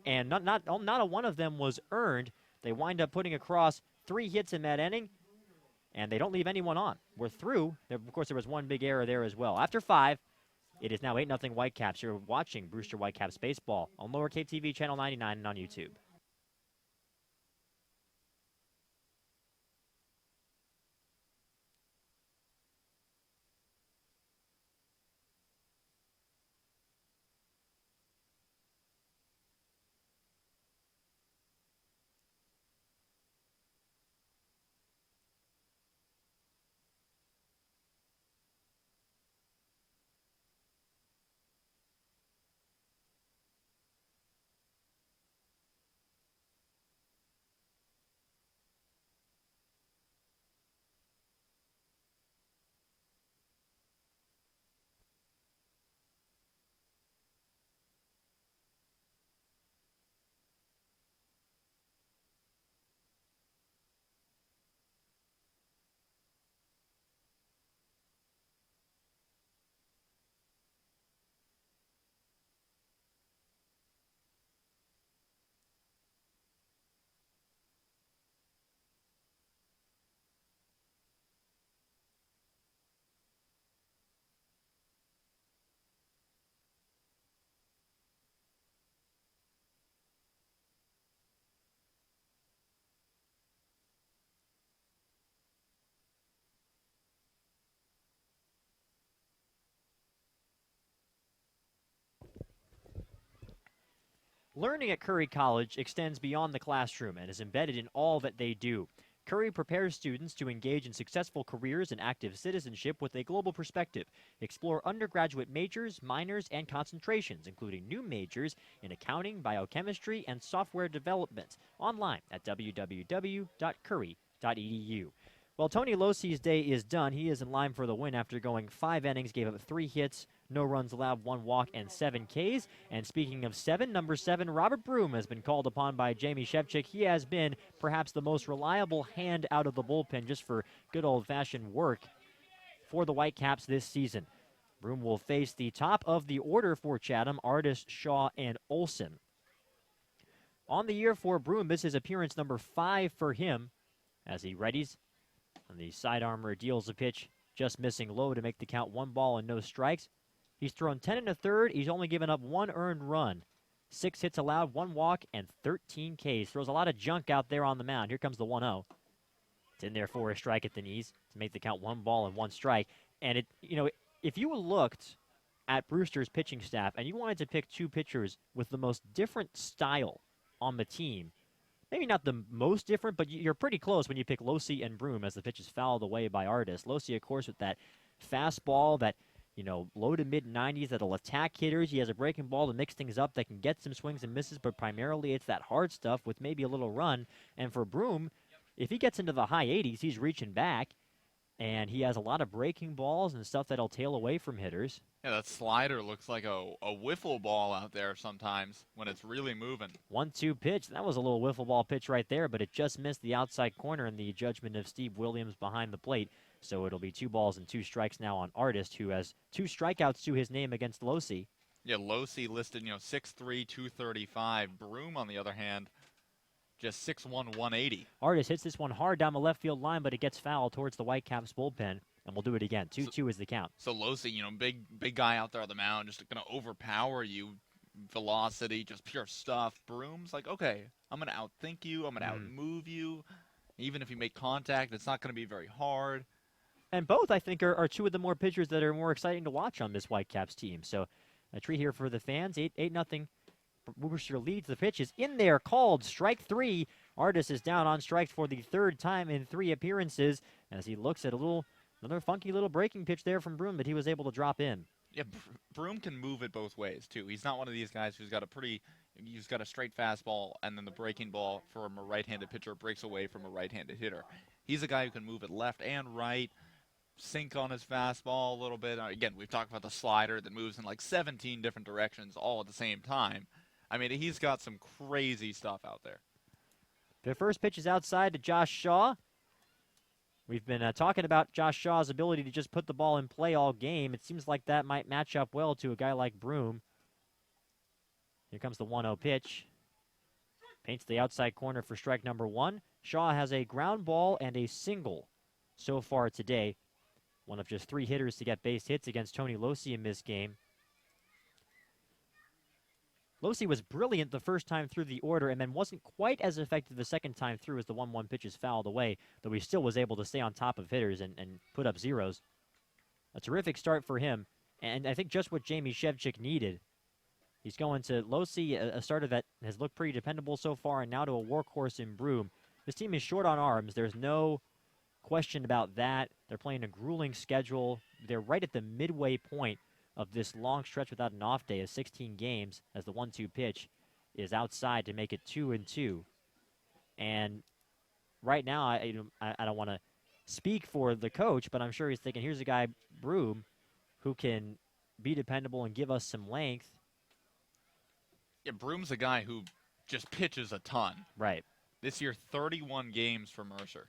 and not a one of them was earned. They wind up putting across 3 hits in that inning, and they don't leave anyone on. We're through. Of course, there was one big error there as well. After 5, it is now 8-0 Whitecaps. You're watching Brewster Whitecaps baseball on Lower Cape TV, Channel 99, and on YouTube. Learning at Curry College extends beyond the classroom and is embedded in all that they do. Curry prepares students to engage in successful careers and active citizenship with a global perspective. Explore undergraduate majors, minors, and concentrations, including new majors in accounting, biochemistry, and software development. Online at www.curry.edu. Well, Tony Losi's day is done. He is in line for the win after going 5 innings, gave up 3 hits, no runs allowed, 1 walk, and 7 Ks. And speaking of 7, number 7, Robert Broom has been called upon by Jamie Shevchik. He has been perhaps the most reliable hand out of the bullpen just for good old-fashioned work for the Whitecaps this season. Broom will face the top of the order for Chatham, Artis, Shaw, and Olson. On the year for Broom, this is appearance number 5 for him as he readies. And the side armor deals a pitch, just missing low to make the count 1 ball and no strikes. He's thrown 10 1/3. He's only given up 1 earned run. 6 hits allowed, 1 walk, and 13 Ks. Throws a lot of junk out there on the mound. Here comes the 1-0. It's in there for a strike at the knees to make the count 1 ball and 1 strike. And if you looked at Brewster's pitching staff and you wanted to pick 2 pitchers with the most different style on the team, maybe not the most different, but you're pretty close when you pick Losi and Broom as the pitch is fouled away by Artis. Losi, of course, with that fastball, that low to mid-90s that'll attack hitters. He has a breaking ball to mix things up that can get some swings and misses, but primarily it's that hard stuff with maybe a little run. And for Broom, if he gets into the high 80s, he's reaching back, and he has a lot of breaking balls and stuff that'll tail away from hitters. Yeah, that slider looks like a wiffle ball out there sometimes when it's really moving. 1-2 pitch. That was a little wiffle ball pitch right there, but it just missed the outside corner in the judgment of Steve Williams behind the plate. So it'll be 2 balls and 2 strikes now on Artis, who has 2 strikeouts to his name against Losi. Yeah, Losi listed, 6'3", 235. Broom, on the other hand, just 6'1", 180. Artis hits this one hard down the left field line, but it gets fouled towards the Whitecaps bullpen, and we'll do it again. 2-2 is the count. So Losi, big guy out there on the mound, just going to overpower you. Velocity, just pure stuff. Broom's like, okay, I'm going to outthink you. I'm going to outmove you. Even if you make contact, it's not going to be very hard. And both, I think, are two of the more pitchers that are more exciting to watch on this Whitecaps team. So a treat here for the fans. 8-0. Brewster leads. The pitch is in there, called strike 3. Artis is down on strikes for the 3rd time in 3 appearances as he looks at another funky little breaking pitch there from Broom that he was able to drop in. Yeah, Broom can move it both ways, too. He's not one of these guys who's got a straight fastball, and then the breaking ball from a right-handed pitcher breaks away from a right-handed hitter. He's a guy who can move it left and right, sink on his fastball a little bit. Again, we've talked about the slider that moves in like 17 different directions all at the same time. I mean, he's got some crazy stuff out there. The first pitch is outside to Josh Shaw. We've been talking about Josh Shaw's ability to just put the ball in play all game. It seems like that might match up well to a guy like Broom. Here comes the 1-0 pitch. Paints the outside corner for strike number 1. Shaw has a ground ball and a single so far today. One of just 3 hitters to get base hits against Tony Losi in this game. Losi was brilliant the first time through the order and then wasn't quite as effective the second time through as the 1-1 pitch is fouled away, though he still was able to stay on top of hitters and put up zeros. A terrific start for him, and I think just what Jamie Shevchik needed. He's going to Losi, a starter that has looked pretty dependable so far, and now to a workhorse in Broom. This team is short on arms. There's no question about that. They're playing a grueling schedule. They're right at the midway point of this long stretch without an off day of 16 games as the 1-2 pitch is outside to make it 2-2. And right now, I don't want to speak for the coach, but I'm sure he's thinking, here's a guy, Broom, who can be dependable and give us some length. Yeah, Broom's a guy who just pitches a ton. Right. This year, 31 games for Mercer.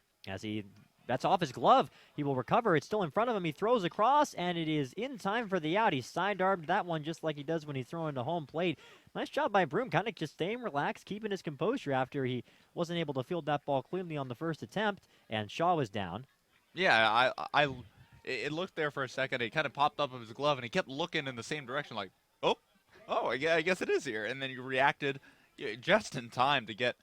That's off his glove. He will recover. It's still in front of him. He throws across, and it is in time for the out. He side-armed that one just like he does when he's throwing to home plate. Nice job by Broom, kind of just staying relaxed, keeping his composure after he wasn't able to field that ball cleanly on the first attempt, and Shaw was down. Yeah, it looked there for a second. It kind of popped up of his glove, and he kept looking in the same direction like, oh, I guess it is here. And then he reacted just in time to get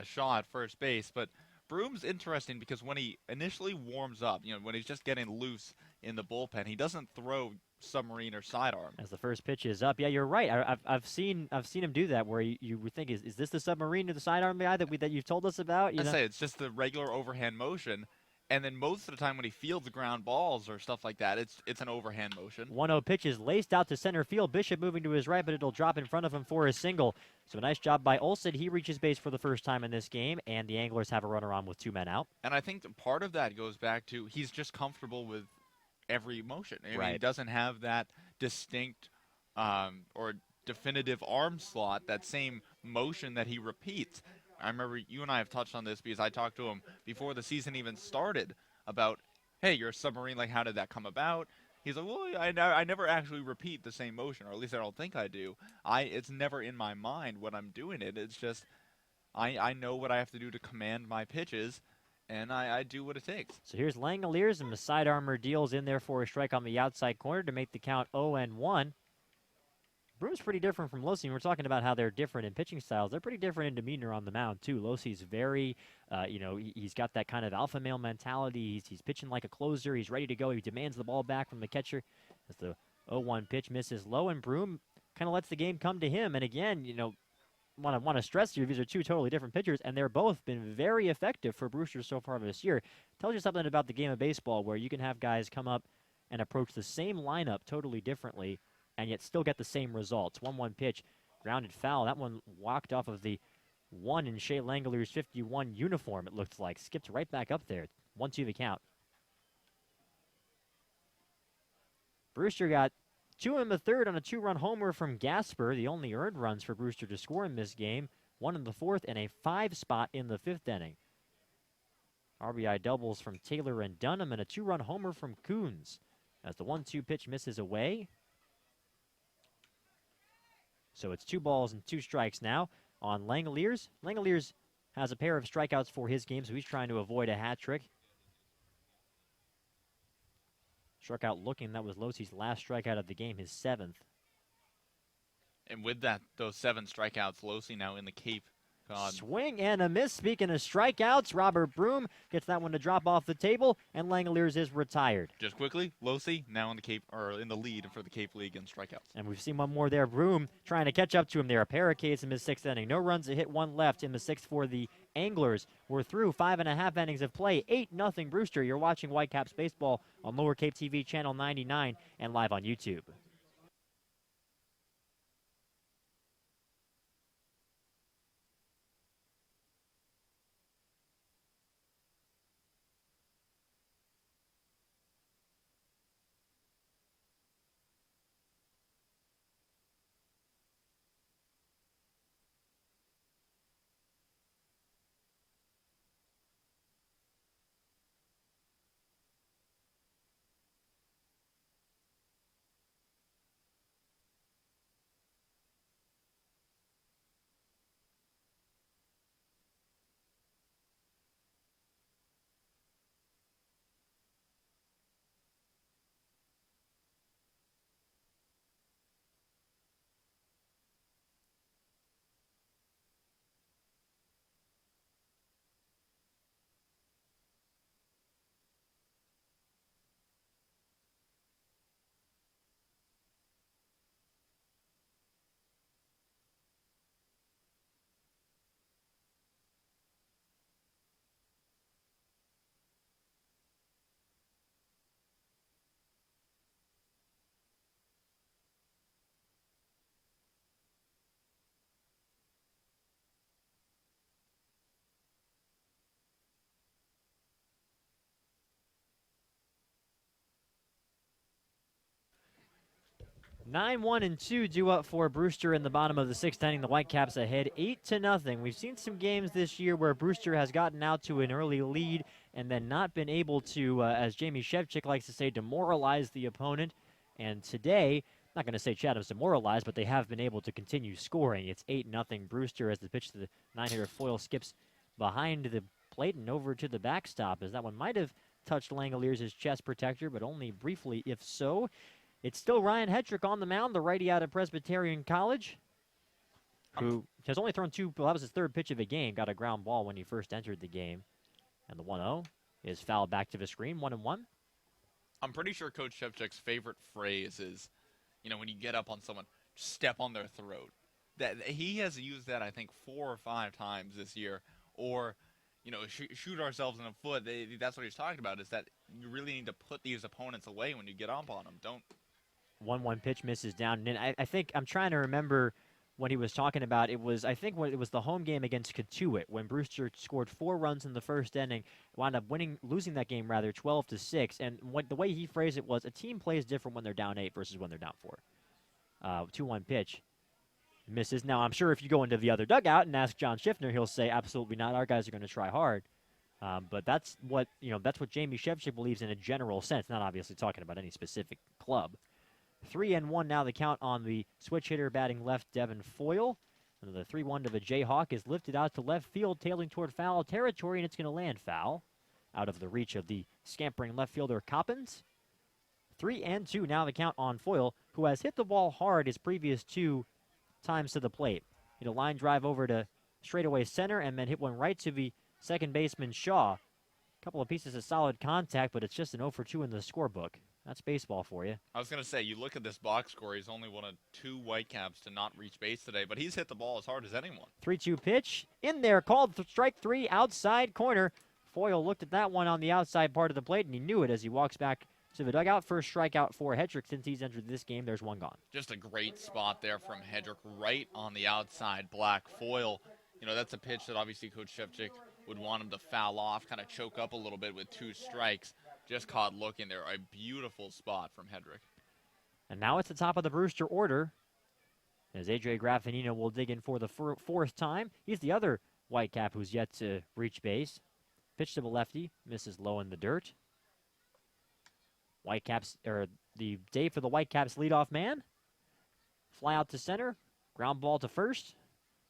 Shaw at first base. But Broom's interesting because when he initially warms up, when he's just getting loose in the bullpen, he doesn't throw submarine or sidearm. As the first pitch is up, yeah, you're right. I've seen him do that where you would think, is this the submarine or the sidearm guy that you've told us about? I say it's just the regular overhand motion, and then most of the time when he fields ground balls or stuff like that, it's an overhand motion. 1-0 pitch is laced out to center field. Bishop moving to his right, but it'll drop in front of him for a single. So a nice job by Olsen. He reaches base for the first time in this game, and the Anglers have a runner on with 2 men out. And I think part of that goes back to he's just comfortable with every motion. I mean, he doesn't have that distinct or definitive arm slot, that same motion that he repeats. I remember you and I have touched on this because I talked to him before the season even started about, hey, you're a submarine, like how did that come about? He's like, well, I never actually repeat the same motion, or at least I don't think I do. It's never in my mind when I'm doing it. It's just I know what I have to do to command my pitches, and I do what it takes. So here's Langoliers, and the side armor deals in there for a strike on the outside corner to make the count 0-1. Broom's pretty different from Losi. We're talking about how they're different in pitching styles. They're pretty different in demeanor on the mound, too. Losi's very, he's got that kind of alpha male mentality. He's pitching like a closer. He's ready to go. He demands the ball back from the catcher. As the 0-1 pitch misses low, and Broom kind of lets the game come to him. And again, want to stress here, these are 2 totally different pitchers, and they're both been very effective for Brewster so far this year. Tells you something about the game of baseball where you can have guys come up and approach the same lineup totally differently, and yet still get the same results. 1-1 pitch, grounded foul. That one walked off of the 1 in Shea Langolier's 51 uniform, it looked like. Skipped right back up there. 1-2 the count. Brewster got 2 in the 3rd on a 2-run homer from Gasper, the only earned runs for Brewster to score in this game. 1 in the 4th and a 5 spot in the 5th inning. RBI doubles from Taylor and Dunham and a 2-run homer from Coons. As the 1-2 pitch misses away. So it's 2 balls and 2 strikes now on Langoliers. Langoliers has a pair of strikeouts for his game, so he's trying to avoid a hat trick. Struck out looking. That was Losi's last strikeout of the game, his 7th. And with those 7 strikeouts, Losi now in the Cape God. Swing and a miss. Speaking of strikeouts, Robert Broom gets that one to drop off the table, and Langoliers is retired. Just quickly, Losi now in the Cape or in the lead for the Cape League in strikeouts. And we've seen one more there. Broom trying to catch up to him there. A pair of Ks in his 6th inning. No runs to hit, one left in the 6th for the Anglers. We're through 5.5 innings of play. 8-0 Brewster. You're watching Whitecaps baseball on Lower Cape TV channel 99 and live on YouTube. Nine, 1, and 2 due up for Brewster in the bottom of the 6th inning. The Whitecaps ahead 8-0. We've seen some games this year where Brewster has gotten out to an early lead and then not been able to, as Jamie Shevchik likes to say, demoralize the opponent. And today, I'm not going to say Chatham's demoralized, but they have been able to continue scoring. It's 8-0 Brewster as the pitch to the 9-hitter Foyle skips behind the plate and over to the backstop, as that one might have touched Langoliers' chest protector, but only briefly if so. It's still Ryan Hedrick on the mound, the righty out of Presbyterian College, who has only thrown two. Well, that was his 3rd pitch of the game. Got a ground ball when he first entered the game. And the 1-0 is fouled back to the screen, 1-1. I'm pretty sure Coach Shevchik's favorite phrase is, when you get up on someone, step on their throat. That he has used that, I think, 4 or 5 times this year. Or, shoot ourselves in the foot. That's what he's talking about, is that you really need to put these opponents away when you get up on them. Don't. 1-1 pitch misses down and in. I think I'm trying to remember what he was talking about. It was the home game against Katuitt when Brewster scored 4 runs in the 1st inning, wound up losing that game 12-6. And the way he phrased it was, a team plays different when they're down 8 versus when they're down 4. 2-1 pitch misses. Now I'm sure if you go into the other dugout and ask John Schiffner, he'll say absolutely not. Our guys are going to try hard. But that's what Jamie Shevchik believes in a general sense. Not obviously talking about any specific club. 3-1 now the count on the switch hitter batting left, Devin Foyle. And the 3-1 to the Jayhawk is lifted out to left field, tailing toward foul territory, and it's going to land foul out of the reach of the scampering left fielder Coppins. 3-2 now the count on Foyle, who has hit the ball hard his previous 2 times to the plate. Hit a line drive over to straightaway center and then hit one right to the second baseman Shaw. A couple of pieces of solid contact, but it's just an 0-for-2 in the scorebook. That's baseball for you. I was going to say, you look at this box score, he's only one of 2 Whitecaps to not reach base today, but he's hit the ball as hard as anyone. 3-2 pitch in there, called strike 3, outside corner. Foyle looked at that one on the outside part of the plate, and he knew it as he walks back to the dugout. First strikeout for Hedrick since he's entered this game. There's one gone. Just a great spot there from Hedrick, right on the outside black. Foyle, that's a pitch that obviously Coach Shevchik would want him to foul off, kind of choke up a little bit with 2 strikes. Just caught looking there. A beautiful spot from Hedrick. And now it's the top of the Brewster order, as A.J. Graffinino will dig in for the 4th time. He's the other Whitecap who's yet to reach base. Pitch to the lefty, misses low in the dirt. Whitecaps, or the day for the Whitecaps leadoff man. Fly out to center, ground ball to first,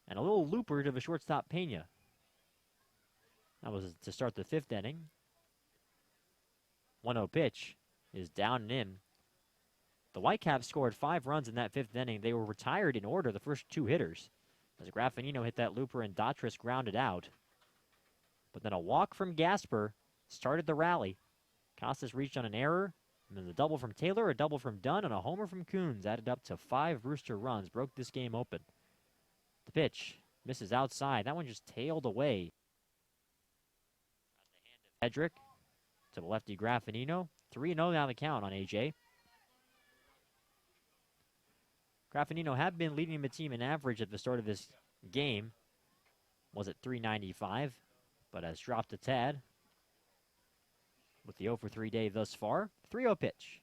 and a little looper to the shortstop Pena. That was to start the 5th inning. 1-0 pitch is down and in. The Whitecaps scored 5 runs in that 5th inning. They were retired in order, the first 2 hitters. as Graffinino hit that looper and Daughtris grounded out. But then a walk from Gasper started the rally. Costas reached on an error, and then the double from Taylor, a double from Dunn, and a homer from Coons added up to 5 Brewster runs, broke this game open. The pitch misses outside. That one just tailed away. Hedrick to the lefty Graffinino. 3-0 now the count on AJ. Graffinino had been leading the team in average at the start of this game. Was at .395, but has dropped a tad with the 0 for 3 day thus far. 3-0 pitch.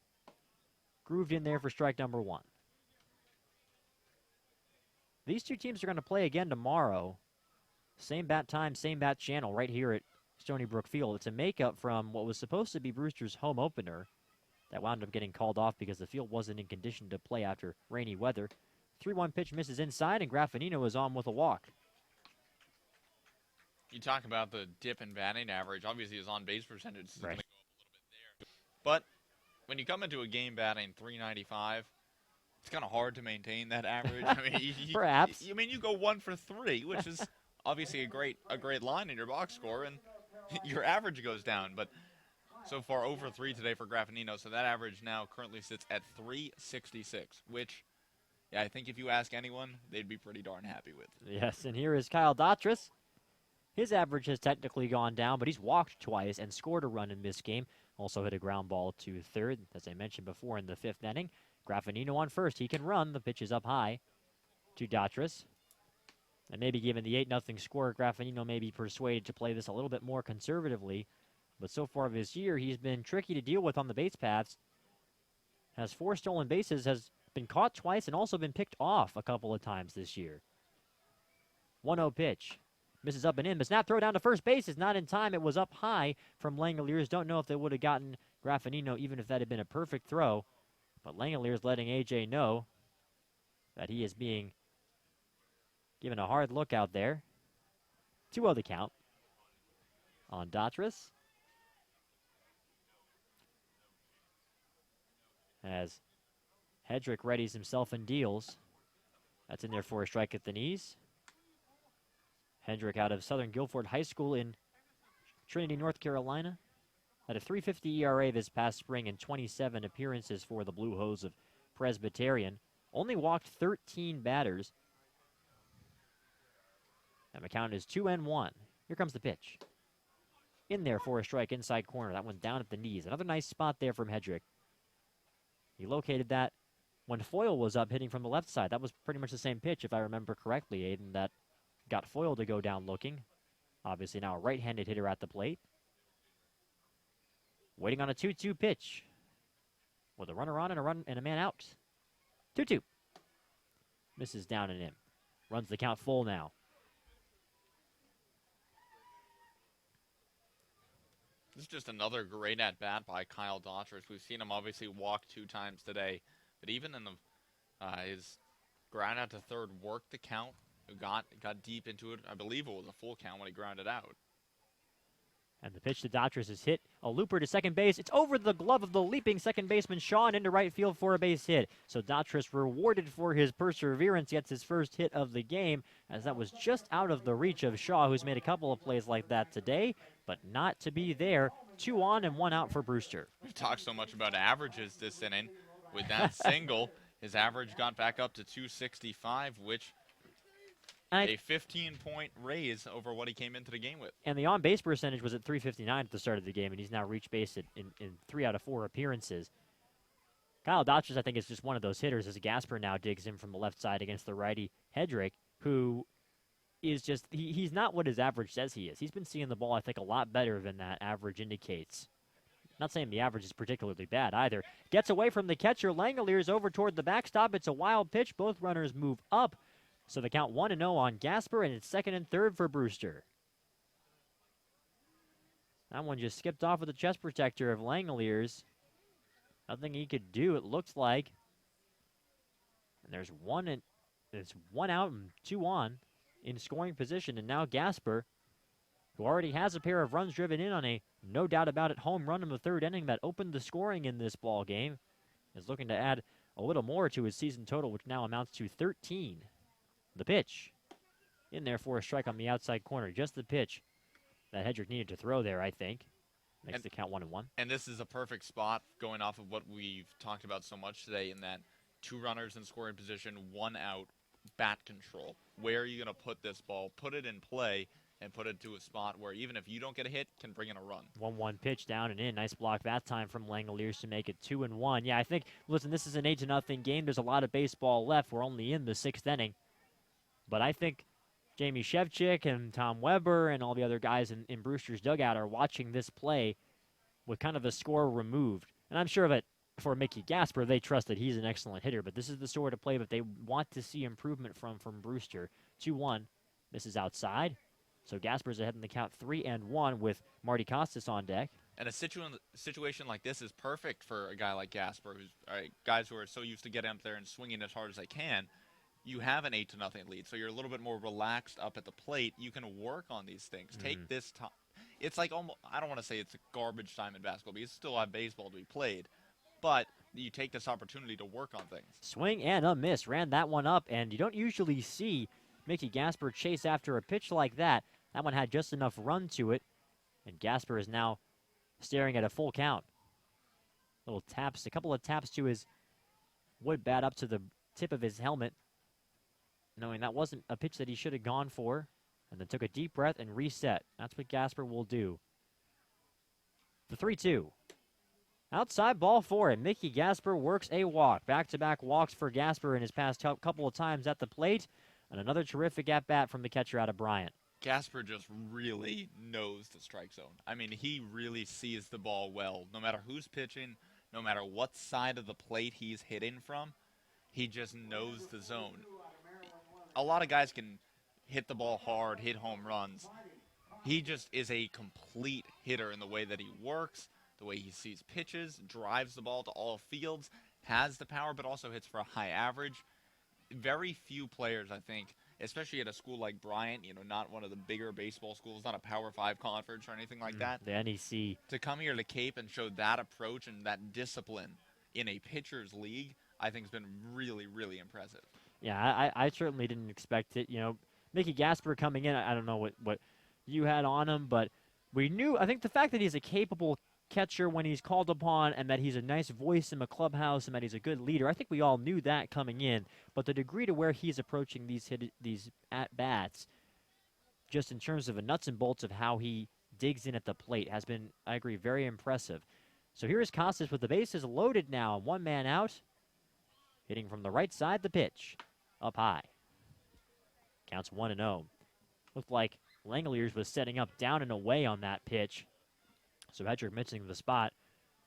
Grooved in there for strike number 1. These two teams are going to play again tomorrow. Same bat time, same bat channel right here at Stony Brook Field. It's a makeup from what was supposed to be Brewster's home opener that wound up getting called off because the field wasn't in condition to play after rainy weather. 3-1 pitch misses inside, and Graffinino is on with a walk. You talk about the dip in batting average. Obviously, his on-base percentage is Right. going to go up a little bit there. But when you come into a game batting .395, it's kind of hard to maintain that average. I mean, Perhaps. You go 1 for 3, which is obviously a great line in your box score, and your average goes down. But so far, over 3 today for Graffinino, so that average now currently sits at .366, which, yeah, I think if you ask anyone, they'd be pretty darn happy with. Yes, and here is Kyle Daughtris. His average has technically gone down, but he's walked twice and scored a run in this game. Also hit a ground ball to third, as I mentioned before, in the 5th inning. Graffinino on first. He can run. The pitch is up high to Daughtris. And maybe given the 8-0 score, Graffinino may be persuaded to play this a little bit more conservatively. But so far this year, he's been tricky to deal with on the base paths. Has 4 stolen bases, has been caught twice, and also been picked off a couple of times this year. 1-0 pitch. Misses up and in. The snap throw down to first base is not in time. It was up high from Langoliers. Don't know if they would have gotten Graffinino even if that had been a perfect throw. But Langoliers letting AJ know that he is being given a hard look out there. 2-0 the count on Daughtris. As Hedrick readies himself and deals. That's in there for a strike at the knees. Hedrick out of Southern Guilford High School in Trinity, North Carolina. Had a .350 ERA this past spring and 27 appearances for the Blue Hose of Presbyterian. Only walked 13 batters. And the count is 2-1. Here comes the pitch. In there for a strike inside corner. That one down at the knees. Another nice spot there from Hedrick. He located that when Foyle was up hitting from the left side. That was pretty much the same pitch, if I remember correctly, Aiden, that got Foyle to go down looking. Obviously now a right-handed hitter at the plate. Waiting on a 2-2 pitch. With a runner on and a man out. 2-2. Misses down and in. Runs the count full now. This is just another great at-bat by Kyle Daughtris. We've seen him obviously walk 2 times today. But even in his ground out to third, worked the count. Got deep into it. I believe it was a full count when he grounded out. And the pitch to Daughtris is hit. A looper to second base. It's over the glove of the leaping second baseman Shaw and into right field for a base hit. So Daughtris, rewarded for his perseverance, gets his first hit of the game, as that was just out of the reach of Shaw, who's made a couple of plays like that today, but not to be there. 2 on and 1 out for Brewster. We've talked so much about averages this inning. With that single, his average got back up to .265, which a 15-point raise over what he came into the game with. And the on-base percentage was at .359 at the start of the game, and he's now reached base in 3 out of 4 appearances. Kyle Daughtris, I think, is just one of those hitters as Gasper now digs in from the left side against the righty Hedrick, who is just, he's not what his average says he is. He's been seeing the ball, I think, a lot better than that average indicates. Not saying the average is particularly bad either. Gets away from the catcher. Langoliers over toward the backstop. It's a wild pitch. Both runners move up. So the count 1-0 on Gasper, and it's 2nd and 3rd for Brewster. That one just skipped off with the chest protector of Langoliers. Nothing he could do, it looks like. And there's it's 1 out and 2 on in scoring position. And now Gasper, who already has a pair of runs driven in on a no doubt about it home run in the 3rd inning that opened the scoring in this ball game, is looking to add a little more to his season total, which now amounts to 13. The pitch in there for a strike on the outside corner. Just the pitch that Hedrick needed to throw there, I think. Makes the count 1-1. And this is a perfect spot going off of what we've talked about so much today in that 2 runners in scoring position, 1 out, bat control. Where are you going to put this ball? Put it in play and put it to a spot where even if you don't get a hit, can bring in a run. 1-1 pitch down and in. Nice block that time from Langoliers to make it 2-1. Yeah, I think, listen, this is an 8-0 game. There's a lot of baseball left. We're only in the 6th inning. But I think Jamie Shevchik and Tom Weber and all the other guys in Brewster's dugout are watching this play with kind of the score removed. And I'm sure that for Mickey Gasper, they trust that he's an excellent hitter. But this is the sort of play that they want to see improvement from Brewster. 2-1. This is outside. So Gasper's ahead in the count 3-1 with Marty Costas on deck. And a situation like this is perfect for a guy like Gasper, who's guys who are so used to getting up there and swinging as hard as they can. You have an 8-0 lead, so you're a little bit more relaxed up at the plate. You can work on these things. Take this time. It's like almost, I don't want to say it's a garbage time in basketball because you still have baseball to be played, but you take this opportunity to work on things. Swing and a miss. Ran that one up, and you don't usually see Mickey Gasper chase after a pitch like that. That one had just enough run to it, and Gasper is now staring at a full count. Little taps, a couple of taps to his wood bat up to the tip of his helmet, knowing that wasn't a pitch that he should have gone for, and then took a deep breath and reset. That's what Gasper will do. The 3-2. Outside ball 4, and Mickey Gasper works a walk. Back-to-back walks for Gasper in his past couple of times at the plate, and another terrific at-bat from the catcher out of Bryant. Gasper just really knows the strike zone. I mean, he really sees the ball well. No matter who's pitching, no matter what side of the plate he's hitting from, he just knows the zone. A lot of guys can hit the ball hard, hit home runs. He just is a complete hitter in the way that he works, the way he sees pitches, drives the ball to all fields, has the power, but also hits for a high average. Very few players, I think, especially at a school like Bryant, not one of the bigger baseball schools, not a Power 5 conference or anything like that. The NEC. To come here to Cape and show that approach and that discipline in a pitcher's league, I think has been really, really impressive. Yeah, I certainly didn't expect it. Mickey Gasper coming in, I don't know what you had on him, but we knew, I think the fact that he's a capable catcher when he's called upon and that he's a nice voice in the clubhouse and that he's a good leader, I think we all knew that coming in. But the degree to where he's approaching these at-bats, just in terms of the nuts and bolts of how he digs in at the plate, has been, I agree, very impressive. So here is Costas with the bases loaded now, 1 man out. Hitting from the right side, the pitch. Up high. Counts 1-0. Looked like Langoliers was setting up down and away on that pitch. So Hedrick missing the spot.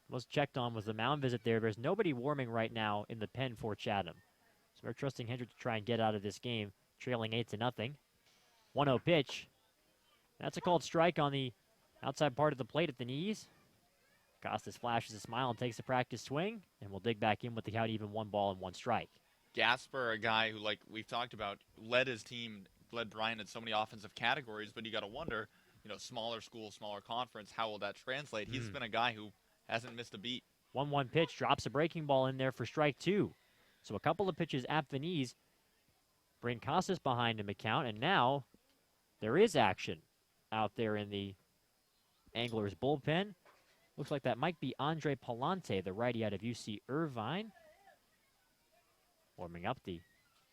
Was checked on was the mound visit there. There's nobody warming right now in the pen for Chatham. So we're trusting Hedrick to try and get out of this game, trailing 8-0. 1-0 pitch. That's a called strike on the outside part of the plate at the knees. Costas flashes a smile and takes a practice swing, and we'll dig back in with the count even 1 ball and 1 strike. Gasper, a guy who, like we've talked about, led his team, led Bryant in so many offensive categories, but you got to wonder, smaller school, smaller conference, how will that translate? He's been a guy who hasn't missed a beat. 1-1 pitch, drops a breaking ball in there for strike 2. So a couple of pitches at the knees bring Costas behind him a count, and now there is action out there in the Anglers bullpen. Looks like that might be Andre Palante, the righty out of UC Irvine. Warming up the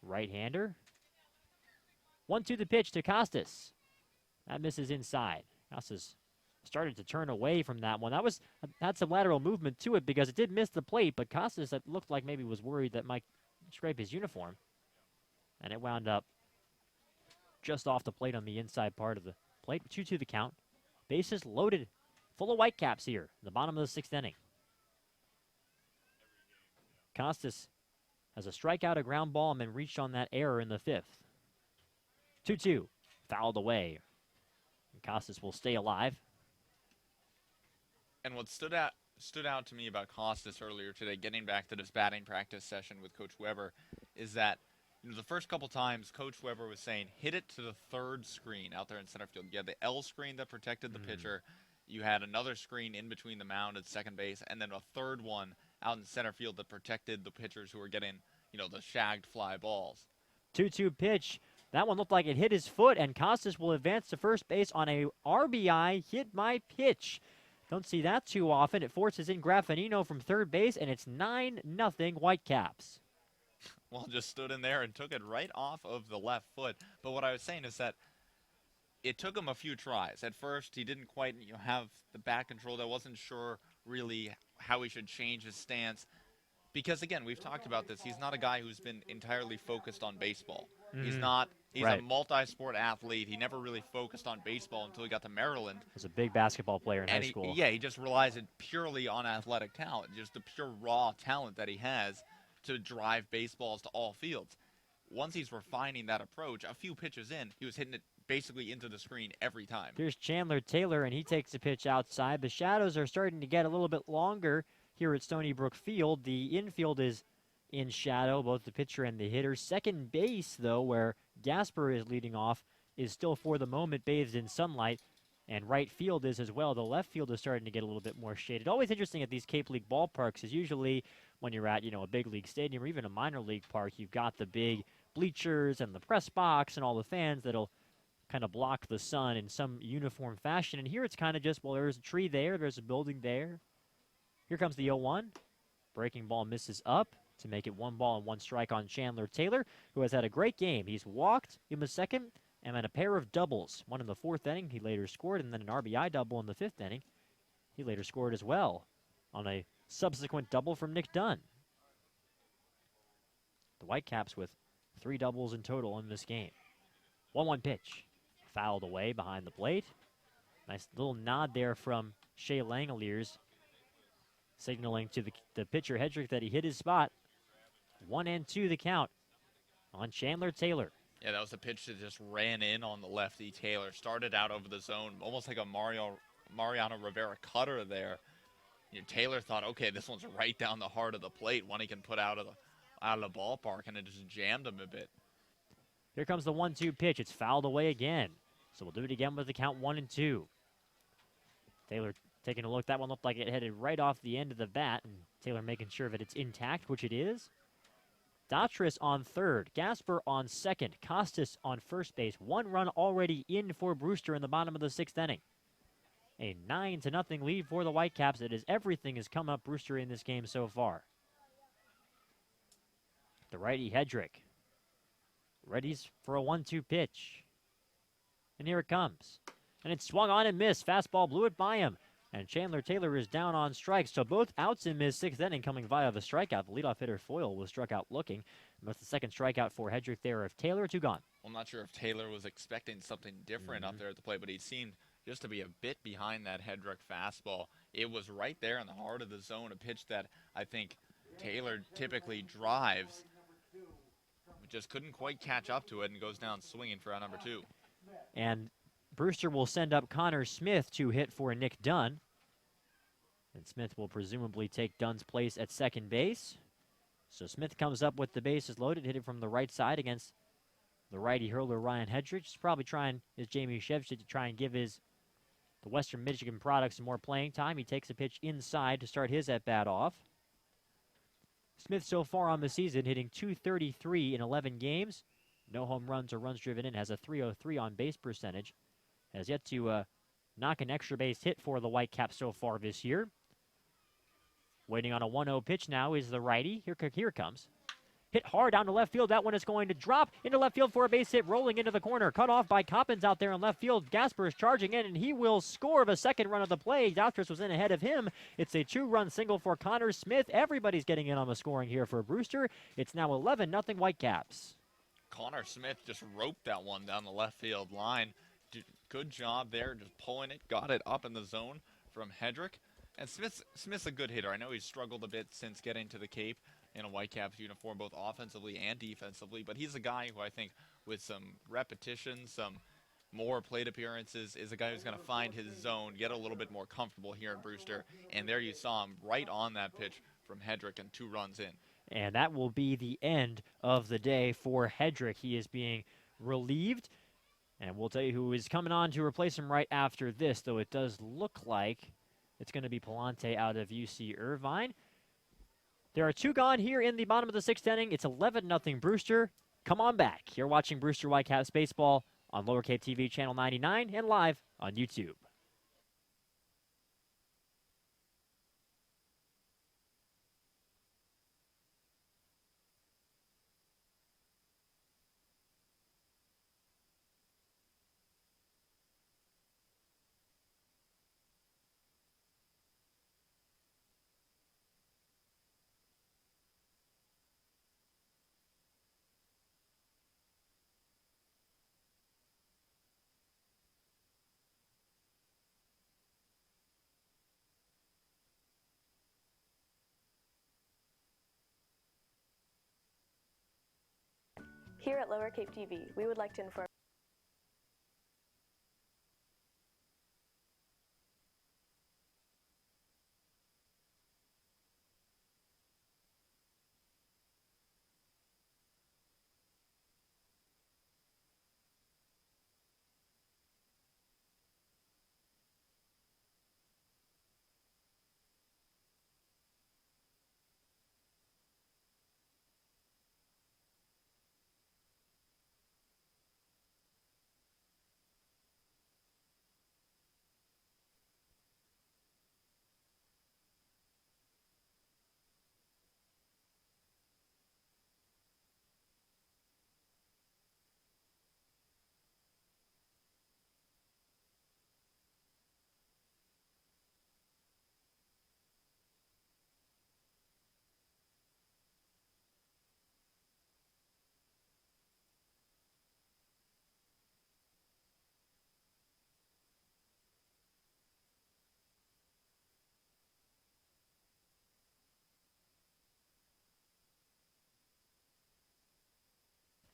right-hander. 1-2 the pitch to Costas. That misses inside. Costas started to turn away from that one. Had some lateral movement to it because it did miss the plate, but Costas, that looked like maybe was worried that might scrape his uniform. And it wound up just off the plate on the inside part of the plate. 2-2 the count. Bases loaded, full of Whitecaps here in the bottom of the 6th inning. Costas has a strikeout, a ground ball, and then reached on that error in the 5th. 2-2, fouled away. And Costas will stay alive. And what stood out to me about Costas earlier today, getting back to this batting practice session with Coach Weber, is that the first couple times Coach Weber was saying, hit it to the 3rd screen out there in center field. You had the L screen that protected the pitcher. You had another screen in between the mound at second base, and then a 3rd one out in center field that protected the pitchers who were getting, the shagged fly balls. 2-2 pitch. That one looked like it hit his foot, and Costas will advance to first base on a RBI hit by pitch. Don't see that too often. It forces in Graffinino from third base, and it's 9-0 Whitecaps. Well, just stood in there and took it right off of the left foot. But what I was saying is that it took him a few tries. At first, he didn't quite have the bat control. I wasn't sure really how he should change his stance. Because, again, we've talked about this. He's not a guy who's been entirely focused on baseball. He's not. He's Right. a multi-sport athlete. He never really focused on baseball until he got to Maryland. He was a big basketball player in high And school. he just relies it purely on athletic talent, just the pure raw talent that he has to drive baseballs to all fields. Once he's refining that approach, a few pitches in, he was hitting it basically into the screen every time. Here's Chandler Taylor, and he takes a pitch outside. The shadows are starting to get a little bit longer here at Stony Brook Field. The infield is in shadow, both the pitcher and the hitter. Second base, though, where Gasper is leading off, is still for the moment bathed in sunlight, and right field is as well. The left field is starting to get a little bit more shaded. Always interesting at these Cape League ballparks is usually when you're at, a big league stadium or even a minor league park, you've got the big bleachers and the press box and all the fans that'll kind of block the sun in some uniform fashion. And here it's kind of just, well, there's a tree there, there's a building there. Here comes the 0-1. Breaking ball misses up to make it 1 ball and 1 strike on Chandler Taylor, who has had a great game. He's walked in the second and then a pair of doubles. One in the 4th inning, he later scored, and then an RBI double in the 5th inning. He later scored as well on a subsequent double from Nick Dunn. The Whitecaps with 3 doubles in total in this game. 1-1 pitch. Fouled away behind the plate. Nice little nod there from Shea Langoliers, signaling to the pitcher, Hedrick, that he hit his spot. 1-2 the count on Chandler Taylor. Yeah, that was a pitch that just ran in on the lefty Taylor. Started out over the zone, almost like a Mariano Rivera cutter there. Taylor thought, okay, this one's right down the heart of the plate, one he can put out of the ballpark, and it just jammed him a bit. Here comes the 1-2 pitch. It's fouled away again. So we'll do it again with the count 1-2. Taylor taking a look. That one looked like it headed right off the end of the bat, and Taylor making sure that it's intact, which it is. Datris on third, Gasper on second, Costas on first base. 1 run already in for Brewster in the bottom of the 6th inning. A 9-0 lead for the Whitecaps. It is everything has come up Brewster in this game so far. The righty Hedrick readies for a 1-2 pitch. And here it comes. And it's swung on and missed. Fastball blew it by him. And Chandler Taylor is down on strikes. So both outs in his 6th inning coming via the strikeout. The leadoff hitter Foyle was struck out looking. And that's the second strikeout for Hedrick there of Taylor. 2 gone. I'm not sure if Taylor was expecting something different up there at the plate, but he seemed just to be a bit behind that Hedrick fastball. It was right there in the heart of the zone, a pitch that I think Taylor typically drives. Just couldn't quite catch up to it and goes down swinging for out number 2. And Brewster will send up Connor Smith to hit for Nick Dunn. And Smith will presumably take Dunn's place at second base. So Smith comes up with the bases loaded, hitting from the right side against the righty hurler Ryan Hedrick. He's probably trying, as Jamie Shevchik, to try and give the Western Michigan product some more playing time. He takes a pitch inside to start his at-bat off. Smith so far on the season hitting .233 in 11 games. No home runs or runs driven in. Has a .303 on base percentage. Has yet to knock an extra base hit for the Whitecaps so far this year. Waiting on a 1-0 pitch now is the righty. Here it comes. Hit hard down to left field. That one is going to drop into left field for a base hit, rolling into the corner. Cut off by Coppins out there in left field. Gasper is charging in, and he will score the second run of the play. Datris was in ahead of him. It's a 2-run single for Connor Smith. Everybody's getting in on the scoring here for Brewster. It's now 11-0 Whitecaps. Connor Smith just roped that one down the left field line. Good job there, just pulling it, got it up in the zone from Hedrick. And Smith's a good hitter. I know he's struggled a bit since getting to the Cape in a Whitecaps uniform, both offensively and defensively, but he's a guy who I think with some repetition, some more plate appearances, is a guy who's going to find his zone, get a little bit more comfortable here in Brewster. And there you saw him right on that pitch from Hedrick and 2 runs in. And that will be the end of the day for Hedrick. He is being relieved. And we'll tell you who is coming on to replace him right after this, though it does look like it's going to be Palante out of UC Irvine. There are 2 gone here in the bottom of the 6th inning. It's 11-0 Brewster. come on back. You're watching Brewster Whitecaps baseball on Lower Cape TV channel 99 and live on YouTube. Here at Lower Cape TV, we would like to inform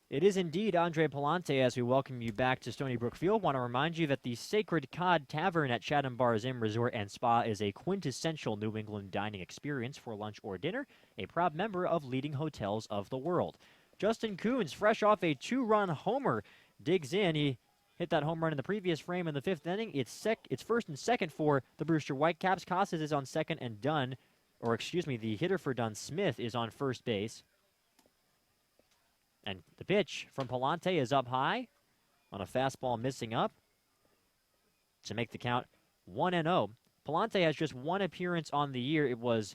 It is indeed Andre Palante as we welcome you back to Stony Brook Field. Want to remind you that the Sacred Cod Tavern at Chatham Bars Inn Resort and Spa is a quintessential New England dining experience for lunch or dinner, a proud member of leading hotels of the world. Justin Coons, fresh off a 2-run homer, digs in. He hit that home run in the previous frame in the 5th inning. It's first and second for the Brewster Whitecaps. Casas is on second and the hitter for Dunn Smith is on first base. And the pitch from Palante is up high on a fastball missing up to make the count 1-0. Palante has just one appearance on the year. It was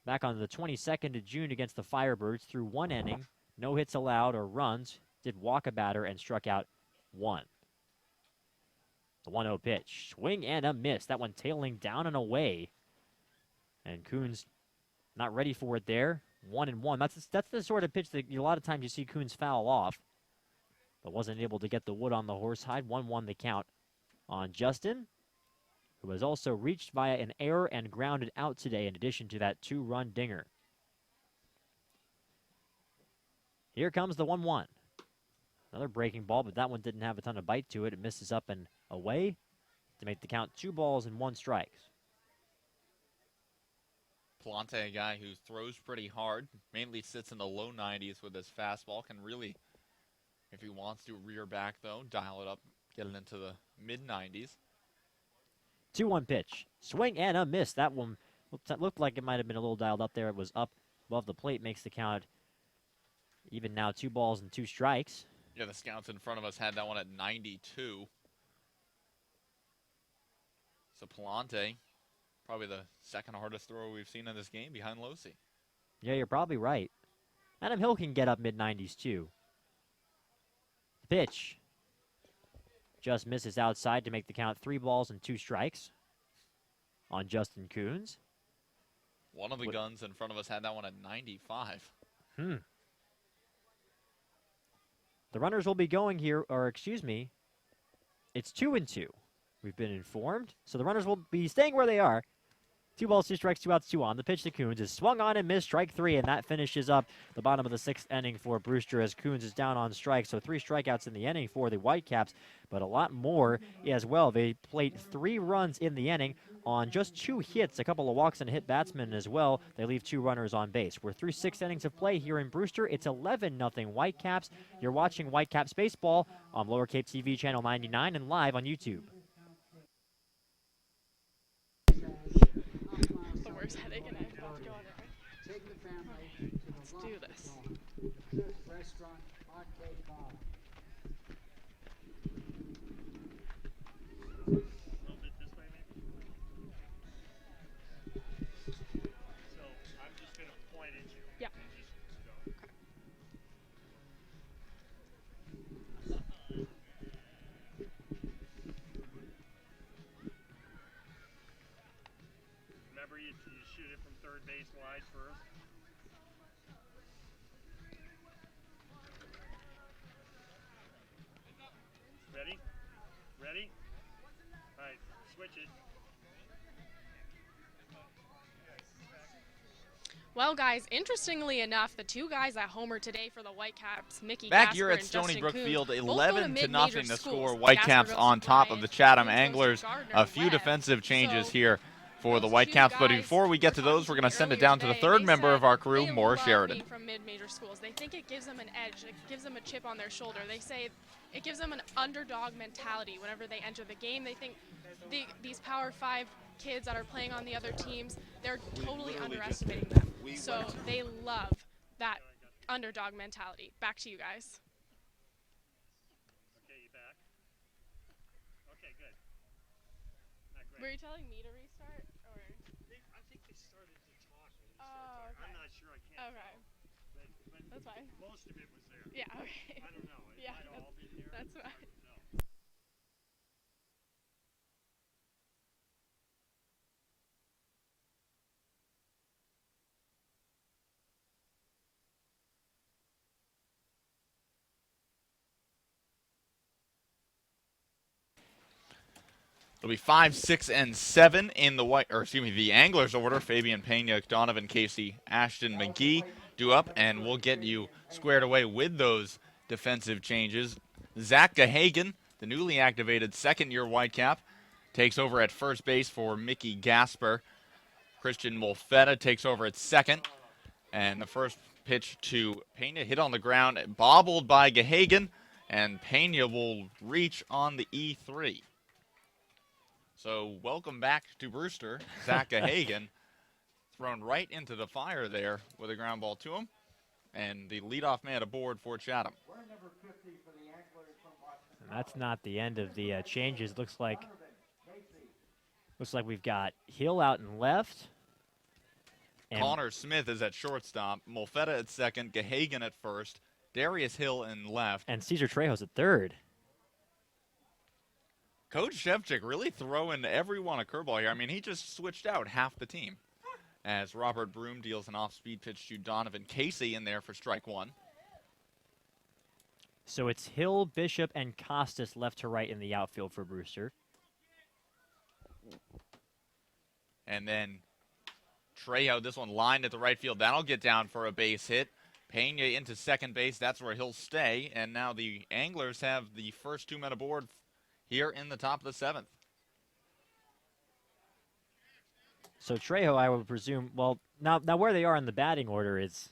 back on the 22nd of June against the Firebirds through 1 inning. No hits allowed or runs. Did walk a batter and struck out 1. The 1-0 pitch. Swing and a miss. That one tailing down and away. And Coons not ready for it there. 1-1. That's the sort of pitch that a lot of times you see Coons foul off, but wasn't able to get the wood on the horsehide. 1-1 the count on Justin, who has also reached via an error and grounded out today in addition to that 2-run dinger. Here comes the 1-1. Another breaking ball, but that one didn't have a ton of bite to it. It misses up and away to make the count 2 balls and 1 strike. Palante, a guy who throws pretty hard, mainly sits in the low 90s with his fastball, can really, if he wants to rear back though, dial it up, get it into the mid-90s. 2-1 pitch. Swing and a miss. That one looked like it might have been a little dialed up there. It was up above the plate, makes the count even now 2 balls and 2 strikes. Yeah, the scouts in front of us had that one at 92. So Palante, probably the second hardest thrower we've seen in this game behind Losi. Yeah, you're probably right. Adam Hill can get up mid-90s too. The pitch just misses outside to make the count 3 balls and 2 strikes on Justin Coons. One of the guns in front of us had that one at 95. The runners will be going here, it's 2-2. We've been informed. So the runners will be staying where they are. 2 balls, 2 strikes, 2 outs, 2 on. The pitch to Coons is swung on and missed, strike 3, and that finishes up the bottom of the 6th inning for Brewster as Coons is down on strike. So 3 strikeouts in the inning for the Whitecaps, but a lot more as well. They played 3 runs in the inning on just 2 hits, a couple of walks and a hit batsman as well. They leave 2 runners on base. We're through 6 innings of play here in Brewster. It's 11-0 Whitecaps. You're watching Whitecaps baseball on Lower Cape TV channel 99 and live on YouTube. The worst headache, and I'm about to go on it. Okay, let's do this. Yeah. Remember, you shoot it from third base wide first. Ready? Ready? All right, switch it. Well, guys, interestingly enough, the two guys that homered today for the Whitecaps, Mickey Back Gasper here at and Stony Justin Brook Kuhn, Field, both go to 11 to mid-major nothing to schools. score. Gasper Whitecaps goes on to top of Bryant, the Chatham Kuhn goes to Anglers. Gardner A few Webb. defensive changes So here for the those two Whitecaps, but guys before we get to were those, talking we're going to send it earlier down to the today. third They member said of our crew, they Morris love Sheridan. being from mid-major schools. They think it gives them an edge. It gives them a chip on their shoulder. They say it gives them an underdog mentality whenever they enter the game. They think these Power 5 kids that are playing on the other teams, they're totally underestimating them. So they love that underdog mentality. Back to you guys. Okay, you back? Okay, good. Not great. Were you telling me to restart? Or? I think they started to talk when you Oh, started talking. okay. I'm not sure. I can't Okay. tell. But That's fine. most of it was there. Yeah, okay. I don't know. It Yeah, might have all been there. that's fine. Hard to tell. It'll be 5, 6, and 7 in the Anglers order. Fabian Pena, Donovan Casey, Ashton McGee due up, and we'll get you squared away with those defensive changes. Zach Gahagan, the newly activated second-year Whitecap, takes over at first base for Mickey Gasper. Christian Molfetta takes over at second, and the first pitch to Pena hit on the ground, bobbled by Gahagan, and Pena will reach on the E3. So welcome back to Brewster. Zach Gahagan thrown right into the fire there with a ground ball to him. And the leadoff man aboard for Chatham. And that's not the end of the changes. Looks like we've got Hill out in left. And Connor Smith is at shortstop. Molfetta at second. Gahagan at first. Darius Hill in left. And Cesar Trejo's at third. Coach Shevchik really throwing everyone a curveball here. I mean, he just switched out half the team. As Robert Broom deals an off-speed pitch to Donovan Casey in there for strike one. So it's Hill, Bishop, and Costas left to right in the outfield for Brewster. And then Trejo, this one lined at the right field. That'll get down for a base hit. Pena into second base. That's where he'll stay. And now the Anglers have the first two men aboard here in the top of the seventh. So Trejo, I would presume, well, now where they are in the batting order is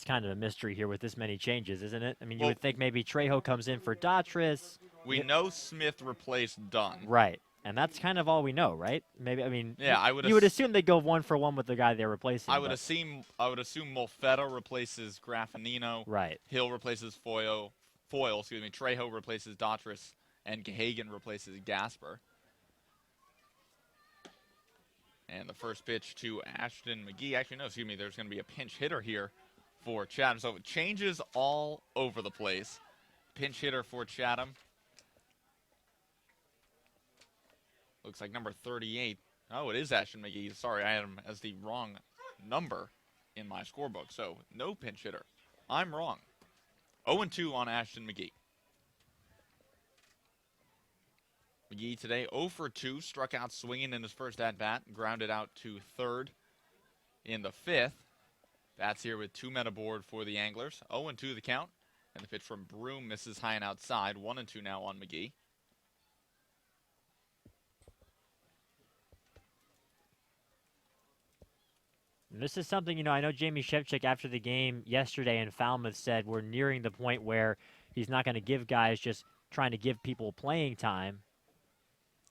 kind of a mystery here with this many changes, isn't it? I mean, you would think maybe Trejo comes in for Datris. We know Smith replaced Dunn. Right. And that's kind of all we know, right? Maybe, I mean, yeah, you would assume they go 1-for-1 with the guy they're replacing. I would assume Molfetta replaces Graffinino. Right. Hill replaces Foyle, Trejo replaces Datris, and Gahagan replaces Gasper. And the first pitch to Ashton McGee. Actually, no, excuse me. There's going to be a pinch hitter here for Chatham. So changes all over the place. Pinch hitter for Chatham. Looks like number 38. Oh, it is Ashton McGee. Sorry, I had him as the wrong number in my scorebook. So no pinch hitter. I'm wrong. 0-2 on Ashton McGee. McGee today 0 for 2, struck out swinging in his first at-bat, grounded out to third in the fifth. Bats here with two men aboard for the Anglers. 0-2 the count, and the pitch from Broom misses high and outside. 1-2 now on McGee. This is something, I know Jamie Shevchik after the game yesterday in Falmouth said we're nearing the point where he's not going to give guys just trying to give people playing time.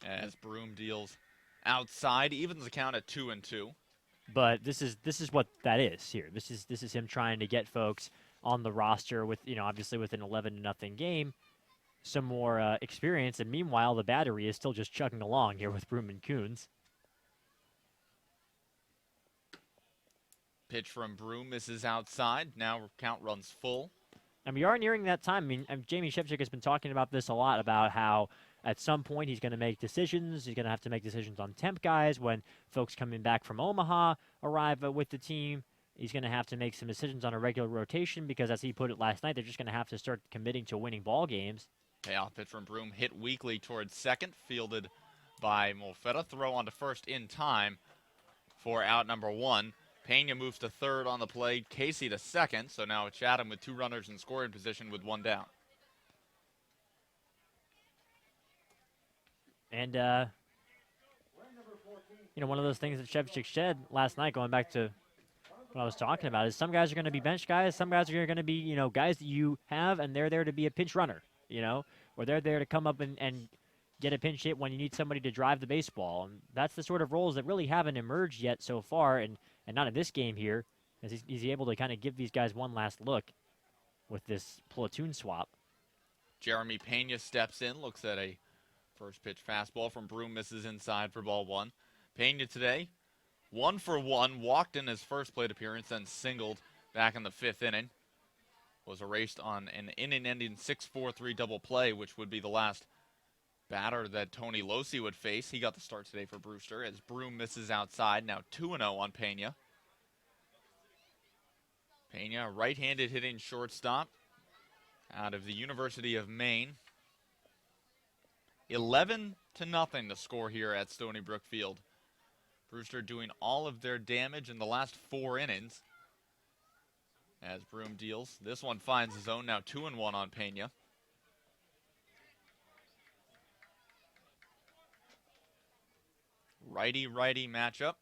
As Broom deals outside, evens the count at 2-2. But this is what that is here. This is him trying to get folks on the roster with, obviously with an 11-0 game, some more experience. And meanwhile, the battery is still just chugging along here with Broom and Coons. Pitch from Broom misses outside. Now count runs full. And we are nearing that time. I mean, Jamie Shevchik has been talking about this a lot, about how at some point he's going to make decisions. He's going to have to make decisions on temp guys when folks coming back from Omaha arrive with the team. He's going to have to make some decisions on a regular rotation because, as he put it last night, they're just going to have to start committing to winning ball games. Payoff pitch from Broom hit weakly towards second, fielded by Molfetta. Throw on to first in time for out number 1. Pena moves to third on the play, Casey to second, so now Chatham with 2 runners in scoring position with 1 down. And, one of those things that Shevchik said last night, going back to what I was talking about, is some guys are going to be bench guys, some guys are going to be, guys that you have, and they're there to be a pinch runner, or they're there to come up and get a pinch hit when you need somebody to drive the baseball. And that's the sort of roles that really haven't emerged yet so far, and not in this game here, as he's able to kind of give these guys one last look with this platoon swap. Jeremy Pena steps in, looks at a first pitch fastball from Broom, misses inside for ball 1. Pena today, 1 for 1, walked in his first plate appearance, then singled back in the 5th inning. Was erased on an inning-ending 6-4-3 double play, which would be the last batter that Tony Losi would face. He got the start today for Brewster as Broom misses outside. Now 2-0 on Pena. Pena, right-handed hitting shortstop out of the University of Maine. 11-0 the score here at Stony Brook Field. Brewster doing all of their damage in the last 4 innings as Broom deals. This one finds his own, now 2-1 on Pena. Righty-righty matchup.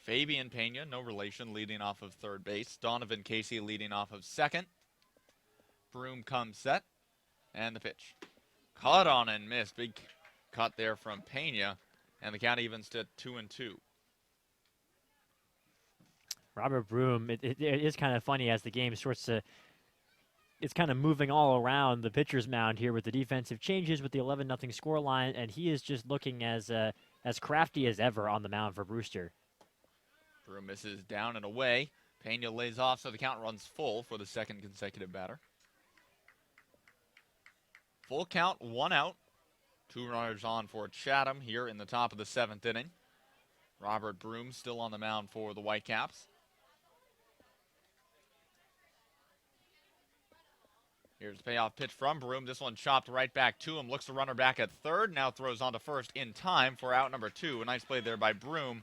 Fabian Pena, no relation, leading off of third base. Donovan Casey leading off of second. Broom comes set. And the pitch. Caught on and missed. Big cut there from Pena. And the count evens to 2-2. Robert Broom, it is kind of funny as the game starts to, it's kind of moving all around the pitcher's mound here with the defensive changes, with the 11-0 scoreline, and he is just looking as crafty as ever on the mound for Brewster. Broom misses down and away. Pena lays off, so the count runs full for the second consecutive batter. Full count, 1 out. 2 runners on for Chatham here in the top of the 7th inning. Robert Broom still on the mound for the Whitecaps. Here's the payoff pitch from Broom. This one chopped right back to him. Looks the runner back at third. Now throws on to first in time for out number 2. A nice play there by Broom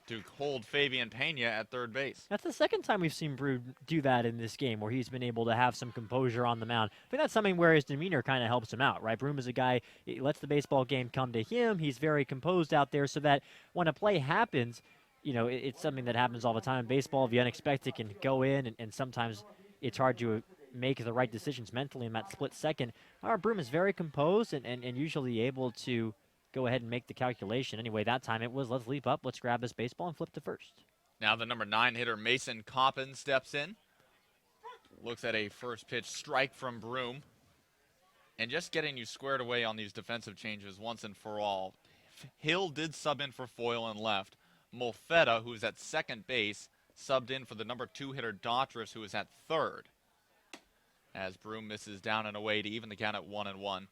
to hold Fabian Pena at third base. That's the second time we've seen Broom do that in this game, where he's been able to have some composure on the mound. I think that's something where his demeanor kind of helps him out, right? Broom is a guy, he lets the baseball game come to him. He's very composed out there, so that when a play happens, it's something that happens all the time in baseball. The unexpected can go in, and sometimes it's hard to make the right decisions mentally in that split second. Our Broom is very composed and usually able to go ahead and make the calculation. Anyway, that time it was, let's leap up, let's grab this baseball and flip to first. Now the number 9 hitter, Mason Coppin, steps in. Looks at a first pitch strike from Broom. And just getting you squared away on these defensive changes once and for all. Hill did sub in for Foyle and left. Molfetta, who's at second base, subbed in for the number 2 hitter, Daughtris, who is at third. As Broom misses down and away to even the count at 1-1.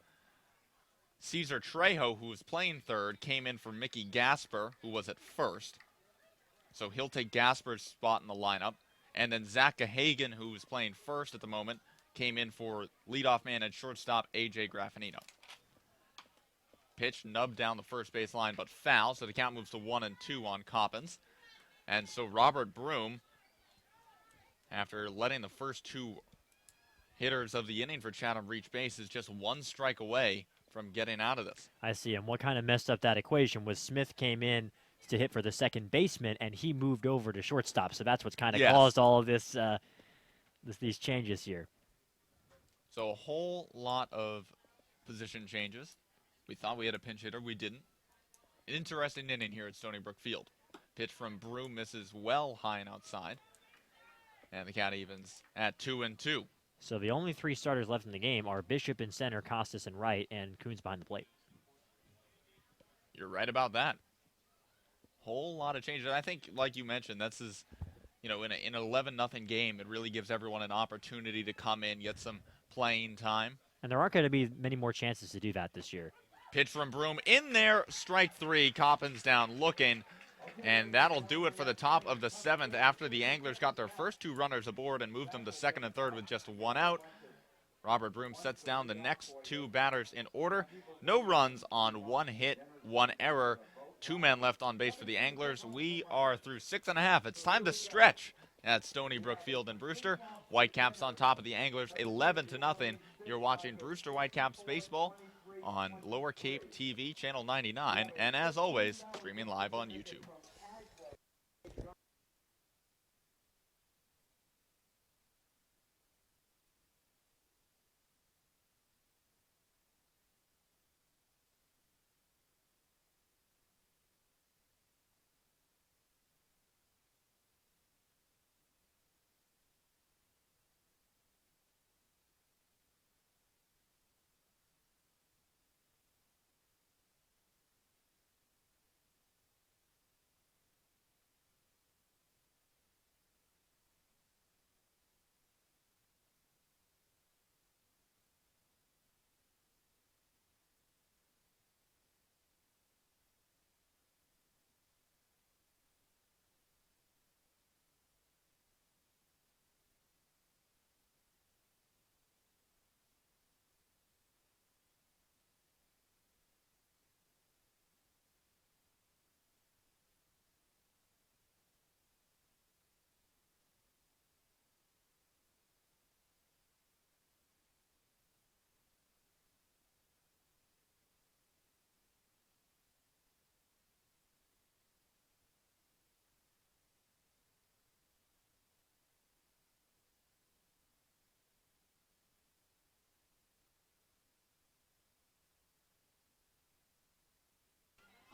Cesar Trejo, who was playing third, came in for Mickey Gasper, who was at first. So he'll take Gasper's spot in the lineup. And then Zach Gahagan, who was playing first at the moment, came in for leadoff man and shortstop A.J. Graffinino. Pitch nubbed down the first base line, but foul, so the count moves to 1-2 on Coppins. And so Robert Broom, after letting the first 2 hitters of the inning for Chatham reach base, is just 1 strike away from getting out of this. I see. And what kind of messed up that equation was Smith came in to hit for the second baseman, and he moved over to shortstop. So that's what's kind of caused all of this, these changes here. So a whole lot of position changes. We thought we had a pinch hitter. We didn't. Interesting inning here at Stony Brook Field. Pitch from Broom misses well high and outside. And the count evens at 2-2. So the only 3 starters left in the game are Bishop in center, Costas in right, and Coons behind the plate. You're right about that. Whole lot of changes. I think, like you mentioned, this is, in an 11-0 game, it really gives everyone an opportunity to come in, get some playing time. And there aren't going to be many more chances to do that this year. Pitch from Broom in there, strike 3. Coppins down looking, and that'll do it for the top of the 7th after the Anglers got their first 2 runners aboard and moved them to second and third with just 1 out. Robert Broom sets down the next 2 batters in order. No runs on 1 hit, 1 error. 2 men left on base for the Anglers. We are through 6.5. It's time to stretch at Stony Brook Field in Brewster. Whitecaps on top of the Anglers, 11-0. You're watching Brewster Whitecaps baseball on Lower Cape TV, channel 99, and as always, streaming live on YouTube.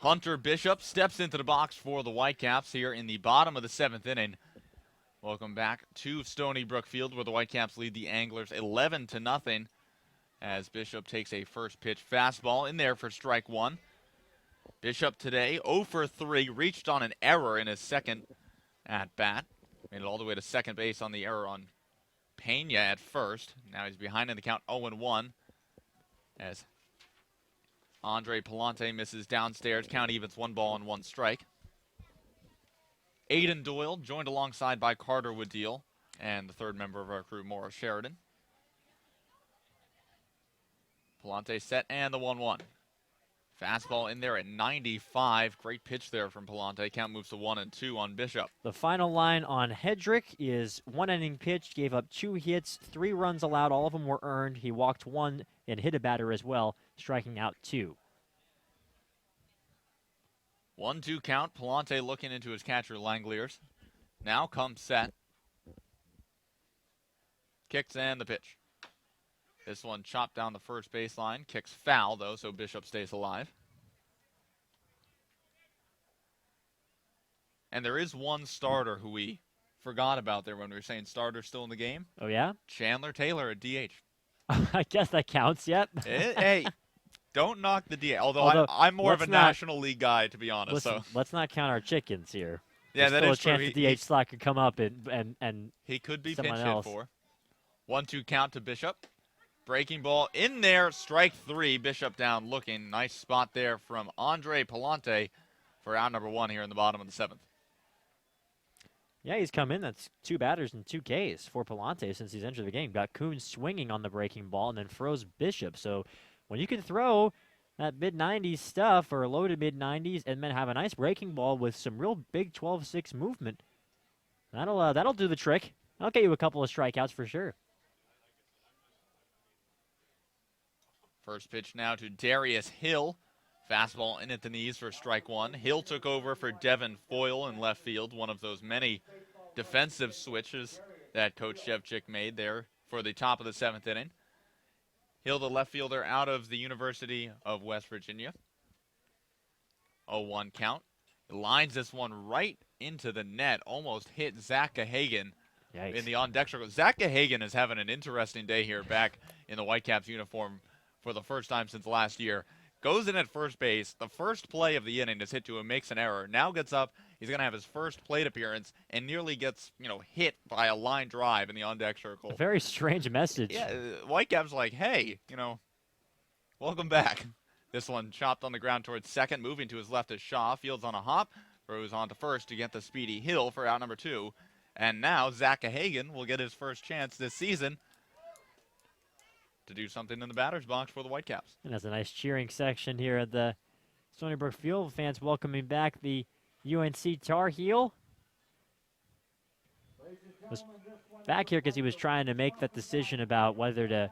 Hunter Bishop steps into the box for the Whitecaps here in the bottom of the 7th inning. Welcome back to Stony Brook Field, where the Whitecaps lead the Anglers 11-0 as Bishop takes a first pitch fastball in there for strike 1. Bishop today 0 for 3, reached on an error in his second at bat. Made it all the way to second base on the error on Pena at first. Now he's behind in the count 0-1 as Andre Palante misses downstairs. Count evens 1 ball and 1 strike. Aiden Doyle joined alongside by Carter Wooddeal and the third member of our crew, Morris Sheridan. Palante set and the 1-1. Fastball in there at 95. Great pitch there from Palante. Count moves to 1-2 on Bishop. The final line on Hedrick is 1 inning pitch, gave up 2 hits, 3 runs allowed, all of them were earned. He walked 1 and hit a batter as well, striking out 2. 1-2 count. Palante looking into his catcher Langliers. Now comes set. Kicks and the pitch. This one chopped down the first baseline. Kicks foul, though, so Bishop stays alive. And there is one starter who we forgot about there when we were saying starter still in the game. Oh, yeah? Chandler Taylor at DH. I guess that counts, yep. Hey, don't knock the DH. Although I'm more of a National League guy, to be honest. Listen, so let's not count our chickens here. Yeah, There's that is still a true. chance the DH slot could come up and he could be someone pinch else. hit for. 1-2 count to Bishop. Breaking ball in there, strike 3. Bishop down looking. Nice spot there from Andre Palante for out number 1 here in the bottom of the 7th. Yeah, he's come in. That's 2 batters and 2 Ks for Palante since he's entered the game. Got Coons swinging on the breaking ball and then froze Bishop. So when you can throw that mid-90s stuff or low to mid-90s and then have a nice breaking ball with some real big 12-6 movement, that'll do the trick. That'll get you a couple of strikeouts for sure. First pitch now to Darius Hill. Fastball in at the knees for strike 1. Hill took over for Devin Foyle in left field, one of those many defensive switches that Coach Shevchik made there for the top of the 7th inning. Hill, the left fielder out of the University of West Virginia. 0-1 count. He lines this one right into the net. Almost hit Zach Gahagan in Yikes. the on-deck circle. Zach Gahagan is having an interesting day here back in the Whitecaps uniform for the first time since last year. Goes in at first base. The first play of the inning is hit to him, makes an error. Now gets up. He's going to have his first plate appearance and nearly gets, hit by a line drive in the on-deck circle. A very strange message. Yeah, Whitecaps like, hey, welcome back. This one chopped on the ground towards second, moving to his left is Shaw. Fields on a hop, throws on to first to get the speedy Hill for out number 2. And now Zach Gahagan will get his first chance this season to do something in the batter's box for the Whitecaps. And that's a nice cheering section here at the Stony Brook Field. Fans welcoming back the UNC Tar Heel. Was back here because he was trying to make that decision about whether to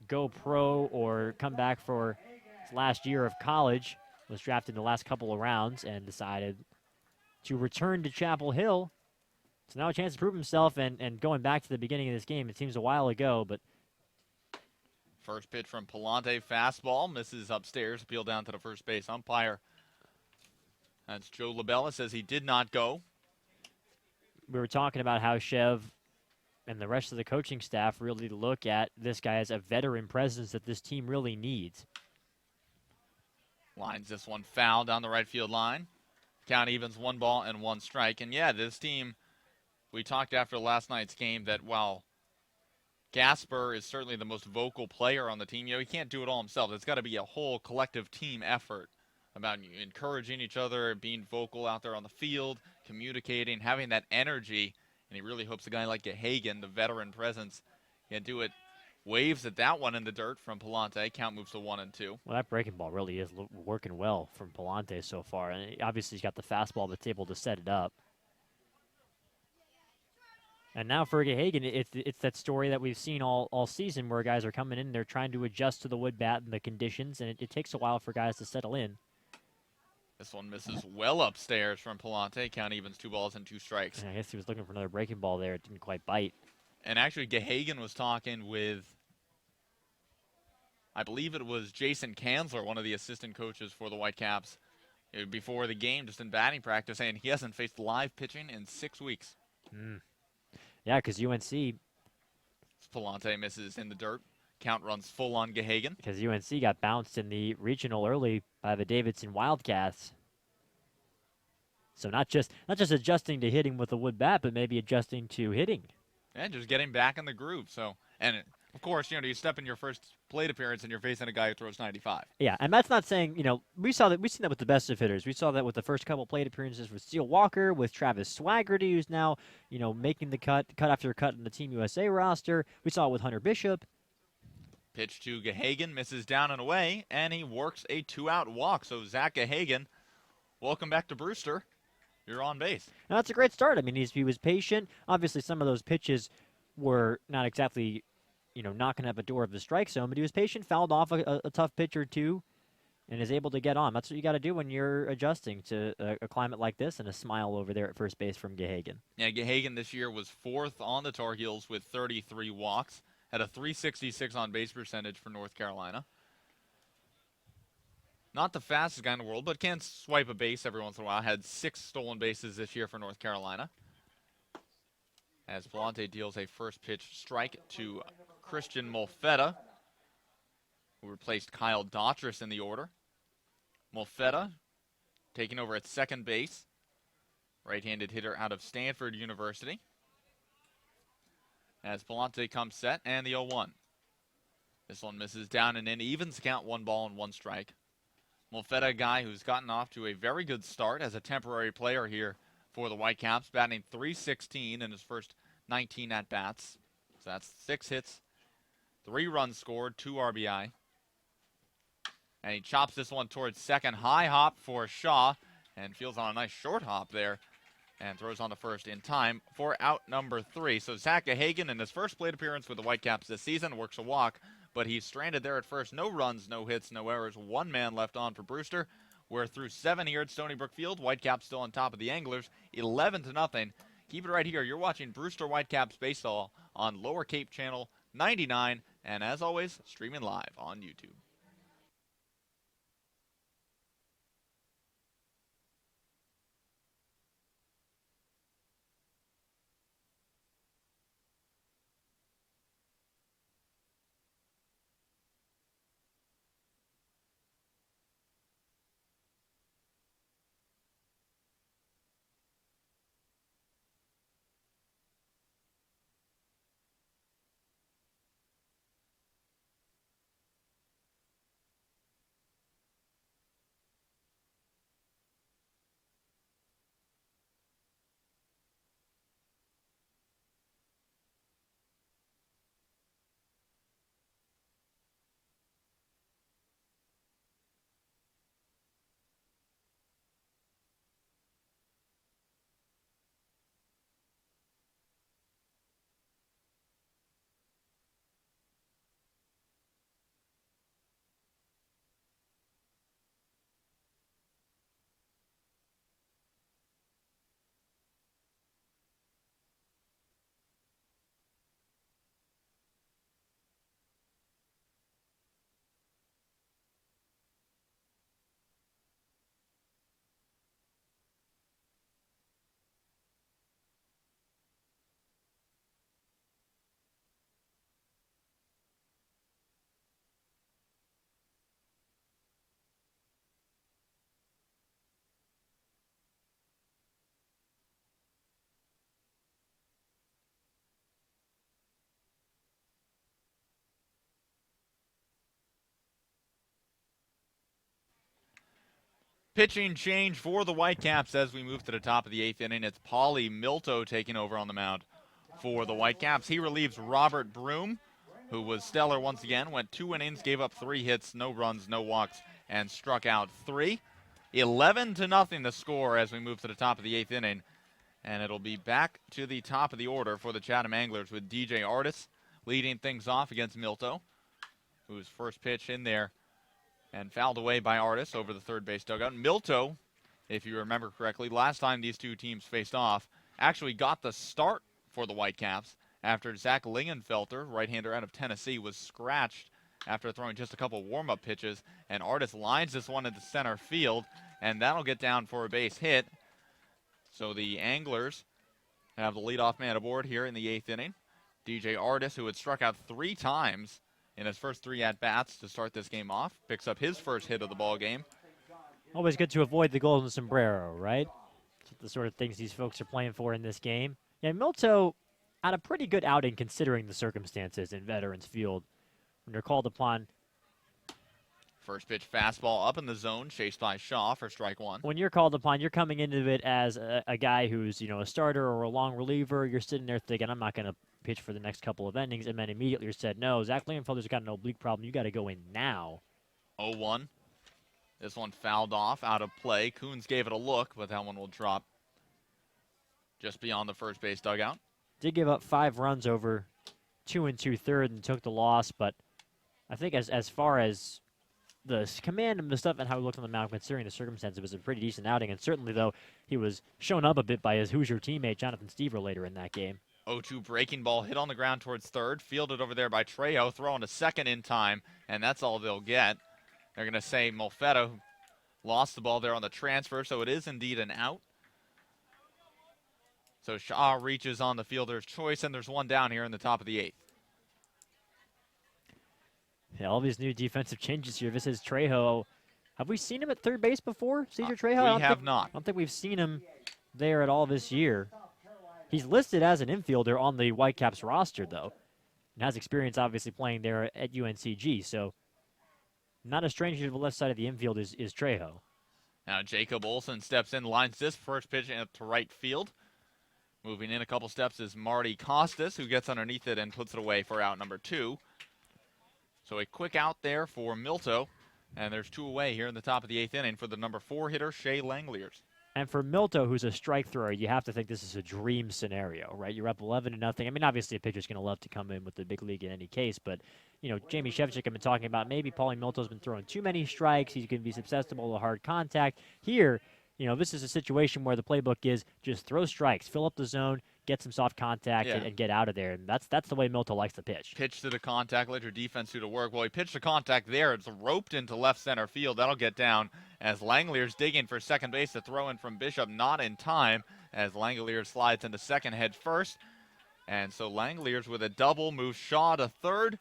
go pro or come back for his last year of college. Was drafted in the last couple of rounds and decided to return to Chapel Hill. So now a chance to prove himself, and going back to the beginning of this game, it seems a while ago, but first pitch from Palante, fastball, misses upstairs, appeal down to the first base umpire. That's Joe Labella, says he did not go. We were talking about how Chev and the rest of the coaching staff really look at this guy as a veteran presence that this team really needs. Lines this one foul down the right field line. Count evens 1 ball and 1 strike. And yeah, this team, we talked after last night's game that while Gasper is certainly the most vocal player on the team, he can't do it all himself. It's got to be a whole collective team effort about encouraging each other, being vocal out there on the field, communicating, having that energy. And he really hopes a guy like Gahagan, the veteran presence, can do it. Waves at that one in the dirt from Palante. Count moves to 1 and 2. Well, that breaking ball really is working well from Palante so far. And obviously he's got the fastball that's able to set it up. And now for Gahagan, it's that story that we've seen all season where guys are coming in, they're trying to adjust to the wood bat and the conditions, and it takes a while for guys to settle in. This one misses well upstairs from Palante. Count evens 2 balls and 2 strikes. And I guess he was looking for another breaking ball there. It didn't quite bite. And actually, Gahagan was talking with, I believe it was Jason Kanzler, one of the assistant coaches for the Whitecaps, before the game, just in batting practice, saying he hasn't faced live pitching in 6 weeks. Yeah, because UNC... Palante misses in the dirt. Count runs full on Gahagan. Because UNC got bounced in the regional early by the Davidson Wildcats. So not just adjusting to hitting with a wood bat, but maybe adjusting to hitting. And just getting back in the groove. So, and of course, you step in your first plate appearance and you're facing a guy who throws 95. Yeah, and that's not saying, we've seen that with the best of hitters. We saw that with the first couple plate appearances with Steele Walker, with Travis Swaggerty, who's now, making the cut after cut in the Team USA roster. We saw it with Hunter Bishop. Pitch to Gahagan, misses down and away, and he works a 2-out walk. So Zach Gahagan, welcome back to Brewster. You're on base. Now, that's a great start. I mean, he was patient. Obviously, some of those pitches were not exactly, knocking at the door of the strike zone, but he was patient, fouled off a tough pitch or two, and is able to get on. That's what you got to do when you're adjusting to a climate like this, and a smile over there at first base from Gahagan. Yeah, Gahagan this year was 4th on the Tar Heels with 33 walks, had a .366 on-base percentage for North Carolina. Not the fastest guy in the world, but can swipe a base every once in a while. Had 6 stolen bases this year for North Carolina. As Palante deals a first pitch strike to Christian Molfetta, who replaced Kyle Daughtris in the order. Molfetta taking over at second base. Right-handed hitter out of Stanford University. As Palante comes set, and the 0-1. This one misses down and in. Evens count, 1 ball and 1 strike. Molfetta, a guy who's gotten off to a very good start as a temporary player here for the Whitecaps, batting .316 in his first 19 at-bats. So that's 6 hits, 3 runs scored, 2 RBI. And he chops this one towards second. High hop for Shaw, and feels on a nice short hop there, and throws on the first in time for out number 3. So Zach Gahagan, in his first plate appearance with the Whitecaps this season, works a walk, but he's stranded there at first. No runs, no hits, no errors. 1 man left on for Brewster. We're through 7 here at Stony Brook Field. Whitecaps still on top of the Anglers, 11-0. Keep it right here. You're watching Brewster Whitecaps Baseball on Lower Cape Channel 99, and as always, streaming live on YouTube. Pitching change for the Whitecaps as we move to the top of the 8th inning. It's Pauly Milto taking over on the mound for the Whitecaps. He relieves Robert Broom, who was stellar once again, went 2 innings, gave up 3 hits, no runs, no walks, and struck out 3. 11-0 the score as we move to the top of the 8th inning. And it'll be back to the top of the order for the Chatham Anglers with DJ Artis leading things off against Milto, whose first pitch in there and fouled away by Artis over the third base dugout. Milto, if you remember correctly, last time these two teams faced off, actually got the start for the Whitecaps after Zach Lingenfelter, right-hander out of Tennessee, was scratched after throwing just a couple warm-up pitches, and Artis lines this one into center field, and that'll get down for a base hit. So the Anglers have the leadoff man aboard here in the 8th inning. DJ Artis, who had struck out 3 times in his first 3 at-bats to start this game off, picks up his first hit of the ball game. Always good to avoid the golden sombrero, right? The sort of things these folks are playing for in this game. Yeah, Milto had a pretty good outing considering the circumstances in Veterans Field when they're called upon. First pitch fastball up in the zone, chased by Shaw for strike 1. When you're called upon, you're coming into it as a guy who's, a starter or a long reliever. You're sitting there thinking, I'm not going to pitch for the next couple of innings, and then immediately you're said, no, Zach Lingenfelter's got an oblique problem. You got to go in now. 0-1. This one fouled off, out of play. Coons gave it a look, but that one will drop just beyond the first base dugout. Did give up 5 runs over 2 2/3 and took the loss, but I think as far as the command and the stuff and how he looked on the mound, considering the circumstances, it was a pretty decent outing. And certainly, though, he was shown up a bit by his Hoosier teammate, Jonathan Stever, later in that game. 0-2 breaking ball hit on the ground towards third, fielded over there by Trejo, throwing to second in time, and that's all they'll get. They're going to say Molfetta lost the ball there on the transfer, so it is indeed an out. So Shaw reaches on the fielder's choice, and there's one down here in the top of the 8th. Yeah, all these new defensive changes here. This is Trejo. Have we seen him at third base before, Cesar Trejo? We have not. I don't think we've seen him there at all this year. He's listed as an infielder on the Whitecaps roster, though, and has experience, obviously, playing there at UNCG. So not a stranger to the left side of the infield is Trejo. Now Jacob Olson steps in, lines this first pitch to right field. Moving in a couple steps is Marty Costas, who gets underneath it and puts it away for out number 2. So a quick out there for Milto, and there's 2 away here in the top of the 8th inning for the number 4 hitter, Shea Langeliers. And for Milto, who's a strike thrower, you have to think this is a dream scenario, right? You're up 11-0. I mean, obviously a pitcher's going to love to come in with the big league in any case, but, Jamie Shevchik have been talking about maybe Pauly Milto's been throwing too many strikes. He's going to be susceptible to hard contact. Here, this is a situation where the playbook is just throw strikes, fill up the zone, get some soft contact, and get out of there. And that's the way Milto likes to pitch. Pitch to the contact, let your defense do the work. Well, he pitched the contact there. It's roped into left center field. That'll get down as Langeliers digging for second base to throw in from Bishop. Not in time as Langeliers slides into second head first. And so Langeliers with a double moves Shaw to third.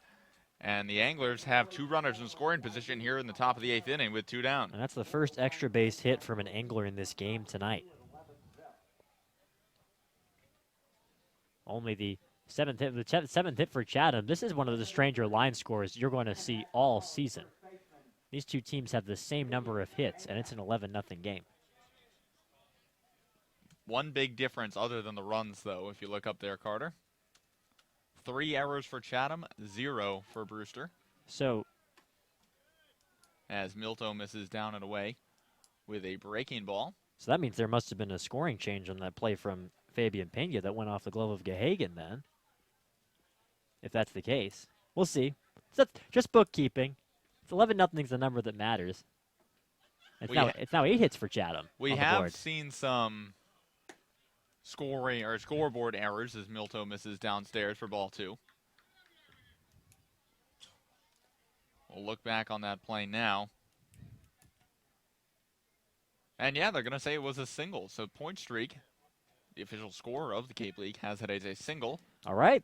And the Anglers have 2 runners in scoring position here in the top of the 8th inning with 2 down. And that's the first extra base hit from an Angler in this game tonight. Only the 7th hit for Chatham. This is one of the stranger line scores you're going to see all season. These two teams have the same number of hits, and it's an 11-0 game. One big difference other than the runs, though, if you look up there, Carter. 3 errors for Chatham, 0 for Brewster. So, as Milto misses down and away with a breaking ball. So that means there must have been a scoring change on that play from Fabian Pena that went off the glove of Gahagan then. If that's the case. We'll see. So that's just bookkeeping. It's 11-0 is the number that matters. It's now 8 hits for Chatham. We have seen some scoring or scoreboard errors as Milto misses downstairs for ball 2. We'll look back on that play now. And yeah, they're going to say it was a single. So point streak, the official score of the Cape League, has it as a single. All right.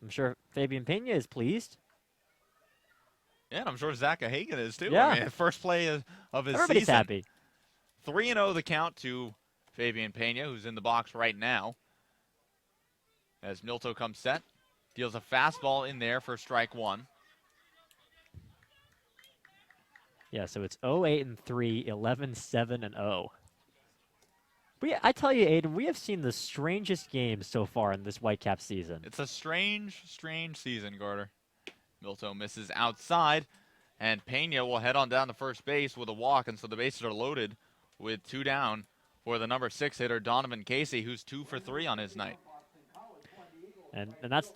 I'm sure Fabian Pena is pleased. Yeah, and I'm sure Zach Hagen is too. Yeah. I mean, first play of his Everybody's season. happy. 3-0 the count to Fabian Pena, who's in the box right now. As Milto comes set, deals a fastball in there for strike 1. Yeah, so it's 0-8-3, 11-7-0. I tell you, Aiden, we have seen the strangest games so far in this Whitecap season. It's a strange, strange season, Carter. Milto misses outside, and Pena will head on down to first base with a walk, and so the bases are loaded with 2 down for the number 6 hitter, Donovan Casey, who's 2 for 3 on his night. And that's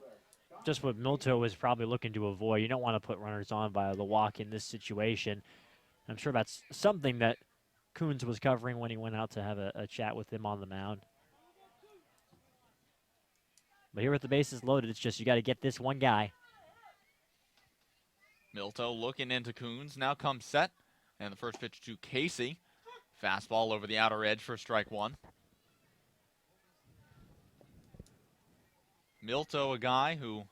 just what Milto was probably looking to avoid. You don't want to put runners on by the walk in this situation. I'm sure that's something that Coons was covering when he went out to have a chat with him on the mound. But here with the bases loaded, it's just you got to get this one guy. Milto looking into Coons. Now comes set. And the first pitch to Casey. Fastball over the outer edge for strike 1. Milto, a guy who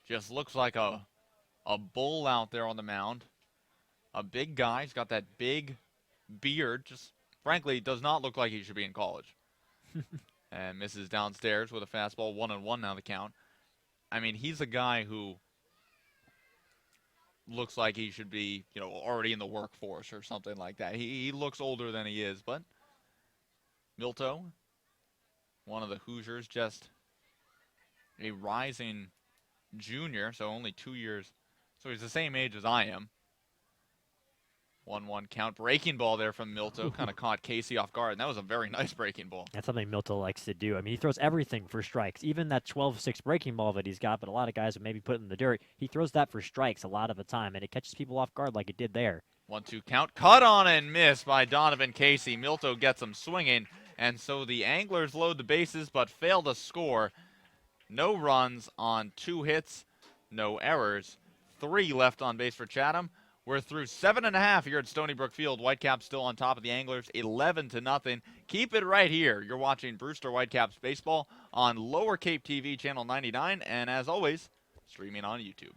just looks like a bull out there on the mound. A big guy. He's got that big beard. Just frankly does not look like he should be in college. And misses downstairs with a fastball. 1-1 now the count. I mean, he's a guy who looks like he should be, already in the workforce or something like that. He looks older than he is, but Milto, one of the Hoosiers, just a rising junior, so only 2 years. So he's the same age as I am. 1-1 count. Breaking ball there from Milto. Kind of caught Casey off guard, and that was a very nice breaking ball. That's something Milto likes to do. I mean, he throws everything for strikes, even that 12-6 breaking ball that he's got, but a lot of guys would maybe put in the dirt. He throws that for strikes a lot of the time, and it catches people off guard like it did there. 1-2 count. Cut on and miss by Donovan Casey. Milto gets him swinging, and so the Anglers load the bases but fail to score. No runs on 2 hits, no errors. 3 left on base for Chatham. We're through 7.5 here at Stony Brook Field. Whitecaps still on top of the Anglers, 11-0. Keep it right here. You're watching Brewster Whitecaps baseball on Lower Cape TV, channel 99, and as always, streaming on YouTube.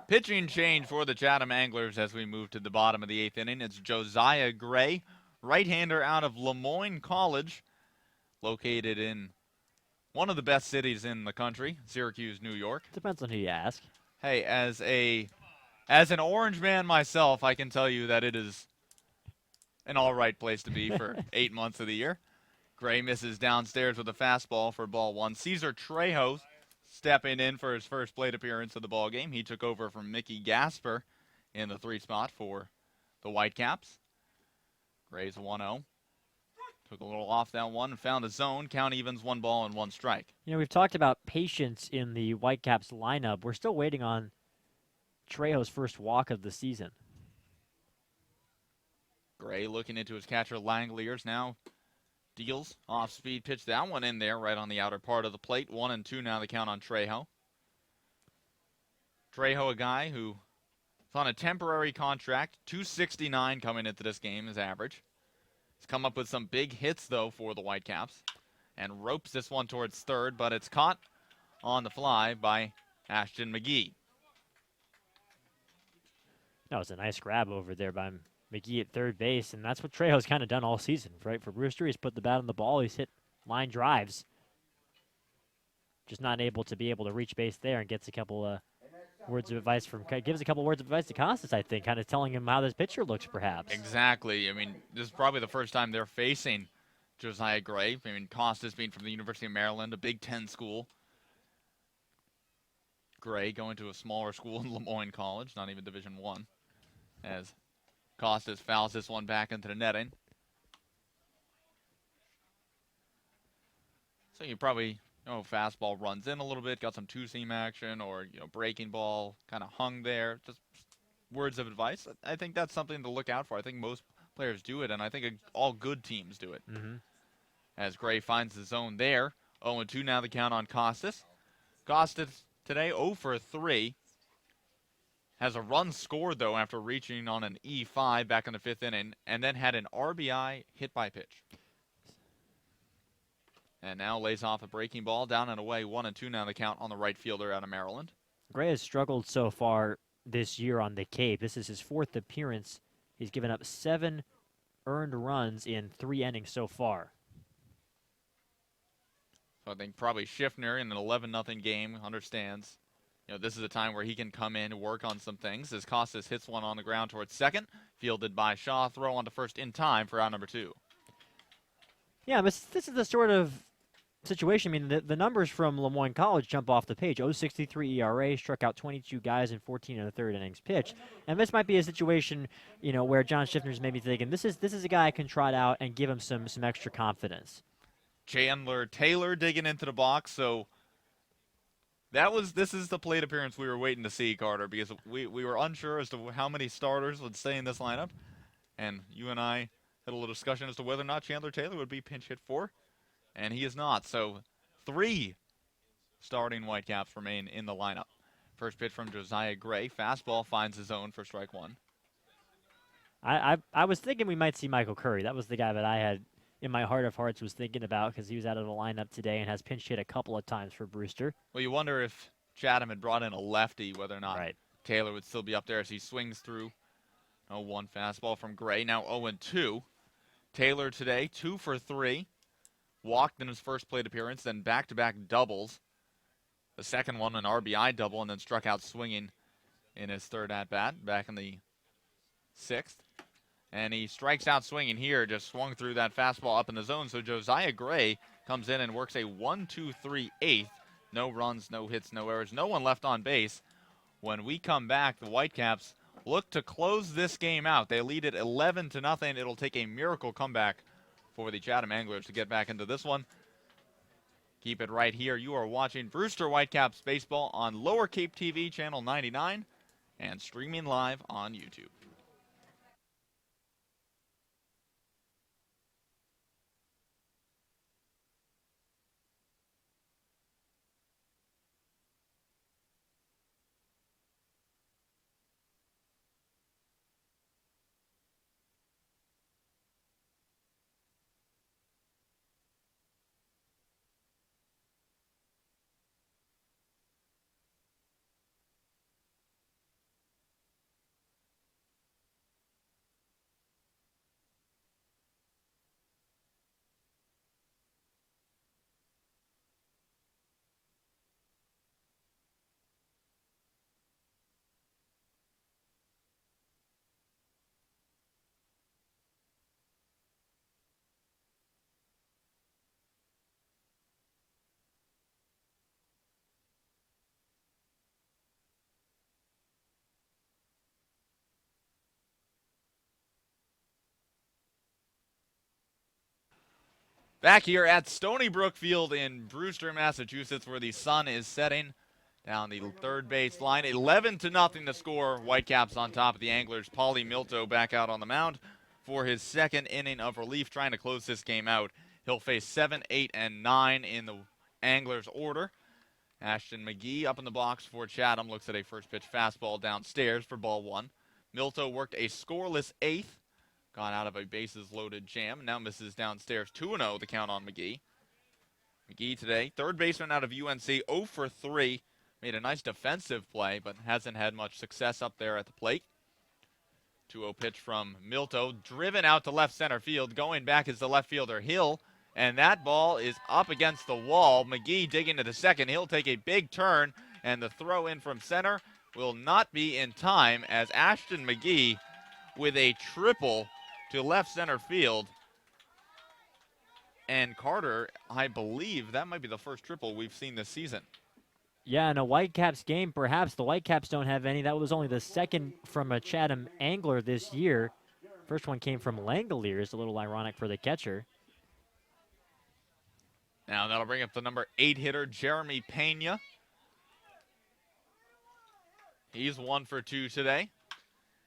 Pitching change for the Chatham Anglers as we move to the bottom of the 8th inning. It's Josiah Gray, right-hander out of Lemoyne College, located in one of the best cities in the country, Syracuse, New York. Depends on who you ask. Hey, as an Orange man myself, I can tell you that it is an all right place to be for 8 months of the year. Gray misses downstairs with a fastball for ball 1. Cesar Trejo stepping in for his first plate appearance of the ball game. He took over from Mickey Gasper in the 3 spot for the Whitecaps. Gray's 1-0. Took a little off that one and found a zone. Count evens, 1 ball and 1 strike. You know, we've talked about patience in the Whitecaps lineup. We're still waiting on Trejo's first walk of the season. Gray looking into his catcher Langeliers now. Deals off-speed pitch. That one in there right on the outer part of the plate. 1-2 now the count on Trejo. Trejo, a guy who is on a temporary contract. .269 coming into this game is average. He's come up with some big hits, though, for the Whitecaps. And ropes this one towards third, but it's caught on the fly by Ashton McGee. That was a nice grab over there by McGee at third base, and that's what Trejo's kind of done all season, right? For Brewster, he's put the bat on the ball. He's hit line drives. Just not able to reach base there, and gets a couple words of advice gives a couple words of advice to Costas, I think, kind of telling him how this pitcher looks, perhaps. Exactly. I mean, this is probably the first time they're facing Josiah Gray. I mean, Costas being from the University of Maryland, a Big Ten school. Gray going to a smaller school in Lemoyne College, not even Division I, as Costas fouls this one back into the netting. So you probably, fastball runs in a little bit, got some two-seam action, or, breaking ball kind of hung there. Just words of advice. I think that's something to look out for. I think most players do it, and I think all good teams do it. Mm-hmm. As Gray finds the zone there. 0-2 now the count on Costas. Costas today 0 for 3. Has a run scored, though, after reaching on an E5 back in the 5th inning, and then had an RBI hit by pitch. And now lays off a breaking ball, down and away, 1-2 now the count on the right fielder out of Maryland. Gray has struggled so far this year on the Cape. This is his 4th appearance. He's given up 7 earned runs in 3 innings so far. So I think probably Schiffner in an 11-0 game understands, this is a time where he can come in and work on some things. As Costas hits one on the ground towards second, fielded by Shaw, throw on to first in time for out number 2. Yeah, but this is the sort of situation. I mean, the numbers from Lemoyne College jump off the page. 0.63 ERA, struck out 22 guys in 14 and a third innings pitched. And this might be a situation, where John Schiffner's maybe thinking, this is a guy I can trot out and give him some extra confidence. Chandler Taylor digging into the box, so this is the plate appearance we were waiting to see, Carter, because we were unsure as to how many starters would stay in this lineup. And you and I had a little discussion as to whether or not Chandler Taylor would be pinch hit for, and he is not. So 3 starting Whitecaps remain in the lineup. First pitch from Josiah Gray. Fastball finds his zone for strike 1. I was thinking we might see Michael Curry. That was the guy that I had in my heart of hearts was thinking about, because he was out of the lineup today and has pinch hit a couple of times for Brewster. Well, you wonder if Chatham had brought in a lefty, whether or not Right. Taylor would still be up there as he swings through. 0-1 fastball from Gray. Now 0-2. Taylor today 2 for 3. Walked in his first plate appearance, then back-to-back doubles. The second one an RBI double, and then struck out swinging in his third at-bat back in the 6th. And he strikes out swinging here, just swung through that fastball up in the zone. So Josiah Gray comes in and works a 1-2-3 8th. No runs, no hits, no errors, no one left on base. When we come back, the Whitecaps look to close this game out. They lead it 11-0. It'll take a miracle comeback for the Chatham Anglers to get back into this one. Keep it right here. You are watching Brewster Whitecaps baseball on Lower Cape TV, channel 99, and streaming live on YouTube. Back here at Stony Brook Field in Brewster, Massachusetts, where the sun is setting down the third base line. 11-0 the score. Whitecaps on top of the Anglers. Paulie Milto back out on the mound for his second inning of relief, trying to close this game out. He'll face 7, 8, and 9 in the Anglers order. Ashton McGee up in the box for Chatham. Looks at a first pitch fastball downstairs for ball one. Milto worked a scoreless eighth. Got out of a bases-loaded jam. Now misses downstairs. 2-0 the count on McGee. McGee today, third baseman out of UNC, 0 for 3. Made a nice defensive play, but hasn't had much success up there at the plate. 2-0 pitch from Milto. Driven out to left center field. Going back is the left fielder, Hill. And that ball is up against the wall. McGee digging to the second. He'll take a big turn, and the throw in from center will not be in time as Ashton McGee with a triple to left center field. And Carter, I believe that might be the first triple we've seen this season. Yeah, in a Whitecaps game, perhaps the Whitecaps don't have any. That was only the second from a Chatham Angler this year. First one came from Langoliers, a little ironic for the catcher. Now that'll bring up the number 8 hitter, Jeremy Pena. He's 1 for 2 today.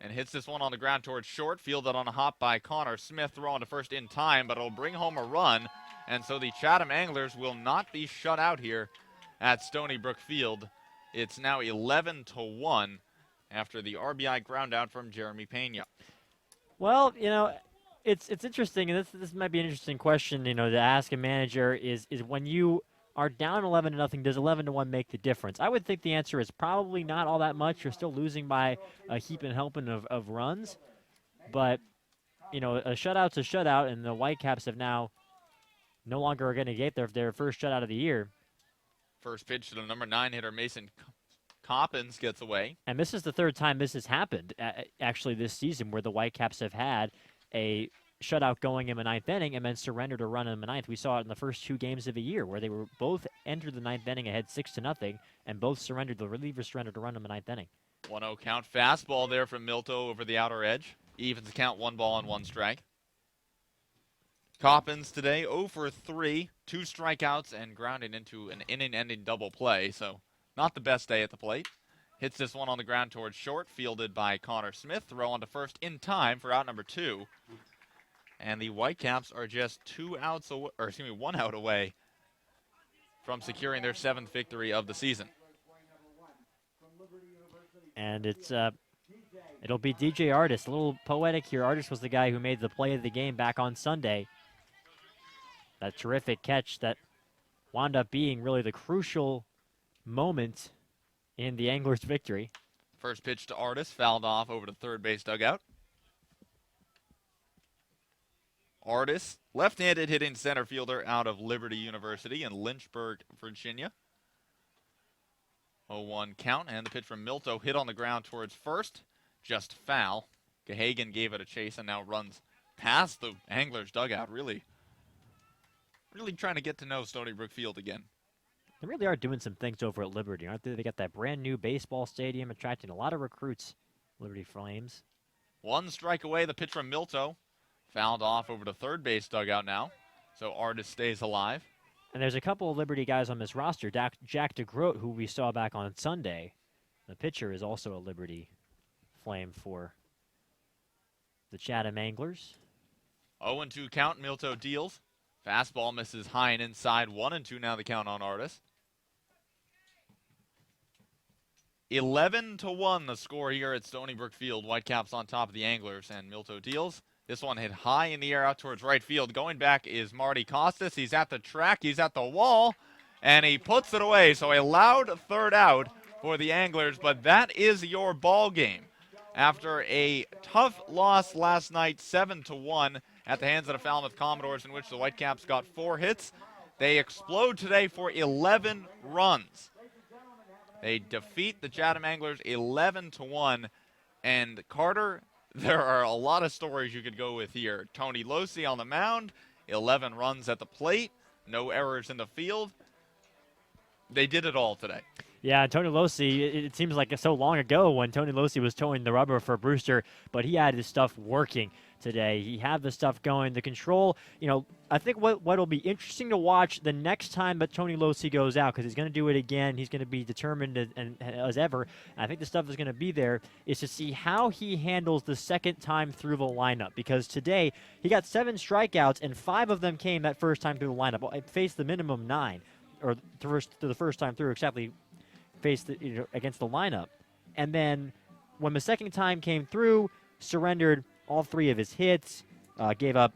And hits this one on the ground towards short. Fielded on a hop by Connor Smith. Throw on to first in time, but it'll bring home a run. And so the Chatham Anglers will not be shut out here at Stony Brook Field. It's now 11-1 after the RBI ground out from Jeremy Pena. Well, you know, it's interesting, and this might be an interesting question, you know, to ask a manager is when you are down 11-0, does 11-1 make the difference? I would think the answer is probably not all that much. You're still losing by a heap and helping of runs. But, you know, a shutout's a shutout, and the Whitecaps have now no longer are going to get their first shutout of the year. First pitch to the number 9 hitter, Mason Coppins, gets away. And this is the third time this has happened, actually, this season, where the Whitecaps have had a shutout going in the ninth inning and then surrendered a run in the ninth. We saw it in the first 2 games of the year where they were both entered the ninth inning ahead 6-0 and both surrendered. The relievers surrendered a run in the ninth inning. 1-0 count. Fastball there from Milto over the outer edge. Evens the count, 1 ball and 1 strike. Coppins today 0 for 3, 2 strikeouts and grounding into an inning-ending double play. So not the best day at the plate. Hits this one on the ground towards short, fielded by Connor Smith. Throw on to first in time for out number 2. And the Whitecaps are just 1 out away from securing their 7th victory of the season. And it'll be DJ Artis. A little poetic here. Artis was the guy who made the play of the game back on Sunday. That terrific catch that wound up being really the crucial moment in the Anglers' victory. First pitch to Artis, fouled off over to third base dugout. Artis, left-handed hitting center fielder out of Liberty University in Lynchburg, Virginia. 0-1 count, and the pitch from Milto hit on the ground towards first, just foul. Gahagan gave it a chase and now runs past the Anglers' dugout, really trying to get to know Stony Brook Field again. They really are doing some things over at Liberty, aren't they? They got that brand new baseball stadium attracting a lot of recruits, Liberty Flames. 1 strike away, the pitch from Milto. Fouled off over to third base dugout now, so Artis stays alive. And there's a couple of Liberty guys on this roster. Jack DeGroat, who we saw back on Sunday. The pitcher is also a Liberty Flame for the Chatham Anglers. 0-2 count, Milto deals. Fastball misses high and inside. 1-2 now the count on Artis. 11-1 the score here at Stony Brook Field. Whitecaps on top of the Anglers, and Milto deals. This one hit high in the air out towards right field. Going back is Marty Costas. He's at the track. He's at the wall. And he puts it away. So a loud third out for the Anglers. But that is your ball game. After a tough loss last night, 7-1 at the hands of the Falmouth Commodores, in which the Whitecaps got 4 hits, they explode today for 11 runs. They defeat the Chatham Anglers 11-1. And Carter, there are a lot of stories you could go with here. Tony Losi on the mound, 11 runs at the plate, no errors in the field. They did it all today. Yeah, Tony Losi, it seems like so long ago when Tony Losi was towing the rubber for Brewster, but he had his stuff working. today. He had the stuff going, the control. I think what'll be interesting to watch the next time that Tony Losey goes out, because he's going to do it again. He's going to be determined as ever. And I think the stuff is going to be there, is to see how he handles the second time through the lineup. Because today he got 7 strikeouts, and 5 of them came that first time through the lineup. Well, it faced the minimum 9, or the first time through, exactly faced against the lineup. And then when the second time came through, surrendered all 3 of his hits, gave up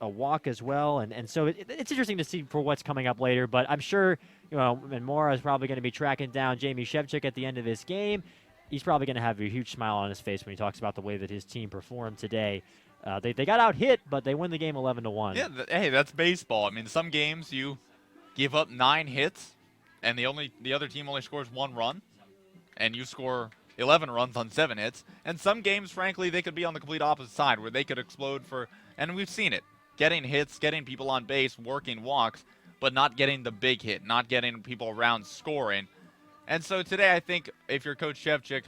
a walk as well, and so it's interesting to see for what's coming up later. But I'm sure and Mora is probably going to be tracking down Jamie Shevchik at the end of this game. He's probably going to have a huge smile on his face when he talks about the way that his team performed today. They got out hit, but they win the game 11-1. Yeah, hey, that's baseball. I mean, some games you give up 9 hits, and the other team only scores 1 run, and you score 11 runs on 7 hits. And some games, frankly, they could be on the complete opposite side, where they could explode and we've seen it, getting hits, getting people on base, working walks, but not getting the big hit, not getting people around scoring. And so today, I think if you're Coach Shevchik,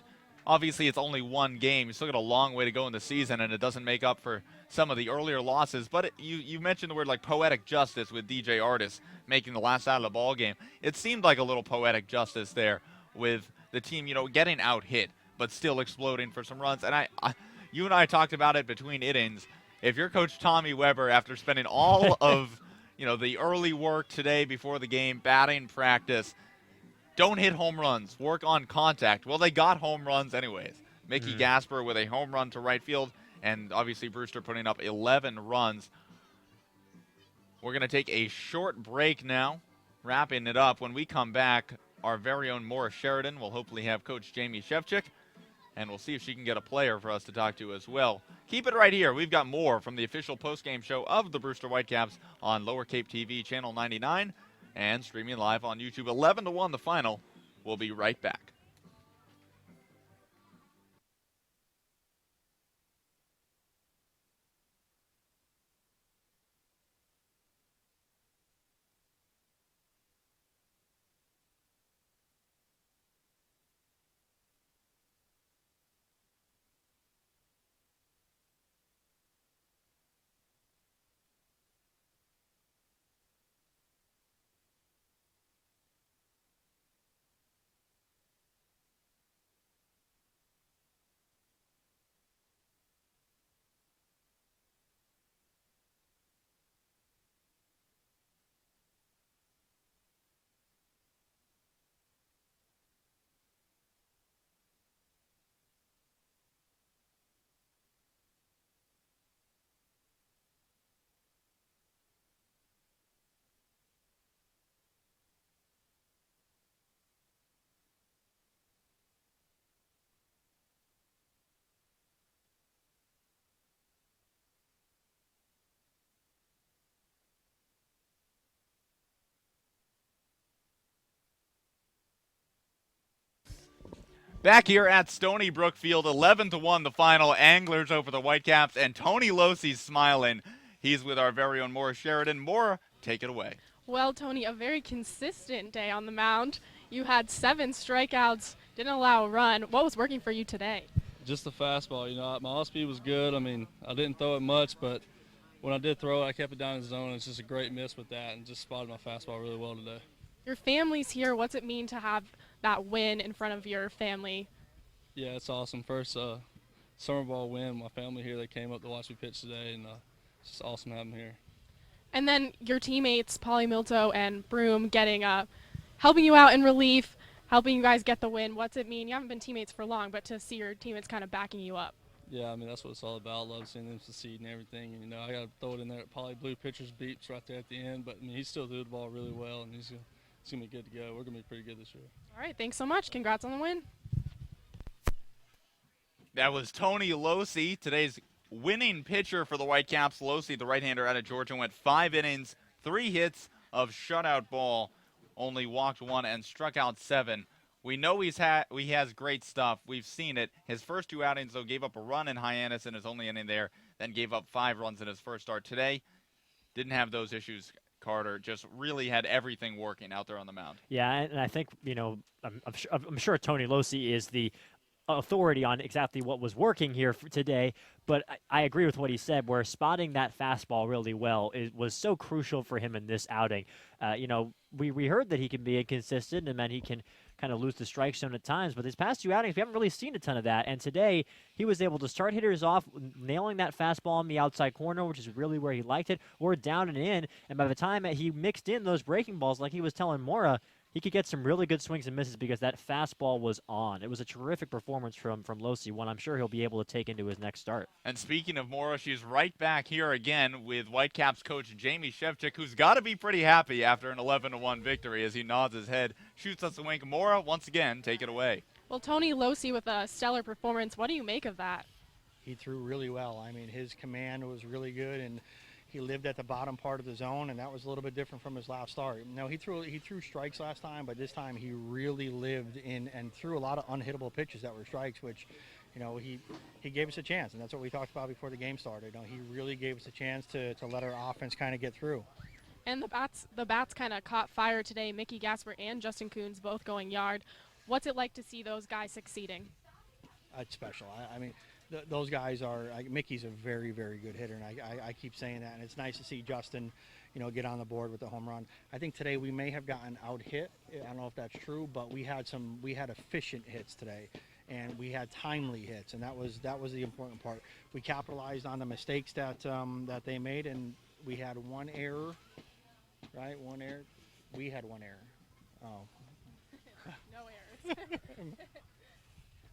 obviously it's only 1 game. You still got a long way to go in the season, and it doesn't make up for some of the earlier losses. But you mentioned the word like poetic justice with DJ Artis making the last out of the ball game. It seemed like a little poetic justice there with the team, getting out hit, but still exploding for some runs. And you and I talked about it between innings. If you're Coach Tommy Weber, after spending all of the early work today before the game, batting practice, don't hit home runs, work on contact. Well, they got home runs anyways. Mickey Gasper with a home run to right field, and obviously Brewster putting up 11 runs. We're going to take a short break now, wrapping it up. When we come back, our very own Maura Sheridan will hopefully have Coach Jamie Shevchik, and we'll see if she can get a player for us to talk to as well. Keep it right here. We've got more from the official postgame show of the Brewster Whitecaps on Lower Cape TV, Channel 99, and streaming live on YouTube. 11-1 the final. We'll be right back. Back here at Stony Brook Field, 11-1 the final. Anglers over the Whitecaps, and Tony Losey's smiling. He's with our very own Maura Sheridan. Maura, take it away. Well, Tony, a very consistent day on the mound. You had 7 strikeouts, didn't allow a run. What was working for you today? Just the fastball. My off-speed was good. I mean, I didn't throw it much, but when I did throw it, I kept it down in the zone. It's just a great miss with that, and just spotted my fastball really well today. Your family's here. What's it mean to have that win in front of your family? Yeah, it's awesome. First summer ball win. My family here, they came up to watch me pitch today, and it's just awesome to have them here. And then your teammates, Paulie Milto and Broom, helping you out in relief, helping you guys get the win. What's it mean? You haven't been teammates for long, but to see your teammates kind of backing you up. Yeah, I mean, that's what it's all about. Love seeing them succeed and everything. And, I got to throw it in there. Paulie blew pitcher's beeps right there at the end, but, I mean, he still threw the ball really well, and he's going to be good to go. We're going to be pretty good this year. All right, thanks so much. Congrats on the win. That was Tony Losey, today's winning pitcher for the Whitecaps. Losey, the right-hander out of Georgia, went 5 innings, 3 hits of shutout ball, only walked 1 and struck out 7. We know he has great stuff. We've seen it. His first 2 outings, though, gave up a run in Hyannis in his only inning there, then gave up 5 runs in his first start. Today, didn't have those issues. Carter just really had everything working out there on the mound. Yeah, and I think, I'm sure Tony Losey is the authority on exactly what was working here for today, but I agree with what he said, where spotting that fastball really well was so crucial for him in this outing. We heard that he can be inconsistent and then he can kind of lose the strike zone at times, but these past 2 outings, we haven't really seen a ton of that, and today he was able to start hitters off nailing that fastball on the outside corner, which is really where he liked it, or down and in, and by the time that he mixed in those breaking balls, like he was telling Mora, he could get some really good swings and misses because that fastball was on. It was a terrific performance from Losi, one I'm sure he'll be able to take into his next start. And speaking of Mora, she's right back here again with Whitecaps coach Jamie Shevchik, who's got to be pretty happy after an 11-1 victory as he nods his head, shoots us a wink. Mora, once again, take it away. Well, Tony Losi with a stellar performance. What do you make of that? He threw really well. I mean, his command was really good, and he lived at the bottom part of the zone, and that was a little bit different from his last start. No, he threw strikes last time, but this time he really lived in and threw a lot of unhittable pitches that were strikes, which, he gave us a chance, and that's what we talked about before the game started. He really gave us a chance to let our offense kind of get through. And the bats kind of caught fire today. Mickey Gasper and Justin Coons both going yard. What's it like to see those guys succeeding? It's special. I mean, those guys are Mickey's a very, very good hitter, and I keep saying that, and it's nice to see Justin, get on the board with the home run. I think today we may have gotten out hit. I don't know if that's true, but we had efficient hits today, and we had timely hits, and that was the important part. We capitalized on the mistakes that they made, and we had one error, right? One error. We had one error. Oh. No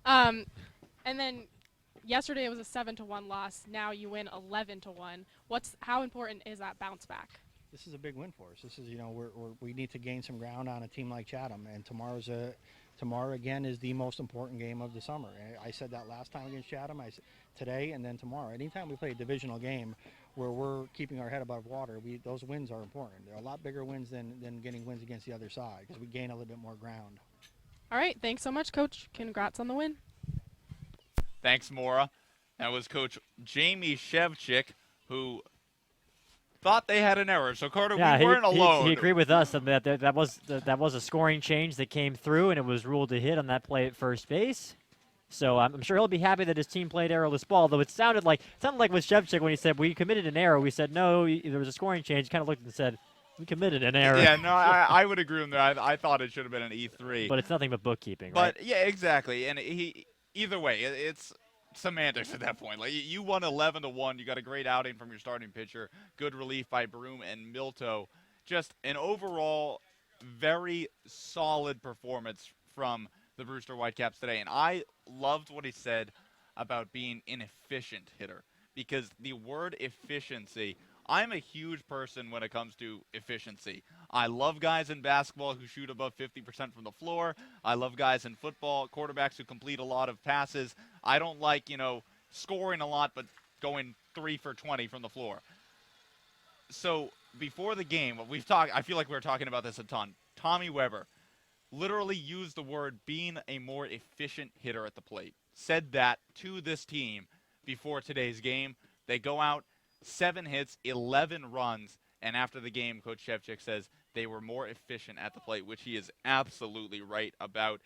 errors. And then yesterday it was a 7-1 loss. Now you win 11-1. How important is that bounce back? This is a big win for us. This is, we need to gain some ground on a team like Chatham, and tomorrow again is the most important game of the summer. I said that last time against Chatham. I said today and then tomorrow. Anytime we play a divisional game where we're keeping our head above water, those wins are important. They're a lot bigger wins than getting wins against the other side because we gain a little bit more ground. All right, thanks so much, Coach. Congrats on the win. Thanks, Mora. That was Coach Jamie Shevchik, who thought they had an error. So, Carter, we weren't alone. He agreed with us that was a scoring change that came through, and it was ruled a hit on that play at first base. So I'm sure he'll be happy that his team played errorless ball, though it sounded like with Shevchik when he said, we committed an error. We said, no, there was a scoring change. He kind of looked and said, we committed an error. Yeah, no, I would agree with him there. I thought it should have been an E3. But it's nothing but bookkeeping, right? But, yeah, exactly. And either way, it's semantics at that point. Like, you won 11-1. You got a great outing from your starting pitcher. Good relief by Broom and Milto. Just an overall very solid performance from the Brewster Whitecaps today. And I loved what he said about being an efficient hitter, because the word efficiency, I'm a huge person when it comes to efficiency. I love guys in basketball who shoot above 50% from the floor. I love guys in football, quarterbacks who complete a lot of passes. I don't like, scoring a lot but going 3 for 20 from the floor. So before the game, I feel like we were talking about this a ton. Tommy Weber literally used the word being a more efficient hitter at the plate. Said that to this team before today's game. They go out, 7 hits, 11 runs, and after the game, Coach Shevchik says they were more efficient at the plate, which he is absolutely right about.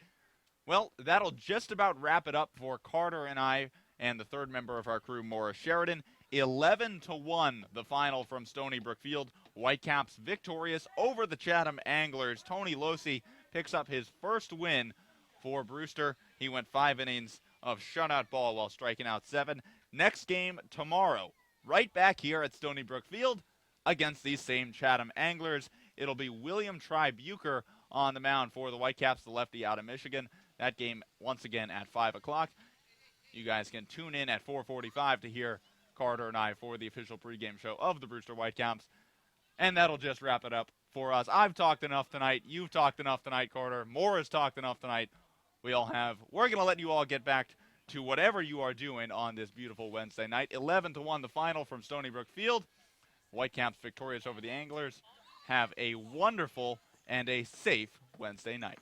Well, that'll just about wrap it up for Carter and I and the third member of our crew, Morris Sheridan. 11-1, the final from Stony Brook Field. Whitecaps victorious over the Chatham Anglers. Tony Losi picks up his first win for Brewster. He went 5 innings of shutout ball while striking out 7. Next game tomorrow, right back here at Stony Brook Field against these same Chatham Anglers. It'll be William Tribuker on the mound for the Whitecaps, the lefty out of Michigan. That game once again at 5 o'clock. You guys can tune in at 4:45 to hear Carter and I for the official pregame show of the Brewster Whitecaps. And that'll just wrap it up for us. I've talked enough tonight. You've talked enough tonight, Carter. Morris talked enough tonight. We all have. We're going to let you all get back to whatever you are doing on this beautiful Wednesday night. 11-1, the final from Stony Brook Field. Whitecaps victorious over the Anglers. Have a wonderful and a safe Wednesday night.